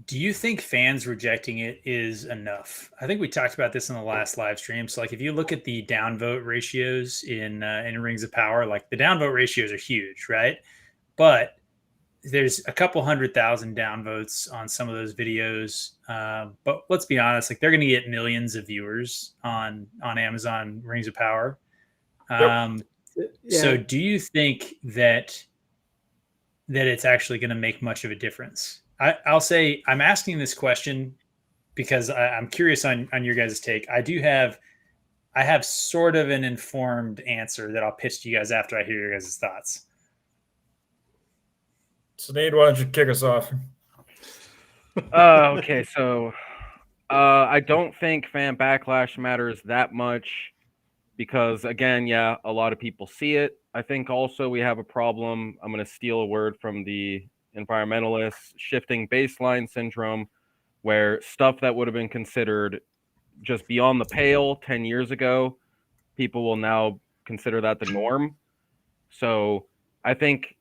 A: Do you think fans rejecting it is enough? I think we talked about this in the last live stream. So, like, if you look at the downvote ratios in Rings of Power, like the downvote ratios are huge, right? But there's a couple 100,000 downvotes on some of those videos. But let's be honest, like they're going to get millions of viewers on Amazon Rings of Power. So do you think that it's actually going to make much of a difference? I'll say I'm asking this question because I'm curious on your guys' take. I have sort of an informed answer that I'll pitch to you guys after I hear your guys' thoughts.
B: Sneed, why don't you kick us off?
F: Okay, so I don't think fan backlash matters that much because, again, a lot of people see it. I think also we have a problem. I'm going to steal a word from the environmentalists, shifting baseline syndrome, where stuff that would have been considered just beyond the pale 10 years ago, people will now consider that the norm. So I think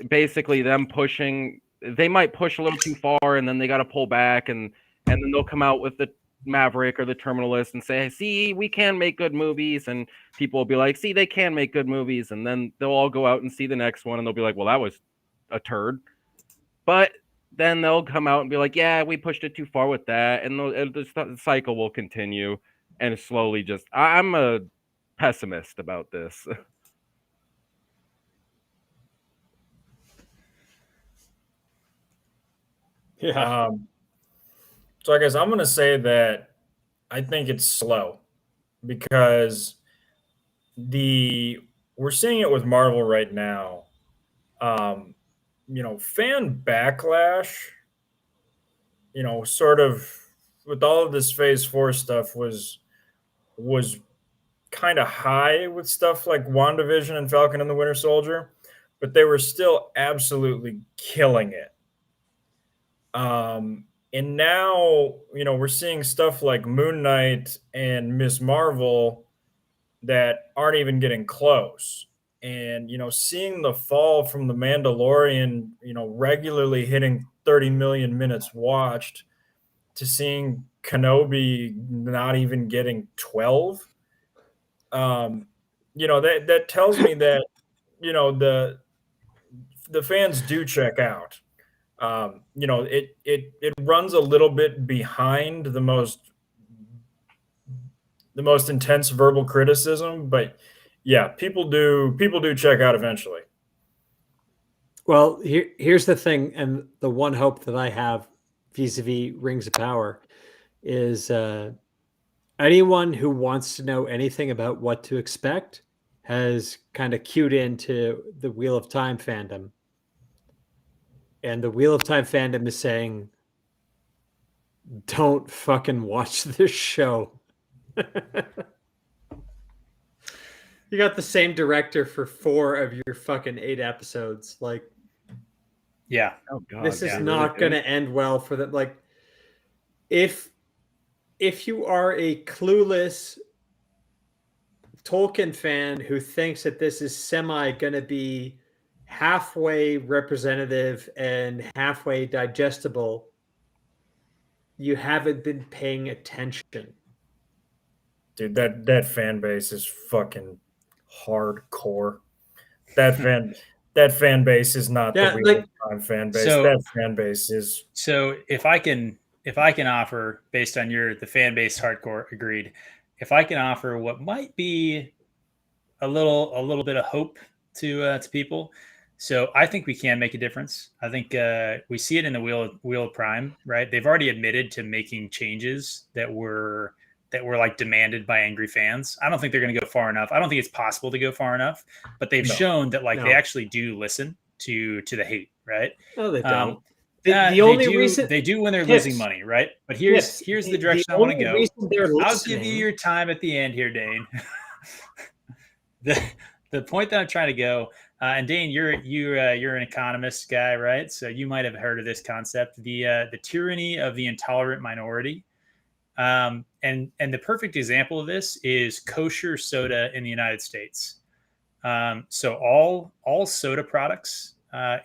F: basically them pushing, they might push a little too far and then they got to pull back and then they'll come out with the Maverick or the Terminalist and say, see, we can make good movies. And people will be like, see, they can make good movies. And then they'll all go out and see the next one and they'll be like, well, that was a turd. But then they'll come out and be like, yeah, we pushed it too far with that. And the cycle will continue and slowly just, I'm a pessimist about this.
B: Yeah. So I guess I'm going to say that I think it's slow because we're seeing it with Marvel right now. Fan backlash, sort of with all of this Phase 4 stuff was kind of high with stuff like WandaVision and Falcon and the Winter Soldier, but they were still absolutely killing it. And now, we're seeing stuff like Moon Knight and Ms. Marvel that aren't even getting close. And, seeing the fall from The Mandalorian, regularly hitting 30 million minutes watched to seeing Kenobi not even getting 12. That tells me that the fans do check out. It runs a little bit behind the most intense verbal criticism, but yeah, people do check out eventually.
C: Well, here's the thing, and the one hope that I have vis-a-vis Rings of Power is anyone who wants to know anything about what to expect has kind of cued into the Wheel of Time fandom. And the Wheel of Time fandom is saying, don't fucking watch this show. You got the same director for 4 of your fucking 8 episodes. Like,
A: yeah.
F: Oh God,
C: this is not going to end well for them. Like, if you are a clueless Tolkien fan who thinks that this is semi going to be halfway representative and halfway digestible, you haven't been paying attention.
B: Dude, that fan base is fucking hardcore. That fan base is not the Wheel of Time fan base. That fan base is.
A: So if I can offer, based on the fan base hardcore, agreed. If I can offer what might be a little bit of hope to people, so I think we can make a difference. I think we see it in the Wheel of Prime, right? They've already admitted to making changes that were like demanded by angry fans. I don't think they're going to go far enough. I don't think it's possible to go far enough, but they've shown that they actually do listen to the hate, right?
C: No, they don't.
A: The only reason they do when they're losing money, right? But here's the direction I want to go. I'll give you your time at the end here, Dane. the point that I'm trying to go, and Dane, you're an economist guy, right? So you might have heard of this concept, the tyranny of the intolerant minority. And the perfect example of this is kosher soda in the United States. So all soda products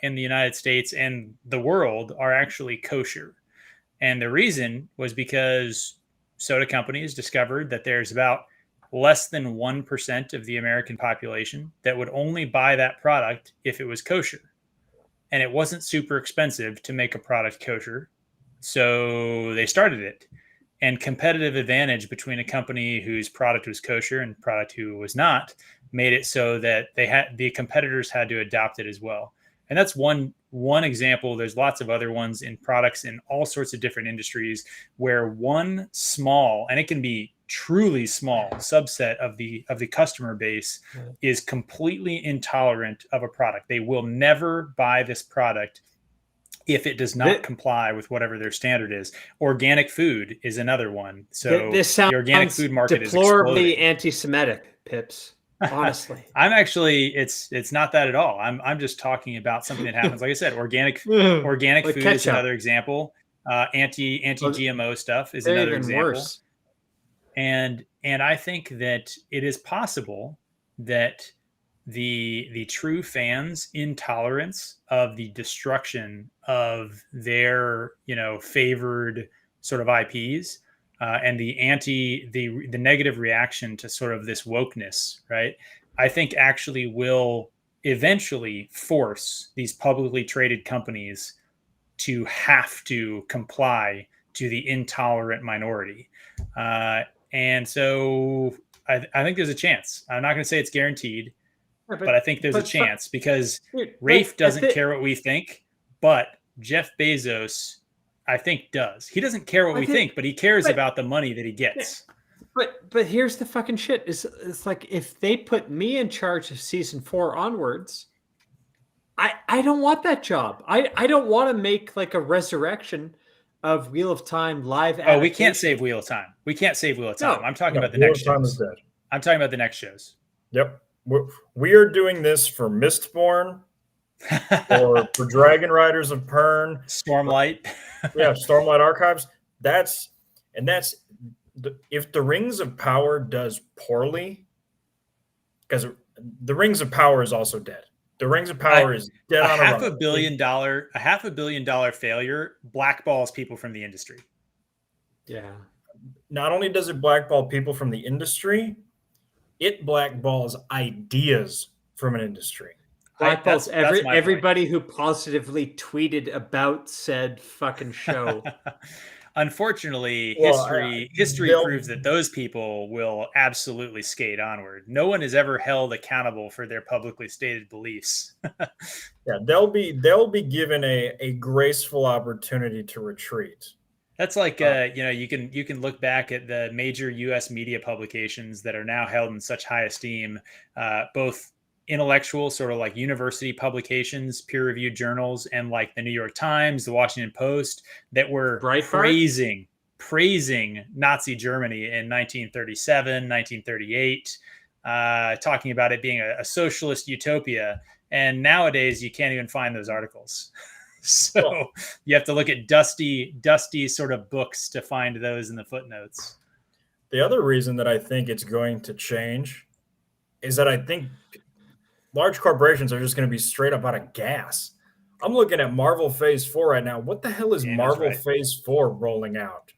A: in the United States and the world are actually kosher. And the reason was because soda companies discovered that there's about less than 1% of the American population that would only buy that product if it was kosher. And it wasn't super expensive to make a product kosher. So they started it. And competitive advantage between a company whose product was kosher and product who was not made it so that the competitors had to adopt it as well. And that's one example. There's lots of other ones in products in all sorts of different industries where one small, and it can be truly small, subset of the customer base is completely intolerant of a product. They will never buy this product if it does not comply with whatever their standard is. Organic food is another one. So
C: this sounds
A: the organic food market is
C: deplorably
A: exploding.
C: Anti-Semitic, Pips. Honestly,
A: I'm actually it's not that at all. I'm just talking about something that happens. Like I said, organic food
C: ketchup
A: is another example. Anti-GMO stuff is another example. Worse. And I think that it is possible that the true fans' intolerance of the destruction of their favored sort of IPs and the negative reaction to sort of this wokeness, right? I think actually will eventually force these publicly traded companies to have to comply to the intolerant minority. And so I think there's a chance. I'm not going to say it's guaranteed, but I think there's a chance because Rafe doesn't care what we think, but Jeff Bezos, I think, does. He doesn't care what we think, but he cares about the money that he gets.
C: But here's the fucking shit. It's like if they put me in charge of season 4 onwards, I don't want that job. I don't want to make like a resurrection of Wheel of Time live adaptation.
A: Oh, we can't save Wheel of Time. We can't save Wheel of Time.
C: No.
A: I'm talking about the next shows. I'm talking about the next shows.
B: Yep. We are doing this for Mistborn, for Dragon Riders of Pern,
A: Stormlight.
B: Stormlight Archives. If the Rings of Power does poorly, because the Rings of Power is also dead. The Rings of Power is dead on a run.
A: A $500 million failure blackballs people from the industry.
C: Yeah.
B: Not only does it blackball people from the industry, it blackballs ideas from an industry.
C: Blackballs
A: that's my
C: everybody who positively tweeted about said fucking show.
A: Unfortunately,
B: Well,
A: history
B: they'll-
A: proves that those people will absolutely skate onward. No one is ever held accountable for their publicly stated beliefs.
B: Yeah, they'll be given a graceful opportunity to retreat.
A: That's like you can look back at the major U.S. media publications that are now held in such high esteem, both intellectual, sort of like university publications, peer-reviewed journals, and like the New York Times, the Washington Post, that were
C: Breitbart?
A: praising Nazi Germany in 1937, 1938, talking about it being a socialist utopia. And nowadays, you can't even find those articles. So you have to look at dusty sort of books to find those in the footnotes.
B: The other reason that I think it's going to change is that I think large corporations are just going to be straight up out of gas. I'm looking at Marvel Phase 4 right now. What the hell is Marvel Phase 4 rolling out?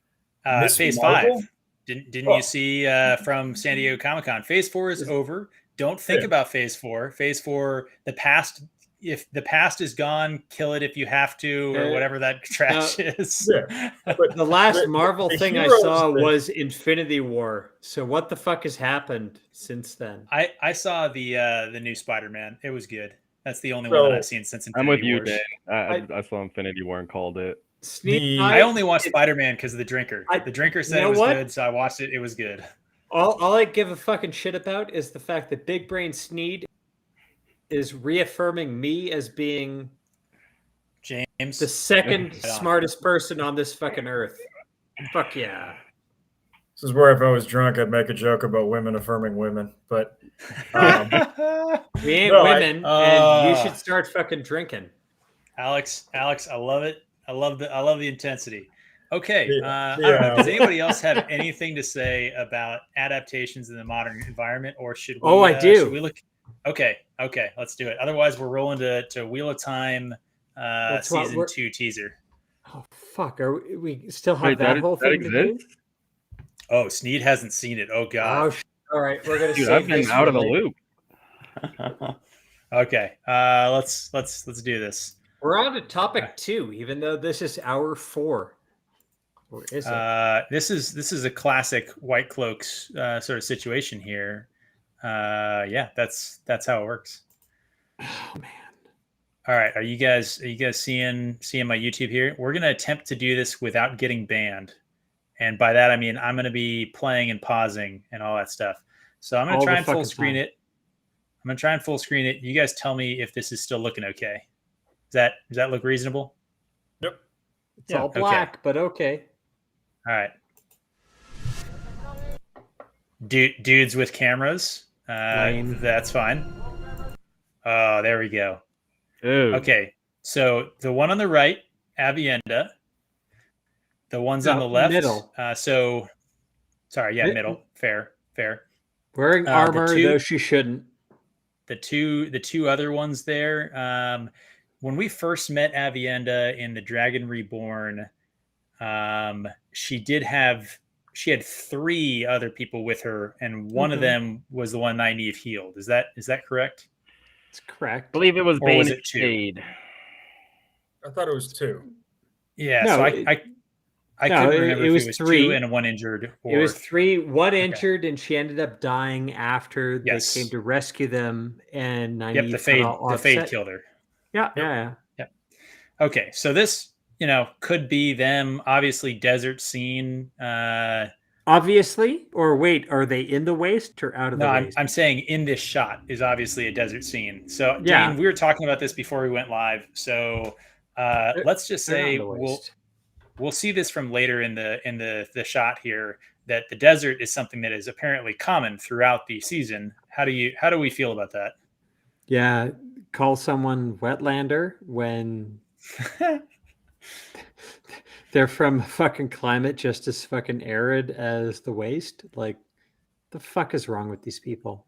A: Phase
B: Marvel?
A: 5. Didn't you see from San Diego Comic-Con? Phase 4 is over. Don't think about Phase 4. Phase 4, the past. If the past is gone, kill it if you have to, or whatever that trash is.
B: Yeah. But
C: the last Marvel thing I saw
B: thing.
C: was Infinity War. So what the fuck has happened since then?
A: I saw the new Spider-Man. It was good. That's the only one that I've seen since Infinity
F: I'm with you,
A: Wars.
F: Dan. I saw Infinity War and called it.
A: I only watched Spider-Man because of the drinker. The drinker said it was good, so I watched it. It was good.
C: All I give a fucking shit about is the fact that Big Brain Sneed is reaffirming me as being
A: James,
C: the second smartest person on this fucking earth. Fuck yeah.
B: This is where if I was drunk, I'd make a joke about women affirming women, but
C: we ain't women, and you should start fucking drinking.
A: Alex, I love it. I love the intensity. Okay, I don't know. Does anybody else have anything to say about adaptations in the modern environment, or should we?
C: I do.
A: Should we look? Okay, let's do it. Otherwise, we're rolling to Wheel of Time season 2 teaser.
C: Oh fuck! Are we still have that whole thing to do?
A: Oh, Sneed hasn't seen it. Oh god.
C: All right, we're gonna.
F: Dude, I've been out of the loop.
A: Okay, let's do this.
C: We're on to topic 2, even though this is hour 4. Or is it?
A: This is a classic White Cloaks sort of situation here. Yeah, that's how it works.
C: Oh man.
A: All right, are you guys seeing my YouTube here? We're gonna attempt to do this without getting banned, and by that I mean I'm gonna be playing and pausing and all that stuff. So I'm gonna try and full screen it. You guys tell me if this is still looking okay. Does that look reasonable?
B: Yep.
C: It's all black, but okay.
A: All right. Dudes with cameras. That's fine. Oh, there we go.
F: Ew.
A: Okay, so the one on the right, Avienda. The ones on the left,
C: middle.
A: Middle. Fair.
C: Wearing armor, though she shouldn't.
A: The two other ones there. When we first met Avienda in the Dragon Reborn, she had 3 other people with her, and one of them was the one Nynaeve healed. Is that correct?
C: It's correct.
F: I believe it was
A: Bane.
F: and Shade.
B: I thought it was 2.
A: Yeah, so I couldn't remember if it was
C: 3
A: 2 and 1 injured. Or...
C: It was 3, 1 injured, and she ended up dying after they came to rescue them. And Nynaeve
A: the Fade killed her.
C: Yeah.
A: Okay, so this, could be them. Obviously, desert scene.
C: Obviously, or wait, are they in the waste or out of the waste?
A: I'm saying in this shot is obviously a desert scene. So, Dean, we were talking about this before we went live. So, let's just say we'll see this from later in the shot here, that the desert is something that is apparently common throughout the season. How do we feel about that?
C: Yeah, call someone wetlander when they're from a fucking climate just as fucking arid as the waste. Like, the fuck is wrong with these people?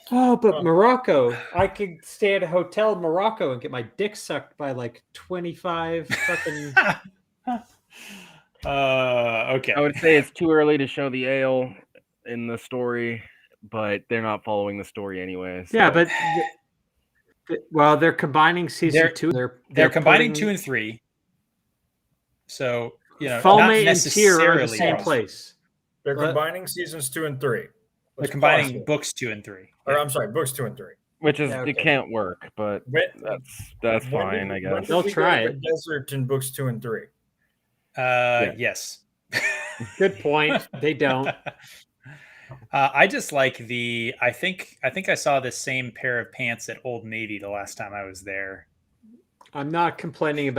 C: Oh, but Morocco. I could stay at a hotel in Morocco and get my dick sucked by like 25 fucking
A: Okay.
F: I would say it's too early to show the ale in the story, but they're not following the story anyway. So.
C: Yeah, but well, they're combining season 2.
A: They're combining 2 and 3. So
C: Foame
A: not
C: and Tier are the
A: necessarily
C: same place.
B: They're combining seasons 2 and 3.
A: They're combining books 2 and 3.
B: Or I'm sorry, books 2 and 3.
F: Which is it can't work, but that's fine, I guess.
C: They'll try it.
B: Desert in books 2 and 3.
A: Yes.
C: Good point. They don't.
A: I just like I think I saw the same pair of pants at Old Navy the last time I was there.
C: I'm not complaining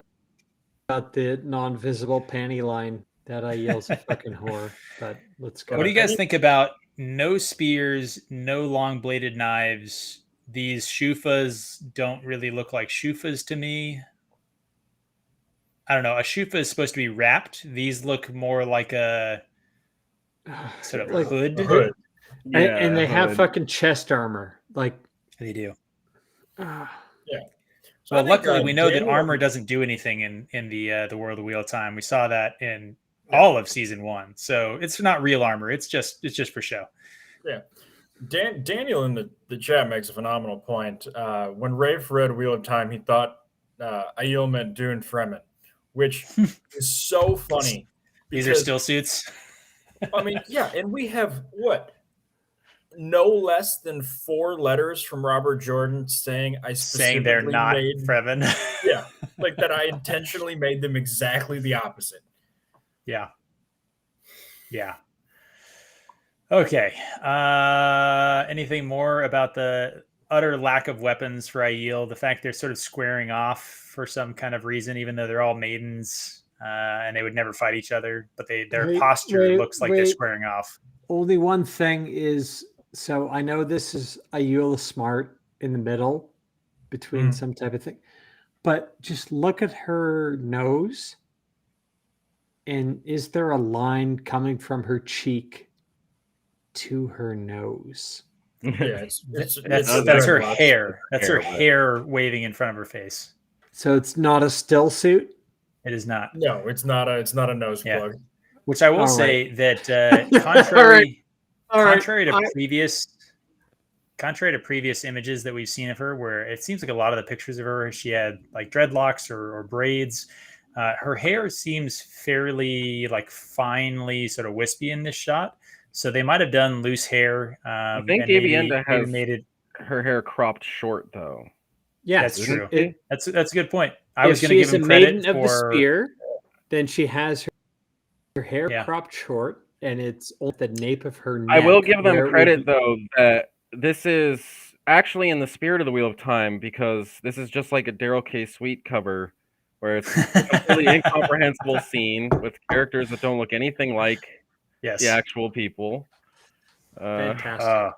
C: about the non-visible panty line. That I yell's a fucking whore. But let's go.
A: What do you guys think about no spears, no long-bladed knives? These shufas don't really look like shufas to me. I don't know. A shufa is supposed to be wrapped. These look more like a sort of
C: like
A: hood.
C: Yeah, and they have fucking chest armor. Like
A: they do.
B: Yeah.
A: So well, luckily we know that armor doesn't do anything in the World of Wheel of Time. We saw that in all of season 1. So it's not real armor. It's just for show.
B: Yeah. Daniel in the chat makes a phenomenal point. When Rafe read Wheel of Time, he thought Aiel meant Dune Fremen, which is so funny.
A: These are still suits.
B: I mean, yeah, and we have no less than 4 letters from Robert Jordan saying
A: they're not Fremen.
B: Yeah, like that I intentionally made them exactly the opposite.
A: Yeah. Okay. Anything more about the utter lack of weapons for Aiel? The fact they're sort of squaring off for some kind of reason, even though they're all maidens and they would never fight each other, but their posture looks like they're squaring off.
C: Only one thing is, so I know this is Aiel smart in the middle between some type of thing, but just look at her nose. And is there a line coming from her cheek to her nose?
B: Yeah,
A: that's her hair. That's her hair waving in front of her face.
C: So it's not a still suit?
A: It is not.
B: No, it's not a nose plug.
A: Which I will say that contrary to previous images that we've seen of her, where it seems like a lot of the pictures of her, she had like dreadlocks or braids. Her hair seems fairly like finely sort of wispy in this shot. So they might have done loose hair.
F: I think Avienda has her hair cropped short though.
C: Yeah,
A: that's true. That's a good point. I was going to give him credit for
C: the spear. Then she has her hair cropped short, and it's at the nape of her neck.
F: I will give them credit though that this is actually in the spirit of the Wheel of Time, because this is just like a Daryl K. Sweet cover, where it's a completely incomprehensible scene with characters that don't look anything like the actual people.
C: Fantastic.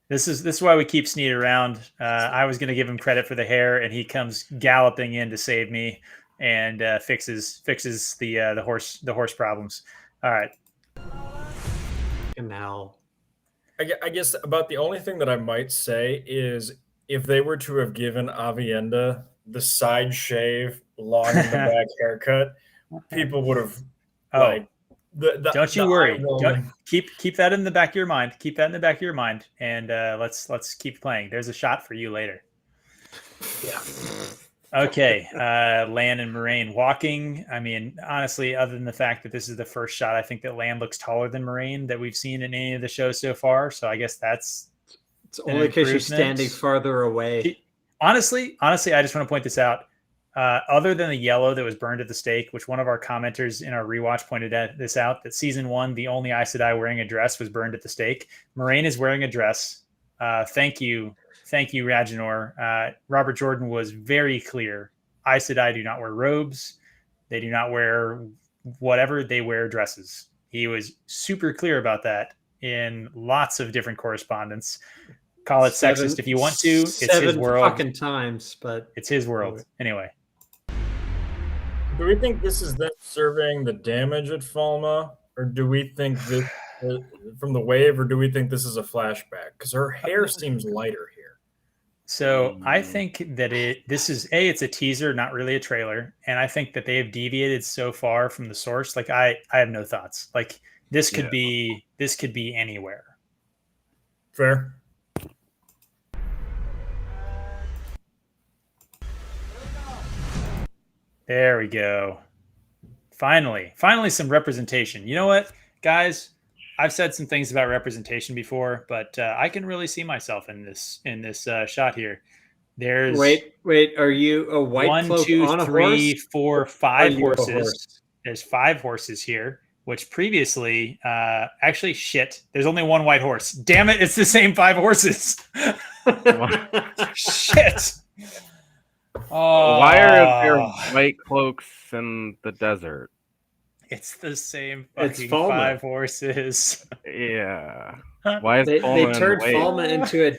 A: This is why we keep Sneed around. I was going to give him credit for the hair, and he comes galloping in to save me and fixes the horse problems. All right.
C: Now,
B: I guess about the only thing that I might say is if they were to have given Avienda the side shave, long in the back haircut, people would have
A: don't you worry. Keep that in the back of your mind. Keep that in the back of your mind, and let's keep playing. There's a shot for you later.
B: Yeah.
A: Okay. Lan and Moraine walking. I mean, honestly, other than the fact that this is the first shot, I think that Lan looks taller than Moraine that we've seen in any of the shows so far. So I guess it's
C: only because she's standing farther away.
A: Honestly, I just want to point this out. Other than the yellow that was burned at the stake, which one of our commenters in our rewatch pointed this out, that season 1, the only Aes Sedai wearing a dress was burned at the stake. Moraine is wearing a dress. Thank you, Raginor. Robert Jordan was very clear. Aes Sedai do not wear robes. They do not wear whatever. They wear dresses. He was super clear about that in lots of different correspondence. Call it sexist if you want to. It's his world.
C: Fucking times, but
A: it's his world anyway.
B: Do we think this is them surveying the damage at Falma, or do we think this from the wave, or do we think this is a flashback? Because her hair seems lighter here.
A: So I think that this is it's a teaser, not really a trailer, and I think that they have deviated so far from the source. Like I have no thoughts. Like this could be anywhere.
B: Fair.
A: There we go. Finally some representation. You know what, guys? I've said some things about representation before, but I can really see myself in this shot here. There's
C: wait. Are you a white
A: 1,
C: cloak
A: 2,
C: on a
A: 3,
C: horse?
A: 4,
C: Are
A: 5
C: you a
A: horses.
C: horse?
A: There's 5 horses here, which previously, actually, shit. There's only one white horse. Damn it! It's the same 5 horses. Shit. Oh,
F: Why are there white cloaks in the desert?
A: It's the same
C: It's
A: fucking
C: Falma.
A: 5 horses.
F: Yeah. Why is
C: They
F: Falma
C: turned
F: in the way?
C: Falma into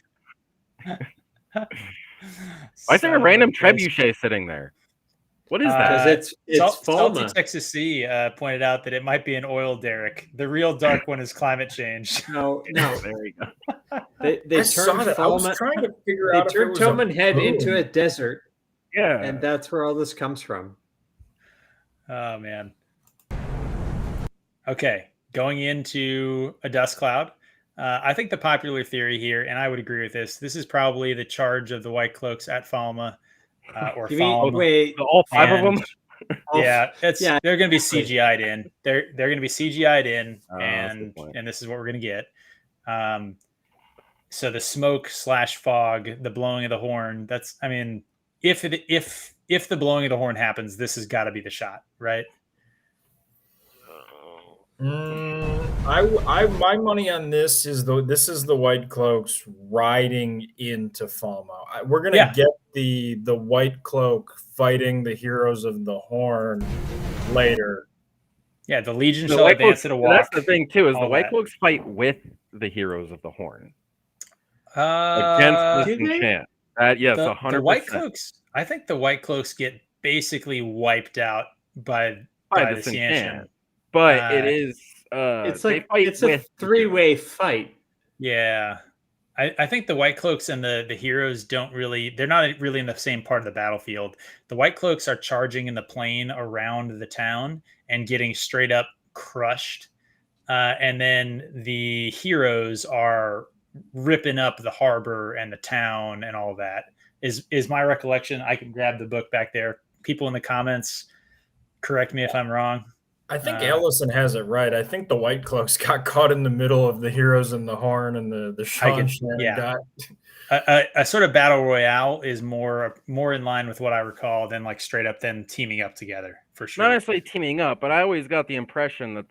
C: a.
F: Why is there a random trebuchet sitting there? What is that?
C: Because it's
A: Salty
C: Falma.
A: Texas C pointed out that it might be an oil derrick. The real dark one is climate change.
C: No.
F: There we go.
C: They
B: I saw
C: turned
B: that. I was
C: Falma.
B: trying to figure
C: They
B: out if it
C: turned
B: was
C: Toman
B: a
C: Head
B: boom.
C: into a desert,
F: Yeah.
C: and that's where all this comes from.
A: Oh man. Okay, going into a dust cloud. I think the popular theory here, and I would agree with this, is probably the charge of the White Cloaks at Falma, or
C: You mean
A: Falma.
C: wait?
F: All 5 of them?
A: Yeah,
C: Yeah,
A: they're going to be CGI'd in. They're going to be CGI'd in,
F: Oh, that's a good point.
A: and this is what we're going to get. So the smoke / fog, the blowing of the horn. That's, I mean, if the blowing of the horn happens, this has got to be the shot, right?
B: My money on this is the White Cloaks riding into Falma. We're gonna get the White Cloak fighting the heroes of the Horn later.
A: Yeah, the Legion shall advance at a walk.
F: That's the thing too, is the White
A: that.
F: Cloaks fight with the heroes of the Horn
A: Against
F: this enchant. Yes, 100%.
A: The White Cloaks. I think the White Cloaks get basically wiped out by the Ciantian.
F: But it is
C: it's like it's a 3-way fight.
A: Yeah. I think the White Cloaks and the heroes they're not really in the same part of the battlefield. The White Cloaks are charging in the plain around the town and getting straight up crushed. And then the heroes are ripping up the harbor and the town and all that is my recollection. I can grab the book back there. People in the comments, correct me if I'm wrong.
B: I think Allison has it right. I think the White Cloaks got caught in the middle of the heroes and the Horn and the Sean got.
A: A sort of battle royale is more in line with what I recall than like straight up them teaming up together, for sure.
F: Not necessarily teaming up, but I always got the impression that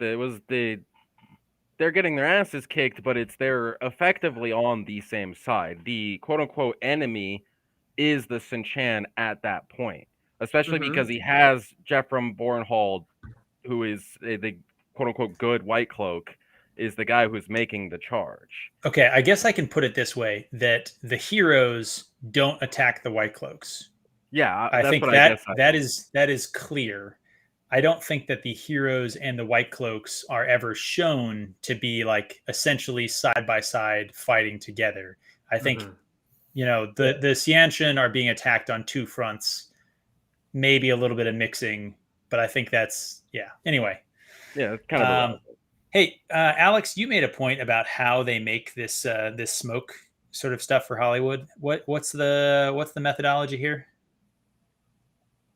F: they're getting their asses kicked, but they're effectively on the same side. The quote unquote enemy is the Sinchan at that point, especially because he has Jeffrem Bornhold, who is the quote unquote good White Cloak, is the guy who's making the charge.
A: Okay, I guess I can put it this way, that the heroes don't attack the White Cloaks.
F: Yeah,
A: I think that is clear. I don't think that the heroes and the White Cloaks are ever shown to be like essentially side by side fighting together. I think the Ciantian are being attacked on 2 fronts, maybe a little bit of mixing, but I think that's anyway.
F: Yeah, it's kind of
A: hey, Alex, you made a point about how they make this this smoke sort of stuff for Hollywood. What's the methodology here?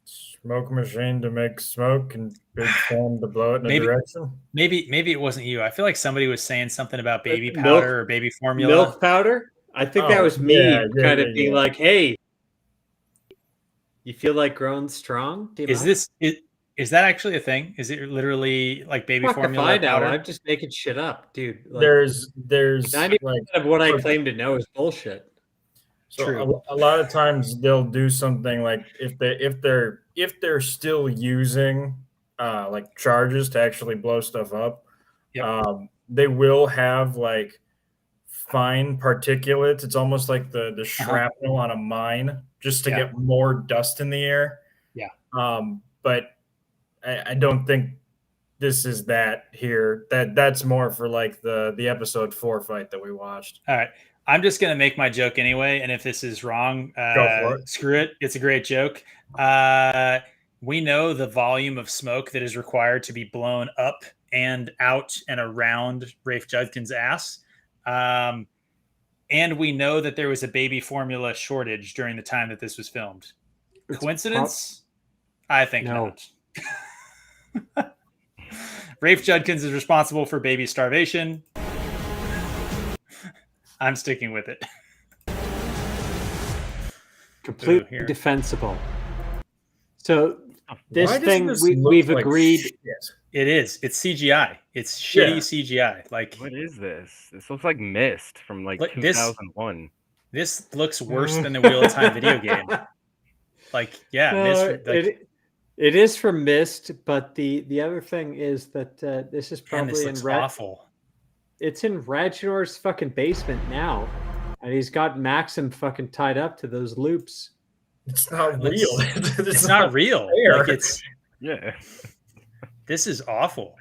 B: Smoke machine to make smoke and big flame to blow it in a direction.
A: Maybe it wasn't you. I feel like somebody was saying something about baby powder or baby formula.
C: Milk powder? I think that was me being like, hey, you feel like growing strong?
A: Is that actually a thing? Is it literally like baby formula powder?
C: I'm just making shit up, dude.
B: Like, there's
C: 90% of what I claim to know is bullshit.
B: So a lot of times they'll do something like if they're still using like charges to actually blow stuff up, they will have like fine particulates. It's almost like the shrapnel on a mine, just to get more dust in the air.
A: Yeah.
B: But I don't think this is that here. That's more for like the episode 4 fight that we watched.
A: All right. I'm just gonna make my joke anyway, and if this is wrong,
B: Go for it.
A: screw it. It's a great joke. We know the volume of smoke that is required to be blown up and out and around Rafe Judkins' ass. And we know that there was a baby formula shortage during the time that this was filmed. Coincidence? I think
C: No.
A: not. Rafe Judkins is responsible for baby starvation. I'm sticking with it.
C: Completely
A: here.
C: defensible. So this
B: Why does
C: thing
B: this
C: we've
B: look like
C: agreed.
B: shit?
A: It is. It's CGI. It's shitty CGI. Like,
F: What is this? This looks like Mist from like
A: Like, this-
F: 2001.
A: this looks worse than the Wheel of Time video game. Like, yeah,
C: No,
A: Mist, like,
C: it is from Mist, but the other thing is that this is
A: man, this
C: probably
A: looks
C: in
A: awful.
C: it's in Radnor's fucking basement now, and he's got Maxim fucking tied up to those loops.
B: It's not
A: It looks-
B: real.
A: It's not real.
B: fair.
A: Like, it's
F: Yeah.
A: this is awful.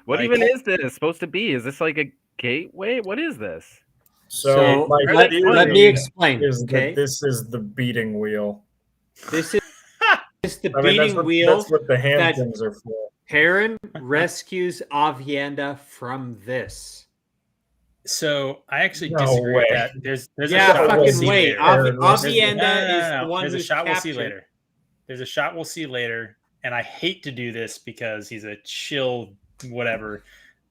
F: What
A: Like-
F: even is this supposed to be? Is this like a gateway? What is this?
B: So, my
C: let
B: theory
C: me explain.
B: is
C: Okay,
B: that this is the beating wheel.
C: this is the
B: I mean,
C: beating wheel.
B: That's what the hand
C: that-
B: things are for.
C: Perrin rescues Avienda from this.
A: So I actually
B: No
A: disagree
B: way.
A: with that. There's
C: Yeah,
A: a shot we'll
C: fucking
A: see
C: wait.
A: later.
B: Aaron,
C: Avienda is the one
A: There's a
C: who's
A: shot we'll see
C: captured.
A: later. There's a shot we'll see later, and I hate to do this because he's a chill whatever.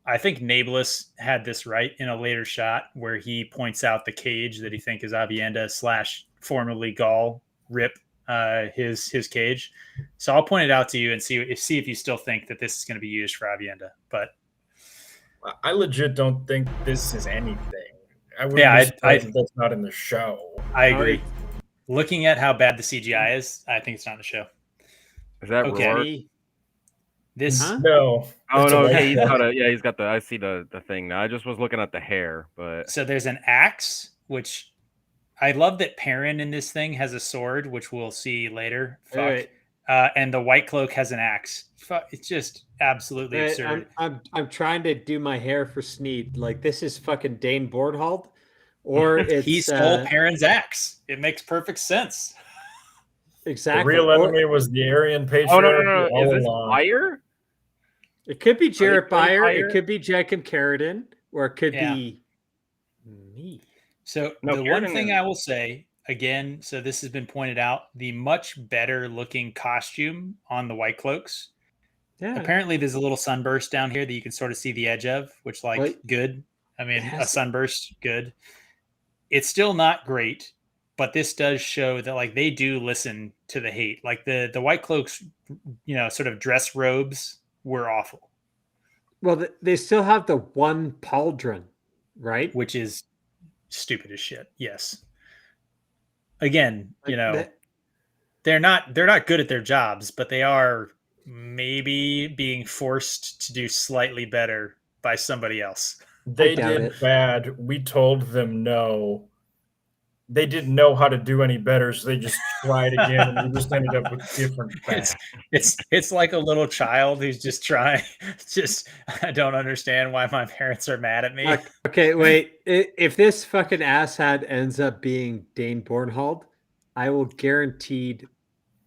A: I think Nablus had this right in a later shot where he points out the cage that he think is Avienda / formerly Gaul rip his cage. So I'll point it out to you and see if you still think that this is going to be used for Avienda. But
B: I legit don't think this is anything. I wouldn't
A: Yeah,
B: be surprised if that's not in the show.
A: I agree. Looking at how bad the CGI is, I think it's not in the show.
F: Is that
A: Okay.
F: Rourke?
A: This
C: Huh?
B: No.
F: Oh
B: It's a
F: no,
B: white
F: okay, he's
B: guy.
F: got a he's got the I see the thing now. I just was looking at the hair, but
A: So there's an axe, which I love that Perrin in this thing has a sword, which we'll see later. Fuck.
C: Wait,
A: And the White Cloak has an axe. Fuck, it's just absolutely
C: wait,
A: absurd.
C: I'm trying to do my hair for Sneed. Like this is fucking Dane Bordhald, or it's
A: He stole Perrin's axe. It makes perfect sense.
B: The
C: exactly.
B: real
C: or
B: enemy was the Aryan patriarchy
F: oh no,
B: all
F: is this
B: along.
F: fire?
C: it could be Jarrett
F: playing
C: Beyer.
F: fire?
C: It could be Jacob Carradine, or it could
A: Yeah.
C: be me.
A: So
F: No,
A: the one
F: Sheridan
A: thing
F: is-
A: I will say again, so this has been pointed out, the much better looking costume on the White Cloaks.
C: Yeah.
A: Apparently, there's a little sunburst down here that you can sort of see the edge of, which, like,
C: What?
A: good. I mean,
C: It
A: a
C: has-
A: sunburst, good. It's still not great, but this does show that, like, they do listen to the hate. Like the White Cloaks, sort of dress robes were awful,
C: Well, they still have the one pauldron, right?
A: which is stupid as shit. Yes. Again,
C: Like,
A: they're not good at their jobs, but they are maybe being forced to do slightly better by somebody else.
B: They
C: doubt
B: did
C: it.
B: bad. We told them no. They didn't know how to do any better, so they just tried again, and we just ended up with different bad.
A: It's like a little child who's just trying. I don't understand why my parents are mad at me.
C: Okay, wait. If this fucking asshat ends up being Dane Bornhold, I will guaranteed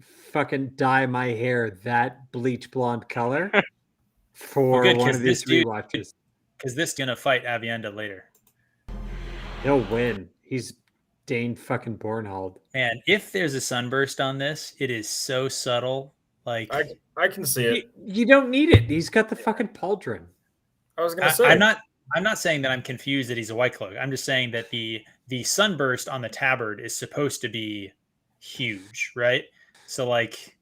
C: fucking dye my hair that bleach blonde color for
A: good,
C: one
A: 'cause
C: of
A: this
C: these
A: dude-
C: rewatches.
A: Because this is gonna fight Avienda later.
C: He'll win. He's Dane fucking Bornhold.
A: Man, if there's a sunburst on this, it is so subtle. Like
B: I can see it.
C: You don't need it. He's got the fucking pauldron.
B: I was gonna say
A: I'm not saying that I'm confused that he's a White Cloak. I'm just saying that the sunburst on the tabard is supposed to be huge, right? So like,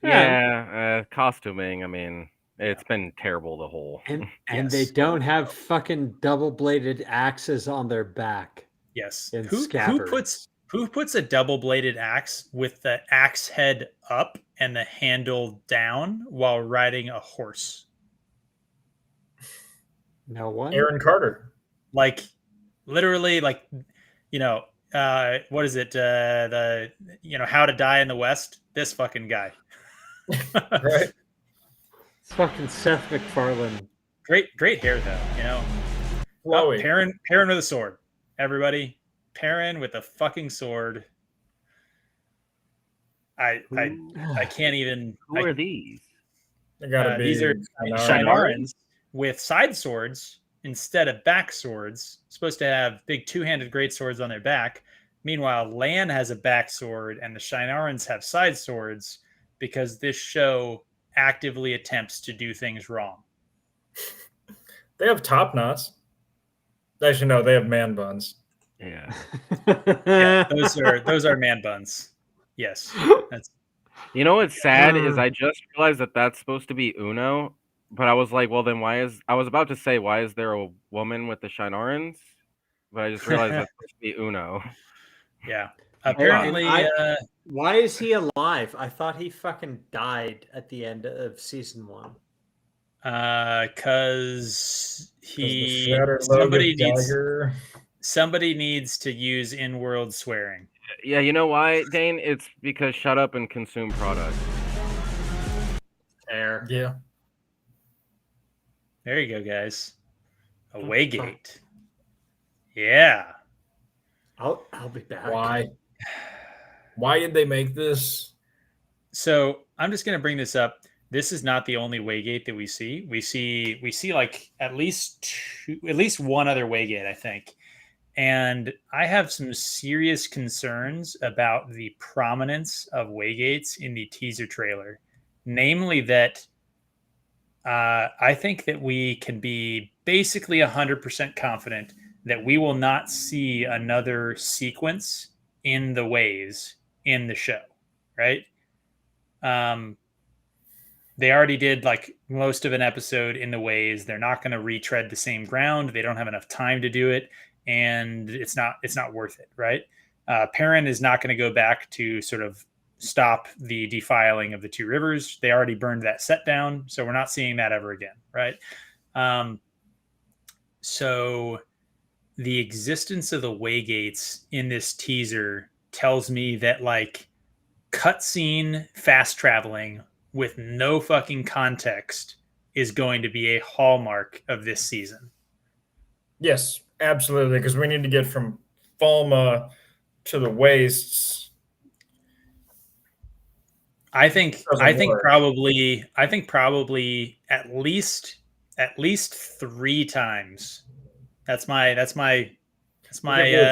F: Yeah, costuming. I mean, it's been terrible the whole.
C: And
A: Yes.
C: they don't have fucking double-bladed axes on their back.
A: yes,
C: In
A: who
C: scabbards.
A: puts a double bladed axe with the axe head up and the handle down while riding a horse?
C: No one.
B: Aaron Carter.
A: Like literally, like what is it? How to Die in the West. This fucking guy.
B: Right?
C: It's fucking Seth MacFarlane.
A: Great hair though.
B: Chloe.
A: Perrin with a sword. Everybody, Perrin with a fucking sword. I can't even.
F: Who are these?
B: They gotta be.
A: These are
B: Shynarans.
A: Shynarans with side swords instead of back swords. Supposed to have big two-handed great swords on their back. Meanwhile, Lan has a back sword, and the Shynarans have side swords because this show actively attempts to do things wrong.
B: They have top knots. Actually, no, they have man buns.
F: Yeah.
A: Yeah, those are man buns. Yes, that's.
F: You know what's sad is I just realized that that's supposed to be Uno, but I was like, well, then why is there a woman with the Shynarans? But I just realized that's supposed to be Uno.
A: Yeah. Apparently,
C: why is he alive? I thought he fucking died at the end of season 1.
A: Because somebody needs to use in-world swearing.
F: Yeah, you know why, Dane? It's because shut up and consume product.
C: Fair.
B: Yeah.
A: There you go, guys. Awaygate. Yeah.
C: I'll be back.
B: Why did they make this?
A: So I'm just going to bring this up. This is not the only Waygate that we see. We see like at least one other Waygate, I think. And I have some serious concerns about the prominence of Waygates in the teaser trailer. Namely that I think that we can be basically 100% confident that we will not see another sequence in the ways in the show, right? They already did like most of an episode in the ways. They're not going to retread the same ground. They don't have enough time to do it, and it's not worth it, right? Perrin is not going to go back to sort of stop the defiling of the two rivers. They already burned that set down, so we're not seeing that ever again, right? So the existence of the Waygates in this teaser tells me that like cutscene fast traveling with no fucking context is going to be a hallmark of this season.
B: Yes, absolutely, because we need to get from Falma to the wastes.
A: I think probably at least 3 times. That's my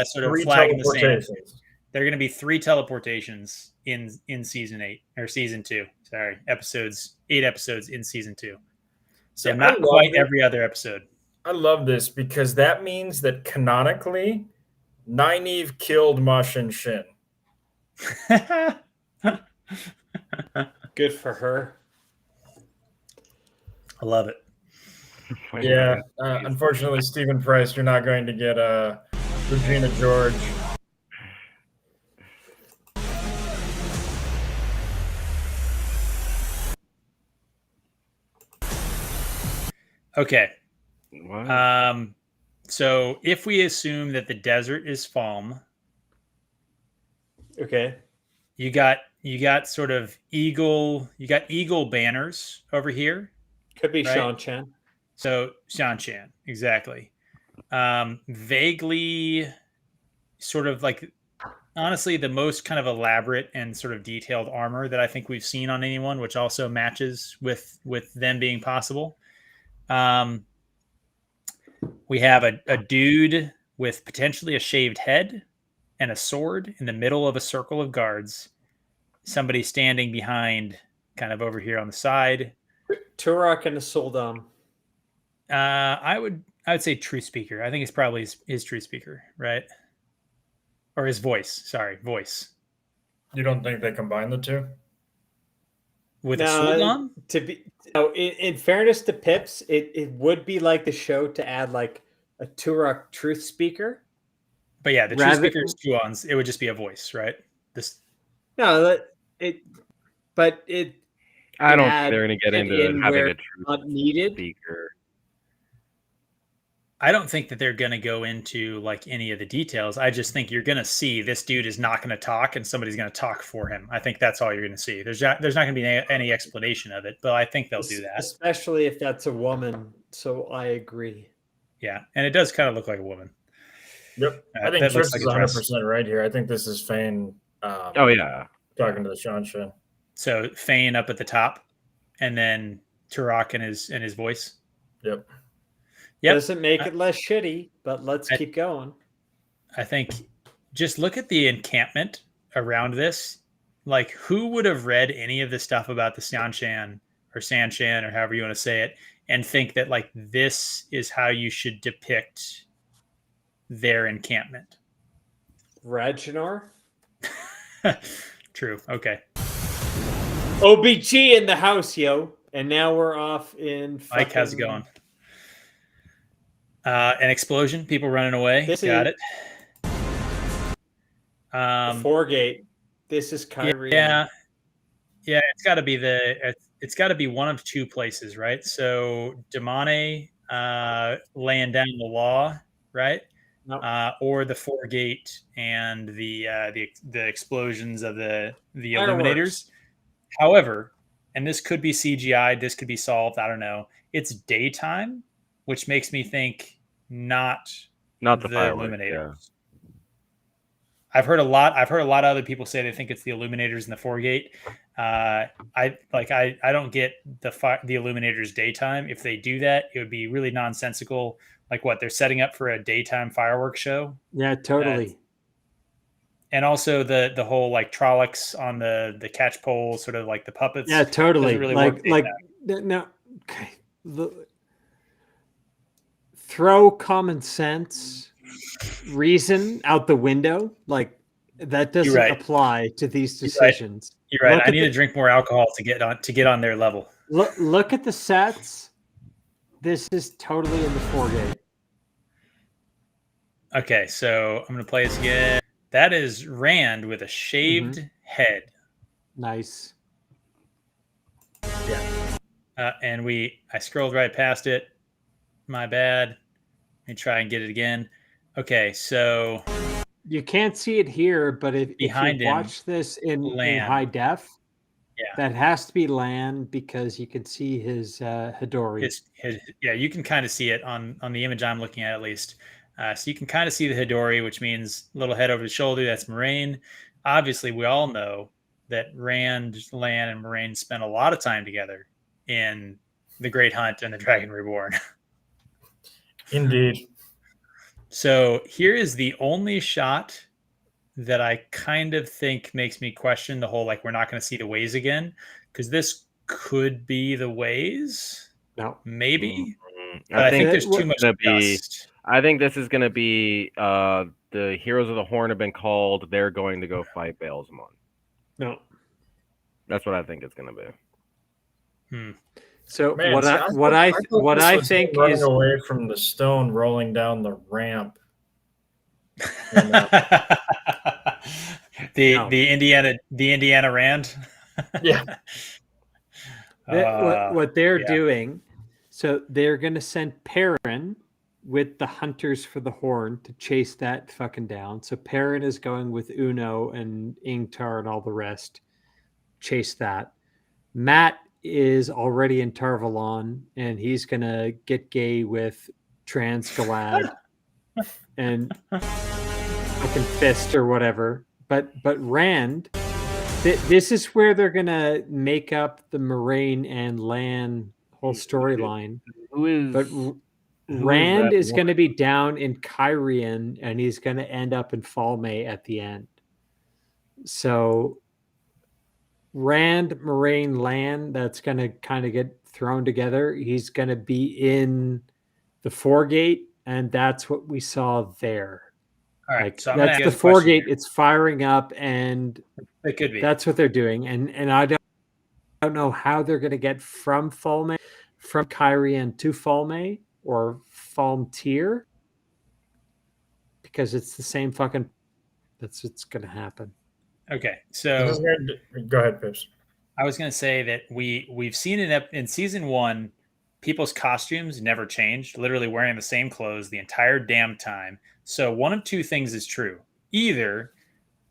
A: sort of flag in the sand. There are going to be 3 teleportations in season 8 or season 2. Sorry, 8 episodes in season 2. So yeah, not quite every other episode.
B: I love this because that means that canonically, Nynaeve killed Mush and Shin.
C: Good for her.
A: I love it.
B: Yeah, unfortunately, Stephen Price, you're not going to get Regina George.
A: Okay.
F: What?
A: So if we assume that the desert is Falm,
C: okay,
A: you got sort of eagle banners over here.
C: Could be
A: right?
C: Shan-Chan.
A: So Shan-Chan, exactly. Vaguely sort of like honestly the most kind of elaborate and sort of detailed armor that I think we've seen on anyone, which also matches with them being possible. We have a dude with potentially a shaved head and a sword in the middle of a circle of guards. Somebody standing behind, kind of over here on the side.
C: Turok and a Soldam.
A: I would say Truth Speaker. I think it's probably his Truth Speaker, right? Or his voice. Sorry, voice.
B: You don't think they combine the two?
A: With a Soldam?
C: In fairness to Pips, it would be like the show to add like a Turok Truth Speaker.
A: But yeah, the Truth Speaker is Tuon's. It would just be a voice, right?
F: I don't think they're going to get into having a Truth Speaker.
A: I don't think that they're going to go into like any of the details. I just think you're going to see this dude is not going to talk and somebody's going to talk for him. I think that's all you're going to see. There's not going to be any explanation of it, but I think they'll do that.
C: Especially if that's a woman. So I agree.
A: Yeah. And it does kind of look like a woman.
B: Yep. I think
A: that
B: Trish
A: looks like
B: is
A: a dress.
B: 100% right here. I think this is Fane
F: Oh yeah.
B: talking to the Shanshan.
A: So Fane up at the top, and then Turok in his voice.
B: Yep.
A: Yep.
C: Doesn't make it less shitty, but let's keep going.
A: I think just look at the encampment around this. Like, who would have read any of the stuff about the Sanshan or Sanshan or however you want to say it and think that, like, this is how you should depict their encampment?
C: Ragnar?
A: True. Okay.
C: OBG in the house, yo. And now we're off in
A: Mike, how's it going? An explosion, people running away. Got it.
C: Foregate. This is Kyrie.
A: Yeah. It's got to be it's got to be one of two places, right? So Damane laying down the law, right?
C: Nope.
A: Or the Foregate and the explosions of the Illuminators. However, and this could be CGI, this could be solved. I don't know. It's daytime, which makes me think not the Illuminators. Yeah. I've heard a lot of other people say they think it's the Illuminators and the Foregate. I don't get the Illuminators daytime. If they do that, it would be really nonsensical. Like, what, they're setting up for a daytime fireworks show? Yeah, totally. And also the whole like Trollocs on the catch pole, sort of like the puppets.
C: Yeah, totally.
A: Really
C: no. Okay. Throw common sense, reason out the window. Like, that doesn't apply to these decisions.
A: You're right. I need to drink more alcohol to get on their level.
C: Look at the sets. This is totally in the Foregate.
A: Okay, so I'm going to play this again. That is Rand with a shaved head.
C: Nice.
A: Yeah. And I scrolled right past it. My bad. Let me try and get it again. Okay, so
C: you can't see it here, but if you watch this in high def, that has to be Lan, because you can see his Hidori.
A: You can kind of see it on the image I'm looking at least. So you can kind of see the Hidori, which means little head over the shoulder. That's Moraine. Obviously, we all know that Rand, Lan, and Moraine spent a lot of time together in The Great Hunt and The Dragon Reborn.
B: Indeed.
A: So here is the only shot that I kind of think makes me question the whole, like, we're not going to see the ways again, because this could be the ways.
C: No,
A: maybe. But I think there's too much dust.
F: I think this is going to be the Heroes of the Horn have been called. They're going to go fight Baalzamon.
C: No,
F: that's what I think it's going to be.
C: So man, what I think
B: running
C: is
B: away from the stone rolling down the ramp.
A: The Indiana Rand.
B: Yeah.
C: What they're doing, so they're going to send Perrin with the hunters for the horn to chase that fucking down. So Perrin is going with Uno and Ingtar and all the rest. Chase that. Matt is already in Tarvalon, and he's going to get gay with Transgalad and fucking Fist or whatever. But Rand, this is where they're going to make up the Moraine and Lan whole storyline. Rand is going to be down in Kyrian, and he's going to end up in Falme at the end. So Rand, Moraine, Lan, that's going to kind of get thrown together. He's going to be in the Foregate, and that's what we saw there.
A: All right,
C: like,
A: so
C: that's the Foregate. It's firing up, and
A: it could be.
C: That's what they're doing. And I don't know how they're going to get from Falme, from Kyrian to Falme or Falmtyr, because it's the same fucking. That's what's going to happen.
A: Okay, so
B: go ahead, Pips.
A: I was going to say that we've seen it in season 1. People's costumes never changed, literally wearing the same clothes the entire damn time. So one of two things is true: either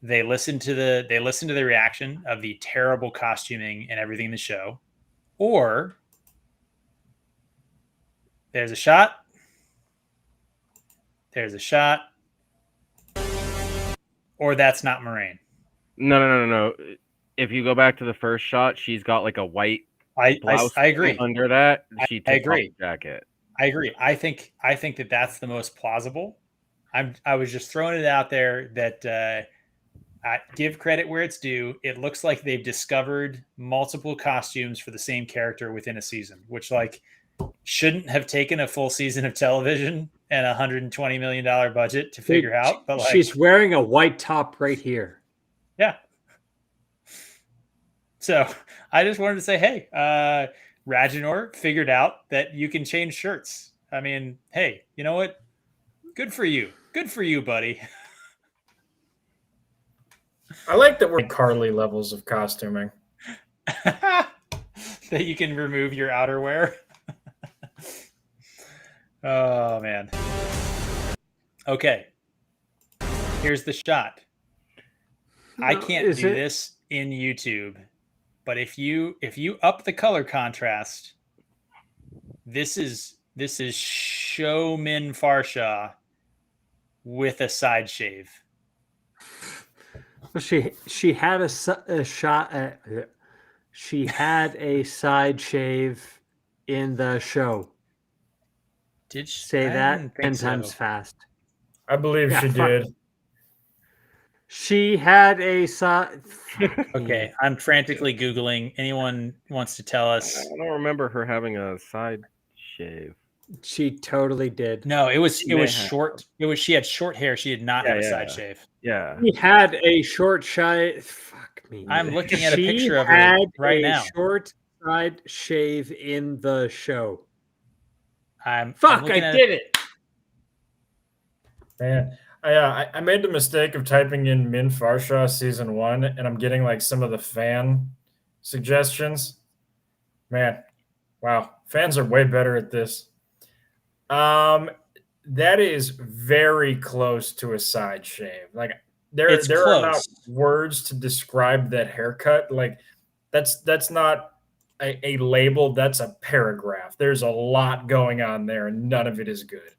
A: they listen to the reaction of the terrible costuming and everything in the show, or there's a shot. or that's not Moraine.
F: No. If you go back to the first shot, she's got like a white blouse
A: I agree.
F: under that. She took
A: I agree.
F: off the jacket.
A: I agree. I think that that's the most plausible. I was just throwing it out there that I give credit where it's due. It looks like they've discovered multiple costumes for the same character within a season, which like shouldn't have taken a full season of television and $120 million budget to figure out. But like,
C: she's wearing a white top right here.
A: Yeah. So I just wanted to say, hey, Raginor figured out that you can change shirts. I mean, hey, you know what? Good for you. Good for you, buddy.
B: I like that we're Carly levels of costuming.
A: That you can remove your outerwear. Oh, man. Okay. Here's the shot. I can't do this in YouTube, but if you up the color contrast, this is Showmin Farshaw with a side shave.
C: Well, she had a shot. She had a side shave in the show.
A: Did she
C: say that 10 times fast?
B: I believe she did.
C: She had a side.
A: Okay, I'm frantically Googling. Anyone wants to tell us?
F: I don't remember her having a side shave.
C: She totally did.
A: No, it was short. She had short hair. She did not have a side shave.
F: Yeah.
C: She had a short shave. Fuck me.
A: I'm looking at a picture of her right now.
C: Short side shave in the show.
A: I
C: did it.
B: Man, I made the mistake of typing in Min Farshaw season 1, and I'm getting like some of the fan suggestions. Man, wow, fans are way better at this. That is very close to a side shave. Like there are not words to describe that haircut. Like that's not a label. That's a paragraph. There's a lot going on there, and none of it is good.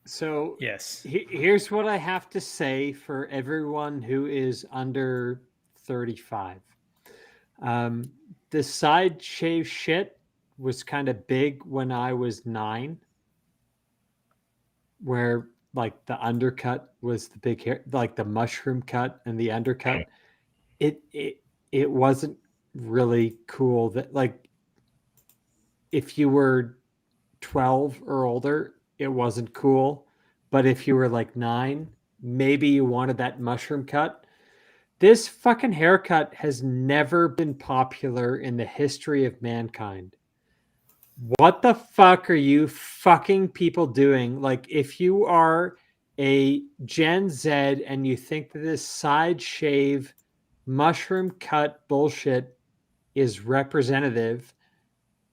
C: So
A: yes,
C: here's what I have to say for everyone who is under 35. The side shave shit was kind of big when I was 9, where like the undercut was the big hair, like the mushroom cut and the undercut. It wasn't really cool. That like if you were 12 or older, it wasn't cool. But if you were like 9, maybe you wanted that mushroom cut. This fucking haircut has never been popular in the history of mankind. What the fuck are you fucking people doing? Like, if you are a Gen Z and you think that this side shave mushroom cut bullshit is representative,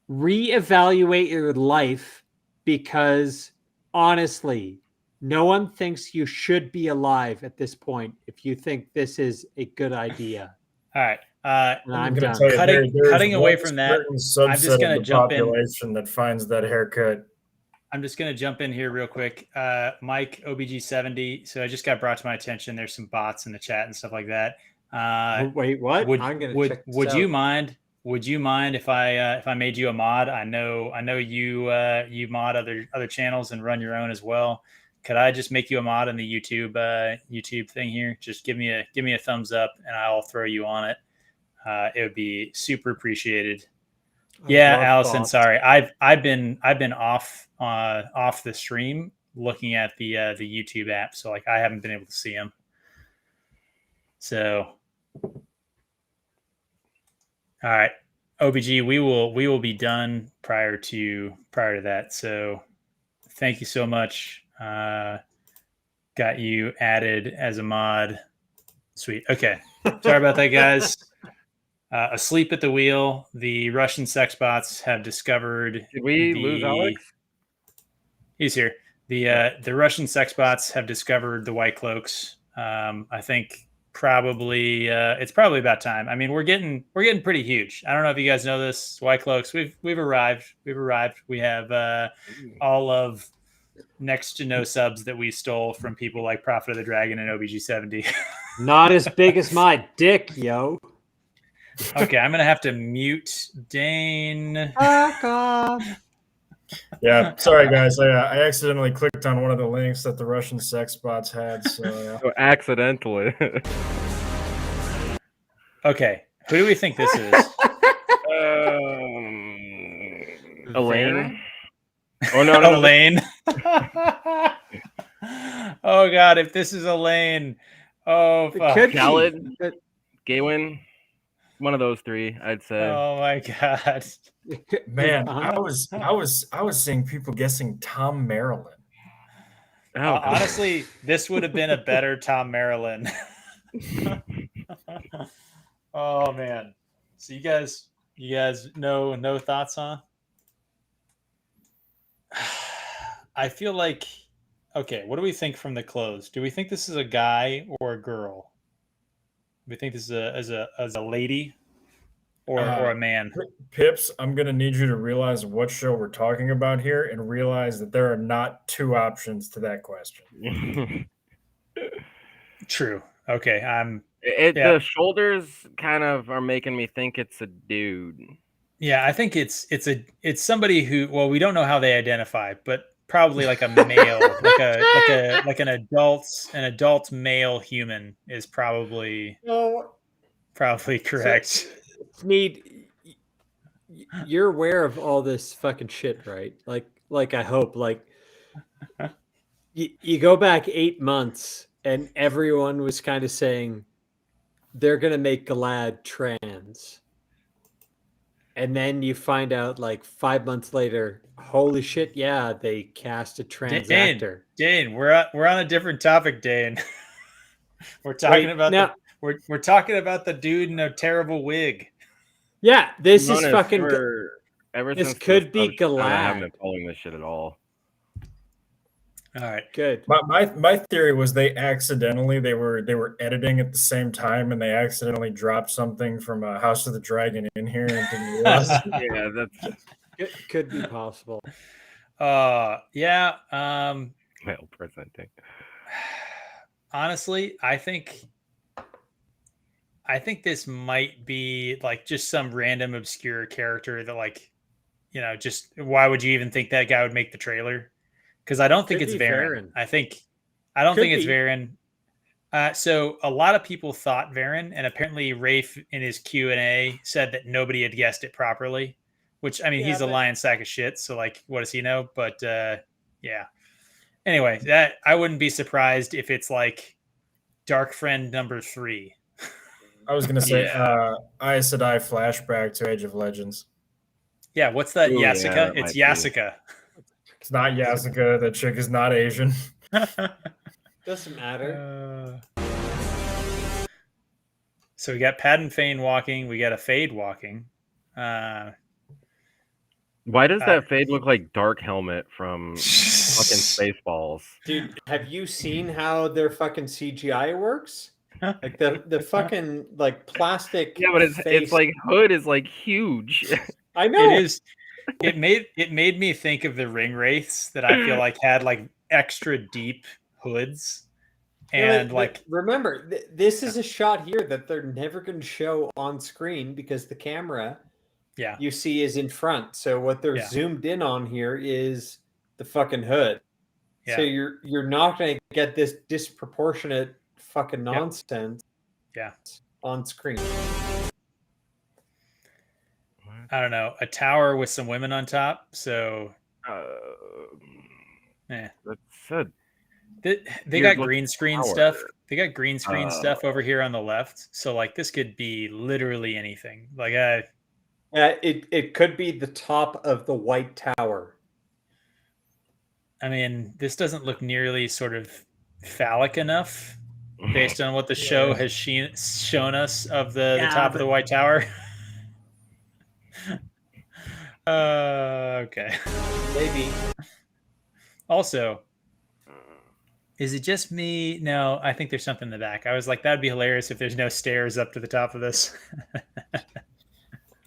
C: reevaluate your life, because honestly, no one thinks you should be alive at this point if you think this is a good idea.
A: All right.
C: I'm done.
A: Cutting away from that, I'm just going to jump in.
B: That finds that haircut.
A: I'm just going to jump in here real quick. Mike, OBG70. So I just got brought to my attention. There's some bots in the chat and stuff like that.
C: Wait, what?
A: Would you mind? Would you mind if I made you a mod? I know you mod other channels and run your own as well. Could I just make you a mod in the YouTube thing here? Just give me a thumbs up and I'll throw you on it. It would be super appreciated. Yeah, Allison, sorry. I've been off the stream looking at the YouTube app, so like I haven't been able to see them. So all right. OBG, we will be done prior to that. So thank you so much. Got you added as a mod. Sweet. Okay. Sorry about that, guys. Asleep at the wheel. The Russian sex bots have discovered.
F: Did we lose Alex?
A: He's here. The Russian sex bots have discovered the White Cloaks. I think probably it's probably about time. I mean, we're getting pretty huge. I don't know if you guys know this. White Cloaks. We've arrived. We have all of next to no subs that we stole from people like Prophet of the Dragon and OBG70.
C: Not as big as my dick, yo.
A: Okay, I'm gonna have to mute Dane.
C: Fuck off.
B: Yeah, sorry guys. I accidentally clicked on one of the links that the Russian sex bots had. So
F: So accidentally.
A: Okay, who do we think this is?
F: Elaine. Oh no,
A: Elaine. Oh God, if this is Elaine, oh fuck.
C: Could
F: Khaled,
C: be.
F: Gawain, one of those three, I'd say.
A: Oh my God.
B: man, I was seeing people guessing Tom Maryland.
F: Oh,
A: Honestly, this would have been a better Tom Maryland. Oh man. So you guys no thoughts on? I feel like, okay, what do we think from the clothes? Do we think this is a guy or a girl? Do we think this is a lady or a man?
B: Pips, I'm gonna need you to realize what show we're talking about here and realize that there are not two options to that question.
A: True. Okay.
F: The shoulders kind of are making me think it's a dude.
A: Yeah, I think it's somebody who, well, we don't know how they identify, but probably like a male, like an adult male human is probably correct.
C: Sneed, you're aware of all this fucking shit, right? Like I hope, like you go back 8 months and everyone was kind of saying they're gonna make Galad trans. And then you find out like 5 months later, holy shit, yeah, they cast a trans actor.
A: Dane, we're on a different topic, Dane. We're talking we're talking about the dude in a terrible wig.
C: Yeah, this is fucking
F: ever
C: this
F: since
C: could be
F: Galad. I haven't
C: Galad.
F: been following this shit at all.
A: All right,
C: good.
B: My theory was they were editing at the same time and they accidentally dropped something from House of the Dragon in here and didn't realize.
F: Yeah, that's
C: could be possible.
A: Yeah.
F: well presenting.
A: Honestly, I think this might be like just some random obscure character that, like, you know, just why would you even think that guy would make the trailer? Because I don't think it's Varen. I don't think it's Varen. So a lot of people thought Varen, and apparently Rafe in his Q&A said that nobody had guessed it properly, which, I mean, he's a lion sack of shit. So like, what does he know? But yeah. Anyway, that I wouldn't be surprised if it's like Dark Friend number 3.
B: I was gonna say Aes Sedai flashback to Age of Legends.
A: Yeah, what's that?
F: Ooh,
A: Yasuka?
F: yeah,
A: It's Yasuka.
B: It's not Yasuka. The chick is not Asian.
C: Doesn't matter.
A: So we got Pat and Fane walking. We got a Fade walking.
F: Why does that Fade look like Dark Helmet from fucking Spaceballs?
C: Dude, have you seen how their fucking CGI works? Like the fucking like plastic.
F: Yeah, but it's like hood is like huge.
C: I know.
A: It is. It made me think of the ring wraiths that I feel like had like extra deep hoods, and like
C: remember this is a shot here that they're never going to show on screen because the camera you see is in front. So what they're zoomed in on here is the fucking hood. So you're not going to get this disproportionate fucking nonsense on screen.
A: I don't know, a tower with some women on top. So
F: that's
A: they got green screen stuff. They got green screen stuff over here on the left. So like this could be literally anything. Like
C: it could be the top of the White Tower.
A: I mean, this doesn't look nearly sort of phallic enough based on what the show has shown us of the top of the White Tower. Okay.
C: Maybe.
A: Also, is it just me? No, I think there's something in the back. I was like, that'd be hilarious if there's no stairs up to the top of this.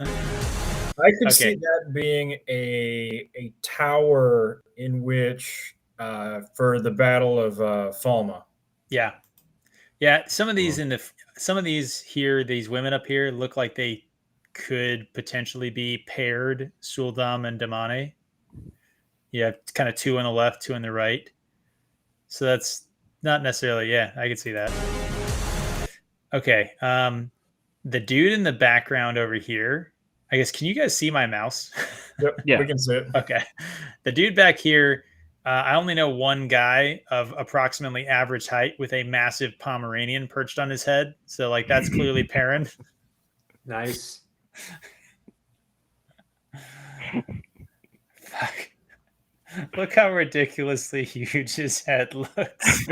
B: I could see that being a tower in which for the Battle of Falma.
A: Yeah. Yeah, some of these here, these women up here look like they could potentially be paired Suldam and Damane. You have kind of two on the left, two on the right. So that's not necessarily, yeah, I can see that. Okay. The dude in the background over here, I guess, can you guys see my mouse?
B: Yep,
F: Yeah.
B: we can see it.
A: Okay. The dude back here, I only know one guy of approximately average height with a massive Pomeranian perched on his head. So, like, that's clearly Perrin.
C: Nice.
A: Fuck. Look how ridiculously huge his head looks.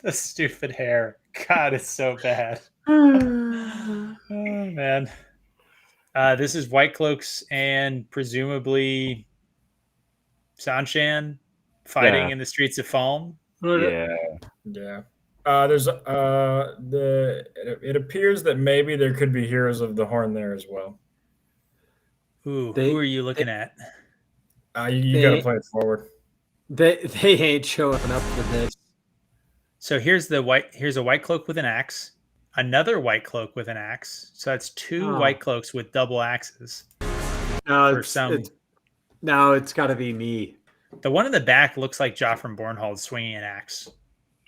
A: The stupid hair. God, it's so bad. Oh, man. This is White Cloaks and presumably Sanshan fighting in the streets of Falm.
F: Yeah.
B: Yeah. It appears that maybe there could be Heroes of the Horn there as well.
A: Ooh, who are you looking at?
B: You got to play it forward.
C: They ain't showing up for this.
A: So here's a white cloak with an axe, another white cloak with an axe. So that's two white cloaks with double axes.
C: No, it's got to be me.
A: The one in the back looks like Joffrey Bornhold swinging an axe.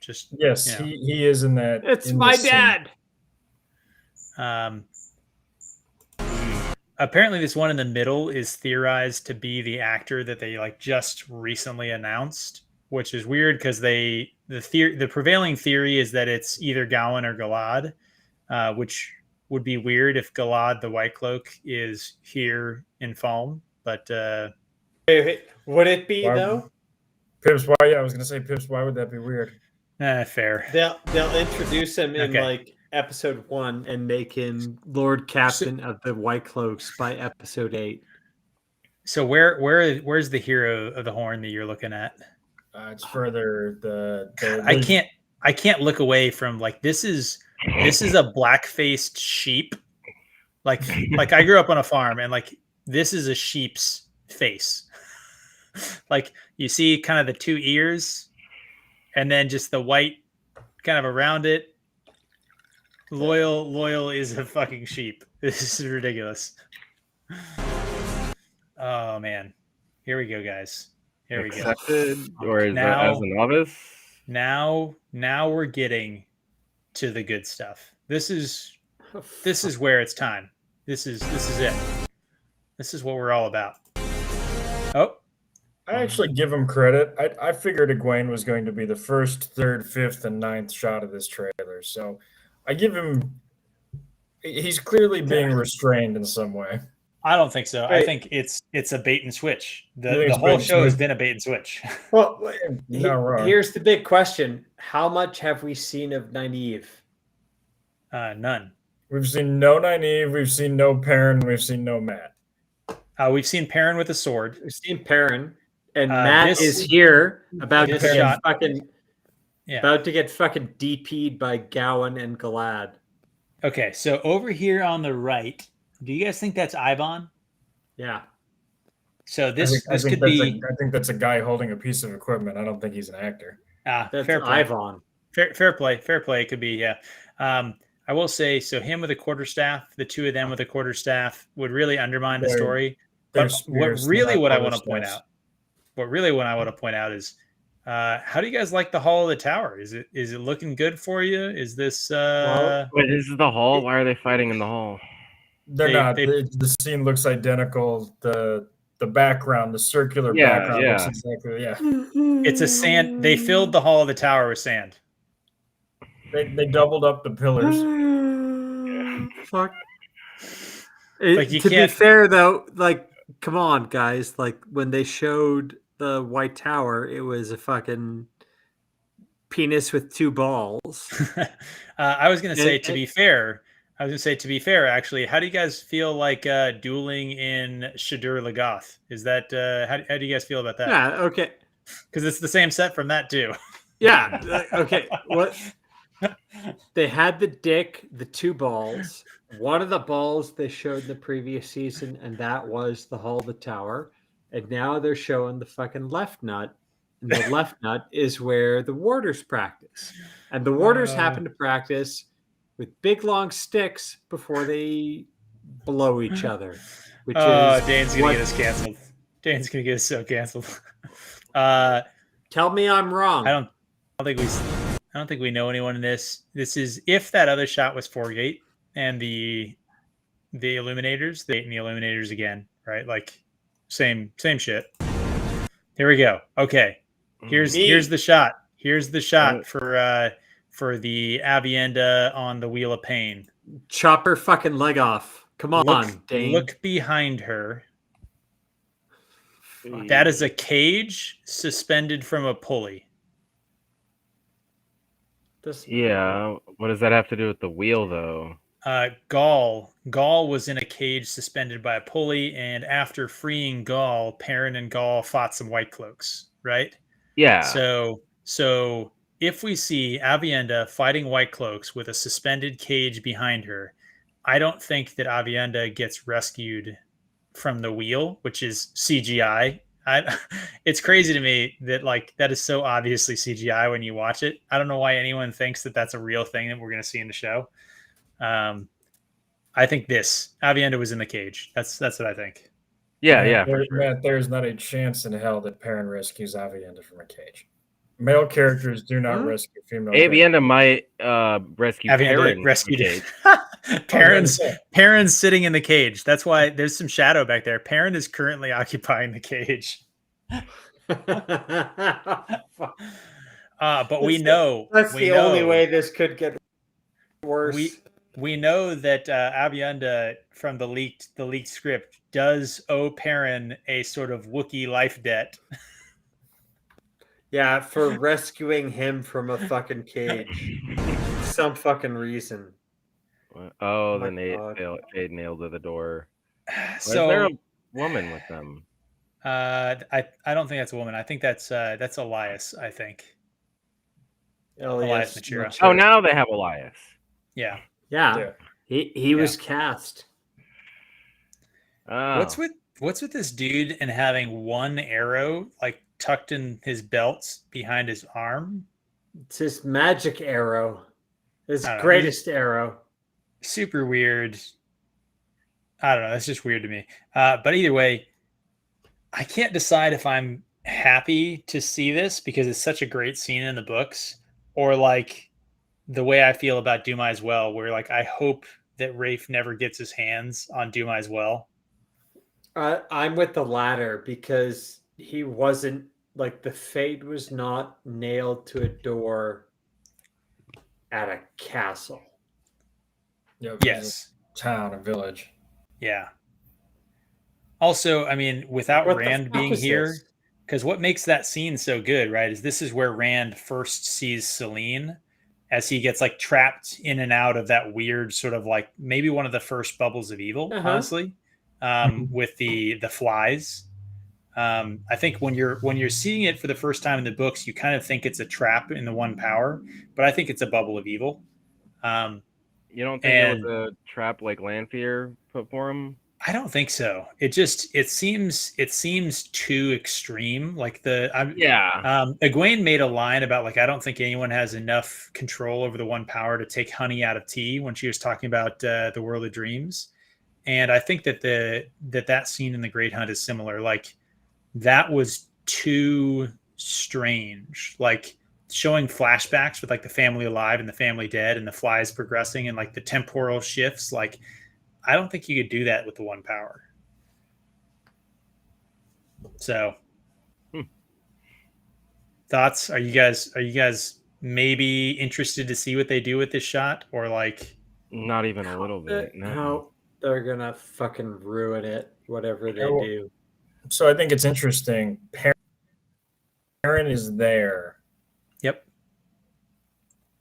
A: Just
B: yes, he is in that.
C: It's my dad.
A: Apparently, this one in the middle is theorized to be the actor that they like just recently announced, which is weird because the prevailing theory is that it's either Gawain or Galad, which would be weird if Galad the White Cloak is here in Falm. But
C: would it be though?
B: Pips, why? Yeah, I was gonna say, Pips, why would that be weird?
A: Fair.
C: They'll introduce him in like episode 1 and make him Lord Captain of the White Cloaks by episode 8.
A: So where's the hero of the horn that you're looking at?
B: It's further
A: I can't look away from like this is a black-faced sheep. Like I grew up on a farm and like this is a sheep's face. Like you see kind of the two ears and then just the white kind of around it. Loyal is a fucking sheep. This is ridiculous. Oh man. Here we go, guys. Here we go.
F: Accepted, or is
A: Now-
F: as a novice?
A: Now we're getting to the good stuff. This is where it's time. This is it. This is what we're all about. Oh,
B: I actually give him credit. I figured Egwene was going to be the first, third, fifth, and ninth shot of this trailer. So I give him. He's clearly being restrained in some way.
A: I don't think so. I think it's a bait and switch. The whole show has been a bait and switch.
C: Well,
B: Not wrong.
C: here's the big question: how much have we seen of Nynaeve?
A: None.
B: We've seen no Nynaeve. We've seen no Perrin. We've seen no Matt.
A: We've seen Perrin with a sword.
C: We've seen Perrin, and Matt is here about to get fucking DP'd by Gawain and Galad.
A: Okay, so over here on the right, do you guys think that's Ivan?
C: Yeah.
A: So this
B: I
A: could be.
B: I think that's a guy holding a piece of equipment. I don't think he's an actor.
C: That's
A: fair play.
C: Ivan.
A: Fair play. Fair play. It could be, yeah. I will say, so him with a quarterstaff, the two of them with a quarterstaff would really undermine the story. But what I want to point out is, how do you guys like the Hall of the Tower? Is it looking good for you? Is this?
F: Wait, this is the hall. Why are they fighting in the hall?
B: They're not. The scene looks identical. The background, the circular background looks exactly. Yeah.
A: It's a sand. They filled the Hall of the Tower with sand.
B: They doubled up the pillars.
C: Fuck.
A: To
C: be fair, though, like, come on, guys. Like, when they showed the White Tower, it was a fucking penis with two balls.
A: I was going to say, to be fair, actually, how do you guys feel like dueling in Shadur Lagoth? Is that, how do you guys feel about that?
C: Yeah, okay.
A: Because it's the same set from that, too.
C: Yeah, okay. What? They had the dick, the two balls. One of the balls they showed in the previous season, and that was the Hall of the Tower. And now they're showing the fucking left nut, and the left nut is where the warders practice. And the warders happen to practice with big long sticks before they blow each other, which is
A: Dane's gonna get us canceled. Dane's gonna get us so canceled.
C: Tell me I'm wrong.
A: I don't think we know anyone in this. This is if that other shot was 4-gate and the illuminators, they and the illuminators again, right? Like same shit. Here we go. Okay. Here's the shot. Here's the shot for the Avienda on the Wheel of Pain.
C: Chop her fucking leg off. Come on, Dane.
A: Look behind her. That is a cage suspended from a pulley.
F: Yeah. What does that have to do with the wheel, though?
A: Gaul was in a cage suspended by a pulley, and after freeing Gaul, Perrin and Gaul fought some White Cloaks, right?
F: Yeah.
A: So if we see Avienda fighting White Cloaks with a suspended cage behind her, I don't think that Avienda gets rescued from the wheel, which is CGI. It's crazy to me that like that is so obviously CGI when you watch it. I don't know why anyone thinks that that's a real thing that we're going to see in the show. I think Avienda was in the cage. That's what I think.
F: Yeah.
B: Matt, there's not a chance in hell that Perrin rescues Avienda from a cage. Male characters do not rescue female.
F: Avienda might rescue
A: Avienda rescued it. Perrin's sitting in the cage. That's why there's some shadow back there. Perrin is currently occupying the cage. But we know
C: that's the only way this could get worse.
A: We know that Avienda from the leaked script does owe Perrin a sort of Wookiee life debt.
C: Yeah, for rescuing him from a fucking cage. Some fucking reason.
F: Oh, then they nailed to the door.
A: So
F: is there a woman with them?
A: I don't think that's a woman. I think that's Elias, I think. Elias Machira.
F: Oh, now they have Elias.
A: Yeah.
C: He was cast.
F: Oh.
A: What's with this dude and having one arrow like tucked in his belts behind his arm?
C: It's his magic arrow. His greatest arrow.
A: Super weird. I don't know. That's just weird to me. But either way, I can't decide if I'm happy to see this because it's such a great scene in the books, or like the way I feel about Dumai's Well, where like I hope that Rafe never gets his hands on Dumai's Well.
C: I'm with the latter because he wasn't like the fate was not nailed to a door at a castle.
A: Yes.
B: Town, a village.
A: Yeah. Also, I mean, without Rand being here, because what makes that scene so good, right, is this is where Rand first sees Selene as he gets like trapped in and out of that weird sort of like maybe one of the first bubbles of evil, honestly, with the flies. I think when you're seeing it for the first time in the books, you kind of think it's a trap in the one power, but I think it's a bubble of evil.
F: You don't think it was a trap like Lanfear put for him?
A: I don't think so. It seems too extreme. Like Egwene made a line about like I don't think anyone has enough control over the one power to take honey out of tea when she was talking about the World of Dreams, and I think that that scene in the Great Hunt is similar. Like that was too strange. Like showing flashbacks with like the family alive and the family dead and the flies progressing and like the temporal shifts. Like I don't think you could do that with the one power. So thoughts? Are you guys maybe interested to see what they do with this shot, or like
F: not even a little bit?
C: No, they're gonna fucking ruin it, whatever they do.
B: So I think it's interesting. Perrin is there.
A: Yep.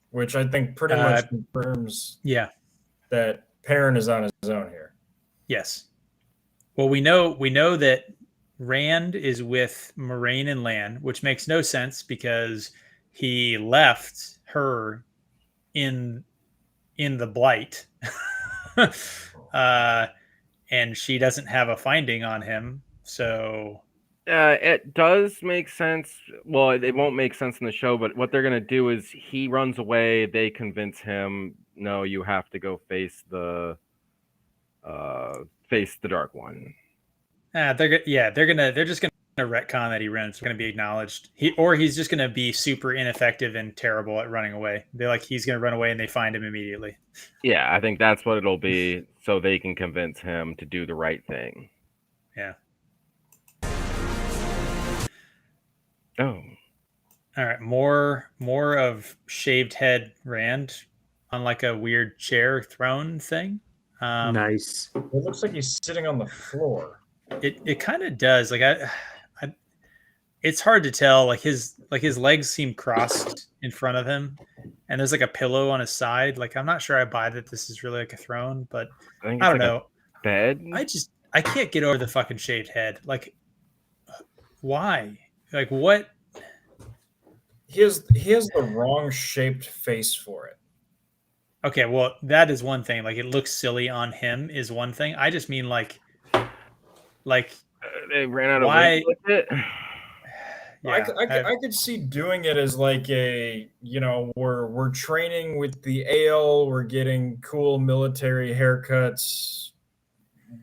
B: Which I think pretty much confirms that Perrin is on his own here.
A: Yes. Well, we know that Rand is with Moraine and Lan, which makes no sense because he left her in the blight. And she doesn't have a finding on him. So
F: It does make sense. Well, it won't make sense in the show, but what they're gonna do is he runs away. They convince him, no, you have to go face the Dark One.
A: They're just gonna retcon that he runs. Going to be acknowledged. He's just going to be super ineffective and terrible at running away. He's going to run away and they find him immediately.
F: Yeah, I think that's what it'll be, so they can convince him to do the right thing.
A: Yeah.
F: Oh.
A: All right. More of shaved head Rand on like a weird chair throne thing.
C: Nice.
B: It looks like he's sitting on the floor.
A: It kind of does. Like it's hard to tell. Like his legs seem crossed in front of him, and there's like a pillow on his side. Like I'm not sure I buy that this is really like a throne, but I don't know.
F: Bed.
A: I can't get over the fucking shaved head. Like why? Like what?
B: He has the wrong shaped face for it.
A: Okay, well that is one thing. Like it looks silly on him is one thing. I just mean like
F: they ran out of
A: why
F: with it.
B: Yeah, I could see doing it as like a, we're training with the ale, we're getting cool military haircuts,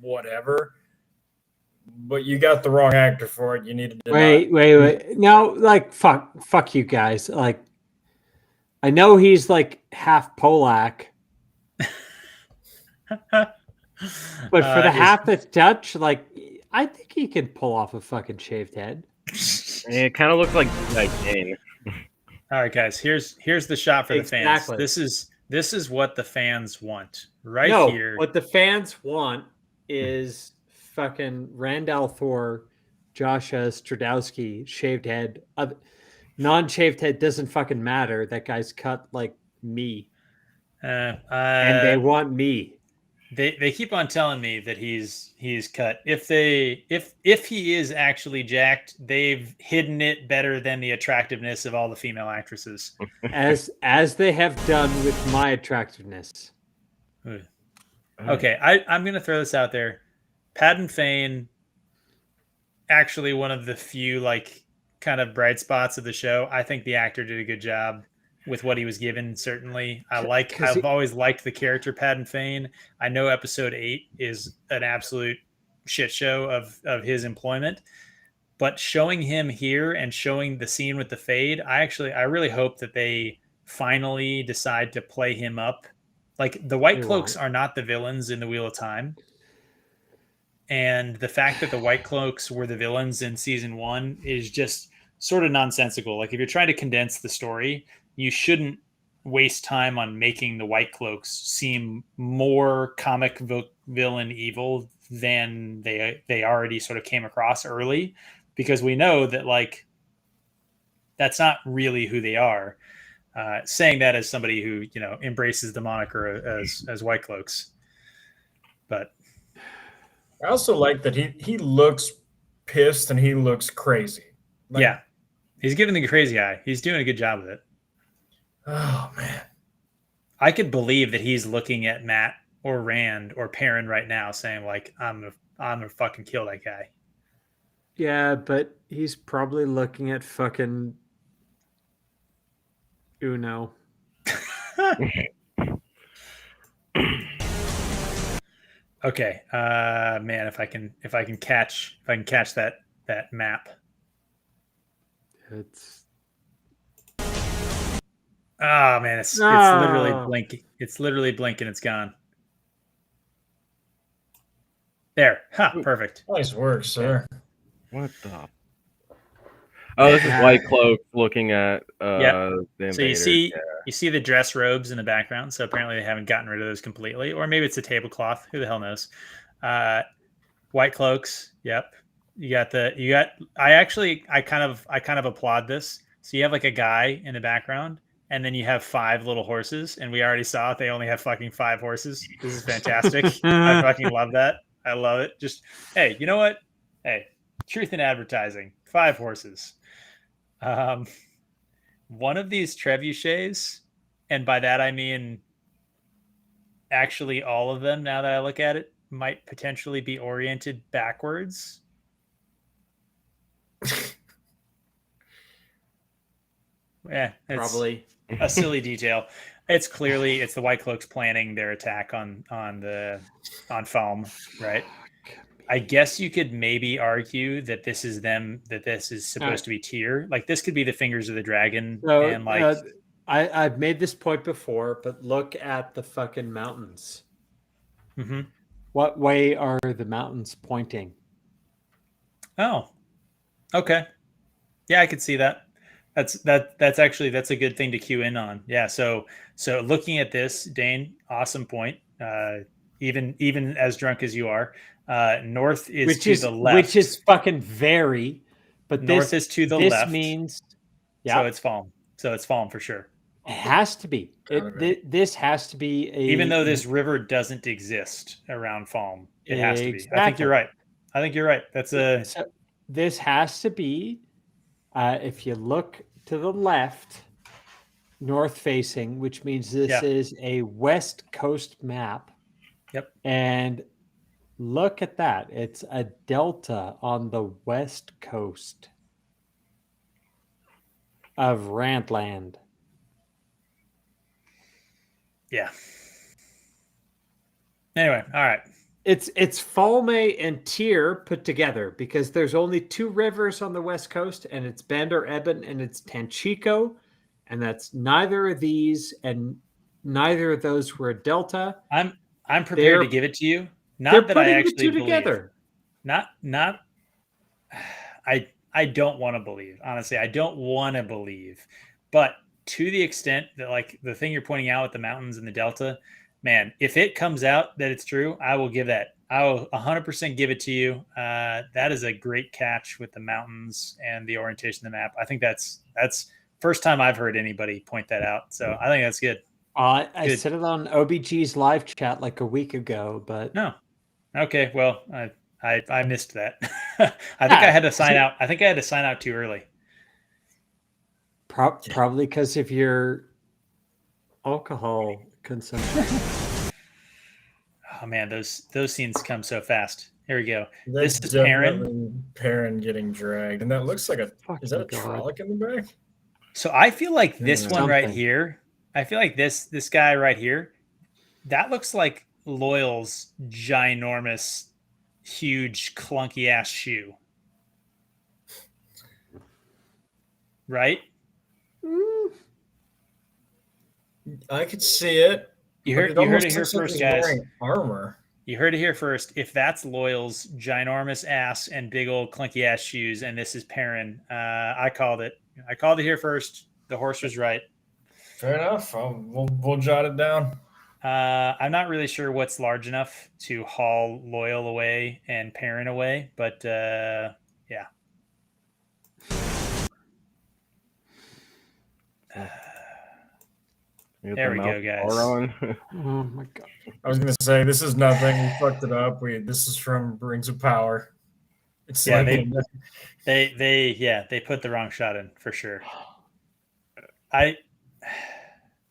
B: whatever. But you got the wrong actor for it. You needed to
C: wait. No, like fuck you guys. Like I know he's like half Polak. But for the half that's Dutch, like I think he can pull off a fucking shaved head.
F: It kind of looks like Jane.
A: All right, guys. Here's the shot for the fans. This is what the fans want here.
C: What the fans want is fucking Rand al'Thor, Joshua Stradowski, shaved head. Non-shaved head doesn't fucking matter. That guy's cut like me, and they want me.
A: They keep on telling me that he's cut. If he is actually jacked, they've hidden it better than the attractiveness of all the female actresses,
C: as they have done with my attractiveness.
A: Okay, I'm gonna throw this out there. Padden Fane, actually one of the few like kind of bright spots of the show. I think the actor did a good job with what he was given. Certainly, I've always liked the character Padden Fane. I know episode 8 is an absolute shit show of his employment, but showing him here and showing the scene with the fade, I really hope that they finally decide to play him up. Like the White Cloaks are not the villains in the Wheel of Time. And the fact that the White Cloaks were the villains in season 1 is just sort of nonsensical. Like if you're trying to condense the story, you shouldn't waste time on making the White Cloaks seem more comic villain evil than they already sort of came across early, because we know that like that's not really who they are. Saying that as somebody who embraces the moniker as White Cloaks, but
B: I also like that he looks pissed and he looks crazy.
A: Yeah, he's giving the crazy eye. He's doing a good job with it.
B: Oh man,
A: I could believe that he's looking at Matt or Rand or Perrin right now, saying like, "I'm gonna fucking kill that guy."
C: Yeah, but he's probably looking at fucking Uno.
A: Okay, man, if I can catch that map. Oh man, it's literally blinking. It's literally blinking. It's gone. There. Perfect.
B: Nice work, sir.
F: What the? Oh, this is White Cloak looking at the invaders.
A: So you see the dress robes in the background. So apparently they haven't gotten rid of those completely, or maybe it's a tablecloth. Who the hell knows? White Cloaks. Yep. I kind of applaud this. So you have like a guy in the background, and then you have 5 little horses, and we already saw it. They only have fucking 5 horses. This is fantastic. I fucking love that. I love it. Just, hey, you know what? Hey, truth in advertising. 5 horses. One of these trebuchets, and by that I mean actually all of them, now that I look at it, might potentially be oriented backwards. Yeah, it's
C: Probably.
A: a silly detail. It's the White Cloaks planning their attack on foam, right? I guess you could maybe argue that this is supposed to be tier. Like this could be the fingers of the dragon,
C: So,
A: and like
C: I've made this point before, but look at the fucking mountains.
A: mhm.
C: What way are the mountains pointing?
A: Oh, okay. Yeah, I could see that. That's a good thing to cue in on. Yeah. So looking at this, Dane, awesome point. Even as drunk as you are, north is to the left.
C: Which is fucking very, but
A: North is to the
C: this
A: left.
C: means
A: So it's fallen. So it's fallen for sure.
C: It has to be. This has to be
A: even though this river doesn't exist around Falm, it has to be.
C: Exactly.
A: I think you're right.
C: This has to be. If you look to the left, north facing, which means this is a West Coast map.
A: Yep.
C: And look at that. It's a delta on the West Coast of Rantland.
A: Yeah. Anyway, all right.
C: It's Falme and Tyr put together because there's only two rivers on the West Coast, and it's Bandar Eben and it's Tanchico, and that's neither of these, and neither of those were a delta.
A: I'm prepared to give it to you. Not that I actually believe. Together. Not. I don't want to believe. Honestly, I don't want to believe. But to the extent that, like, the thing you're pointing out with the mountains and the delta, man, if it comes out that it's true, I will give that. I will 100% give it to you. That is a great catch with the mountains and the orientation of the map. I think that's first time I've heard anybody point that out. So I think that's good.
C: I said it on OBG's live chat like a week ago, but
A: no. Okay, well, I missed that. I think I had to sign out. I think I had to sign out too early.
C: Probably because of your alcohol consumption.
A: Oh man, those scenes come so fast. Here we go.
B: That's
A: this is Perrin.
B: Perrin getting dragged, and that looks like is that a Trolloc in the back?
A: So I feel like this one right here. I feel like this guy right here. That looks like Loyal's ginormous, huge, clunky ass shoe. Right?
B: I could see it.
A: You heard it here first, guys.
B: Armor.
A: You heard it here first. If that's Loyal's ginormous ass and big old clunky ass shoes, and this is Perrin, I called it. I called it here first. The horse was right.
B: Fair enough. We'll jot it down.
A: I'm not really sure what's large enough to haul Loyal away and Perrin away, but yeah. There we go, guys.
C: Oh my god!
B: I was gonna say this is nothing. We fucked it up. This is from Rings of Power. It's
A: yeah, they put the wrong shot in for sure.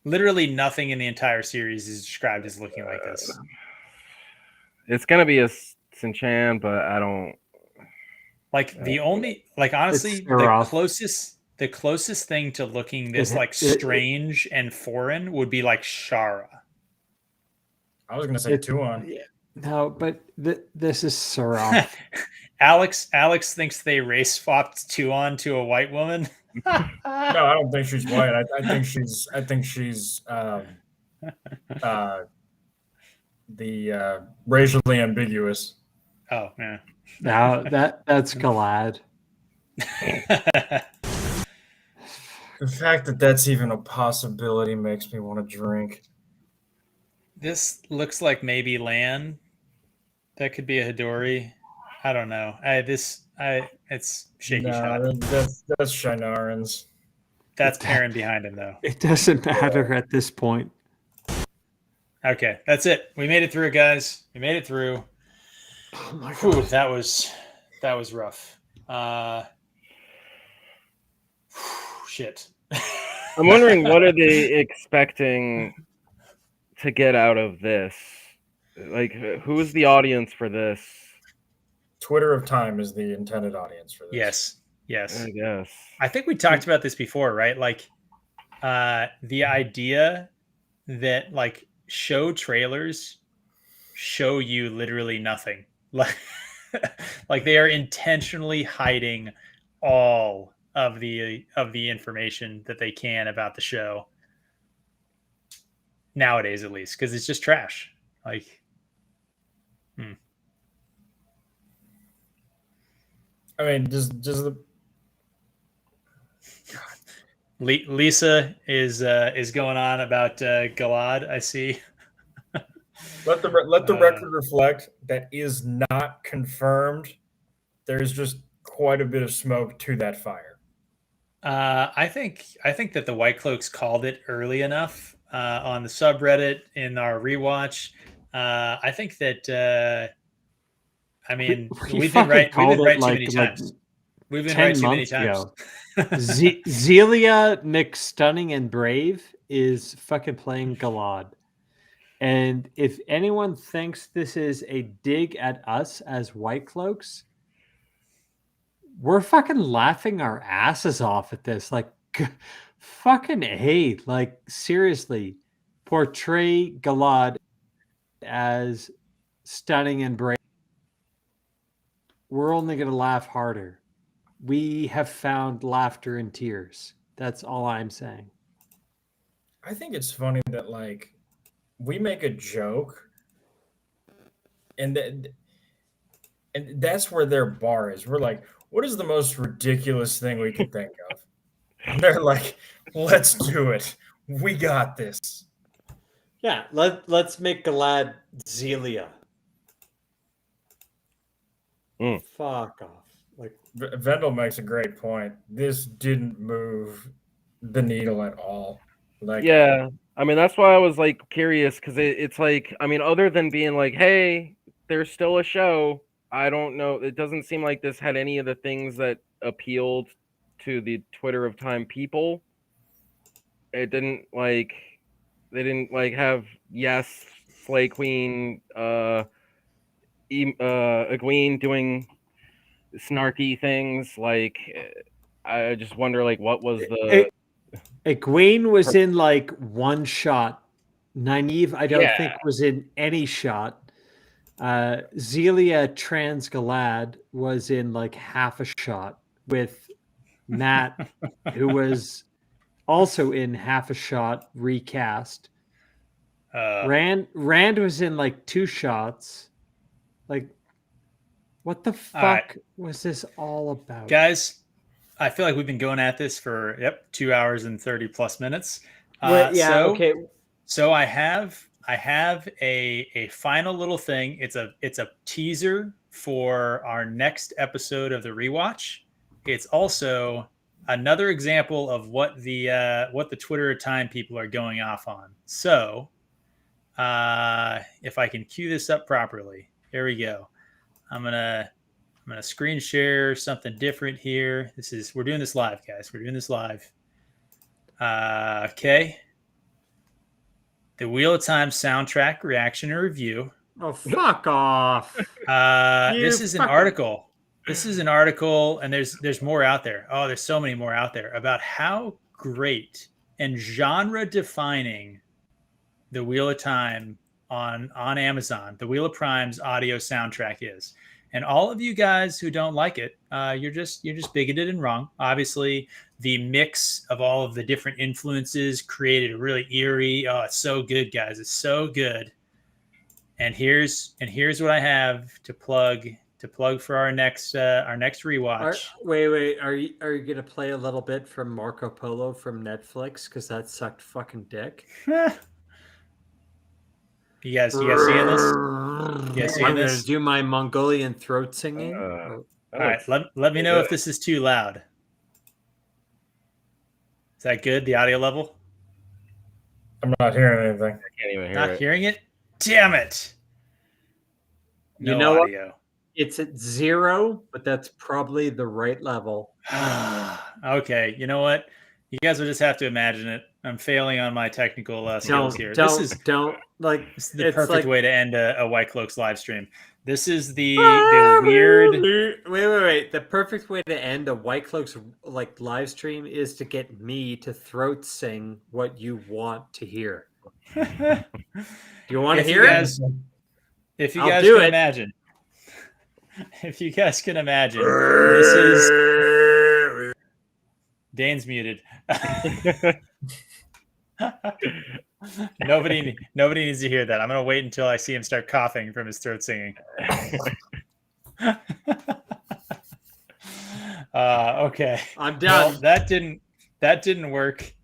A: Literally nothing in the entire series is described as looking like this.
F: It's gonna be a Sinchan, but I don't
A: like the only honestly the closest thing to looking this strange and foreign would be like Shara.
B: I was gonna say Tuon.
C: Yeah. No, but this is Sarah.
A: Alex thinks they race swapped Tuon to a white woman.
B: No, I don't think she's white. I think she's the racially ambiguous.
A: Oh man.
C: No, that's Galad.
B: The fact that that's even a possibility makes me want to drink.
A: This looks like maybe Lan. That could be a Hidori. I don't know. It's shaky shot.
B: That's Shinaran's.
A: That's Perrin behind him, though.
C: It doesn't matter at this point.
A: Okay, that's it. We made it through, guys. We made it through.
C: Oh my god,
A: whew, that was rough. Shit.
F: I'm wondering what are they expecting to get out of this? Like, who's the audience for this?
B: Twitter of Time is the intended audience for this.
A: Yes. Yes.
F: I guess.
A: I think we talked about this before, right? Like the idea that like show trailers show you literally nothing. Like like they are intentionally hiding all of the information that they can about the show nowadays, at least, because it's just trash. Like
B: I mean, does the
A: Lisa is going on about Galad, I see.
B: let the record reflect that is not confirmed. There's just quite a bit of smoke to that fire.
A: I think that the White Cloaks called it early enough on the subreddit in our rewatch. I think that I mean we've been right too many times. We've been right too many times.
C: Zelia McStunning and Brave is fucking playing Galad. And if anyone thinks this is a dig at us as White Cloaks, we're fucking laughing our asses off at this. Like, fucking A. Like, seriously, portray Galad as stunning and brave. We're only going to laugh harder. We have found laughter and tears. That's all I'm saying.
B: I think it's funny that, like, we make a joke and that's where their bar is. We're like, what is the most ridiculous thing we can think of? And they're like, let's do it. We got this.
C: Yeah, let's make Galad Zelia. Fuck off. Like
B: Vendel makes a great point. This didn't move the needle at all. Like,
F: yeah, I mean that's why I was like curious because it's like, I mean, other than being like, hey, there's still a show. I don't know. It doesn't seem like this had any of the things that appealed to the Twitter of Time people. It didn't like, they didn't like have yes, Slay Queen, Egwene doing snarky things. Like, I just wonder, like, what was the
C: Egwene was in like one shot. Nynaeve, I don't think was in any shot. Zelia Trans Galad was in like half a shot with Matt, who was also in half a shot recast. Rand was in like two shots. Like, what the fuck was this all about?
A: Guys, I feel like we've been going at this for 2 hours and 30 plus minutes.
C: Okay.
A: So I have a final little thing. It's a teaser for our next episode of the rewatch. It's also another example of what the Twitter time people are going off on. So if I can cue this up properly, here we go. I'm gonna screen share something different here. We're doing this live, guys. We're doing this live. Okay. The Wheel of Time soundtrack reaction and review.
C: Oh, fuck off.
A: This is an article. This is an article, and there's more out there. Oh, there's so many more out there about how great and genre defining the Wheel of Time on Amazon, the Wheel of Prime's audio soundtrack is. And all of you guys who don't like it, you're just bigoted and wrong. Obviously, the mix of all of the different influences created a really eerie. Oh, it's so good, guys! It's so good. And here's what I have to plug for our next rewatch.
C: Wait. Are you gonna play a little bit from Marco Polo from Netflix? Because that sucked fucking dick.
A: You guys seeing this?
C: I'm going to do my Mongolian throat singing.
A: All right, let me know if this is too loud. Is that good, the audio level?
B: I'm not hearing anything.
F: I can't even hear
A: Not
F: it.
A: hearing it? Damn it. No
C: you know
A: audio.
C: What? It's at 0, but that's probably the right level.
A: Okay, you know what? You guys will just have to imagine it. I'm failing on my technical skills here.
C: Don't
A: This is the
C: it's
A: perfect
C: like,
A: way to end a White Cloaks live stream. This is the weird.
C: Wait. The perfect way to end a White Cloaks like live stream is to get me to throat sing what you want to hear. Do you want to hear it?
A: If you
C: I'll
A: guys
C: do
A: can
C: it.
A: imagine, if you guys can imagine, this is Dane's muted. Nobody needs to hear that. I'm gonna wait until I see him start coughing from his throat singing. Okay.
C: I'm done.
A: Well, that didn't work.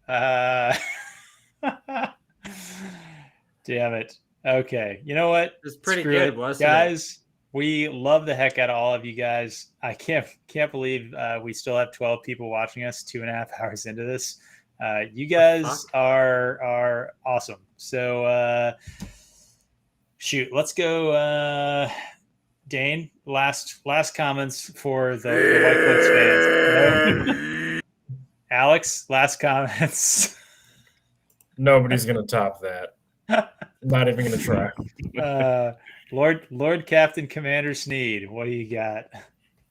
A: Damn it. Okay. You know what?
C: It's pretty
A: Screw
C: good,
A: it.
C: wasn't it?
A: Guys, we love the heck out of all of you guys. I can't believe we still have 12 people watching us 2.5 hours into this. You guys are awesome. So shoot, let's go. Dane, last comments for the White Cloaks fans. No. Alex, last comments.
B: Nobody's gonna top that. Not even gonna try.
A: Lord Captain Commander Sneed, what do you got?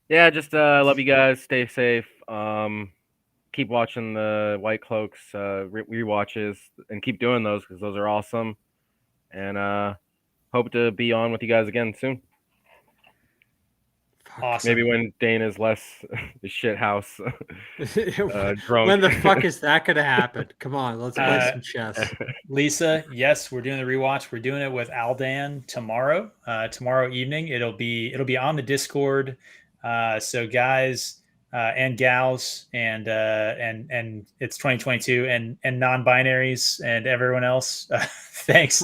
F: Yeah, just love you guys. Stay safe. Keep watching the White Cloaks rewatches and keep doing those because those are awesome. And hope to be on with you guys again soon.
A: Awesome.
F: Maybe when Dane is less the shit house drunk.
C: When the fuck is that gonna happen? Come on, let's play some chess.
A: Lisa, yes, we're doing the rewatch. We're doing it with Aldan tomorrow. Tomorrow evening, it'll be on the Discord. So guys and gals and it's 2022 and non-binaries and everyone else. Thanks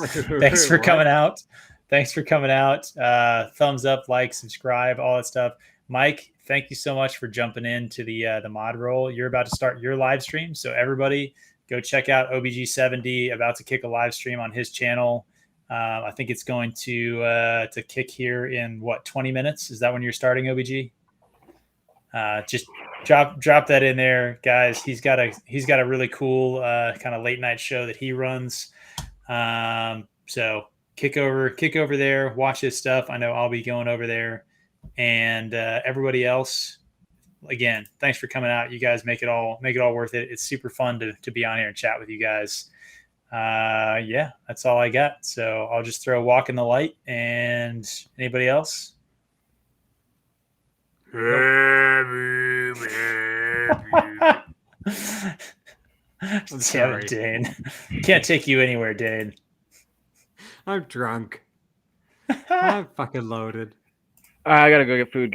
A: for coming out. Thanks for coming out. Thumbs up, like, subscribe, all that stuff. Mike, thank you so much for jumping into the mod role. You're about to start your live stream, so everybody go check out OBG7D. About to kick a live stream on his channel. I think it's going to kick here in 20 minutes. Is that when you're starting, OBG? Just drop that in there, guys. He's got a really cool kind of late night show that he runs. So kick over there, watch his stuff. I know I'll be going over there, and everybody else, again, thanks for coming out. You guys make it all worth it. It's super fun to be on here and chat with you guys. Yeah, that's all I got. So I'll just throw Walk in the Light. And anybody else? Damn it, Dane. Can't take you anywhere, Dane.
C: I'm drunk. I'm fucking loaded.
F: I gotta go get food.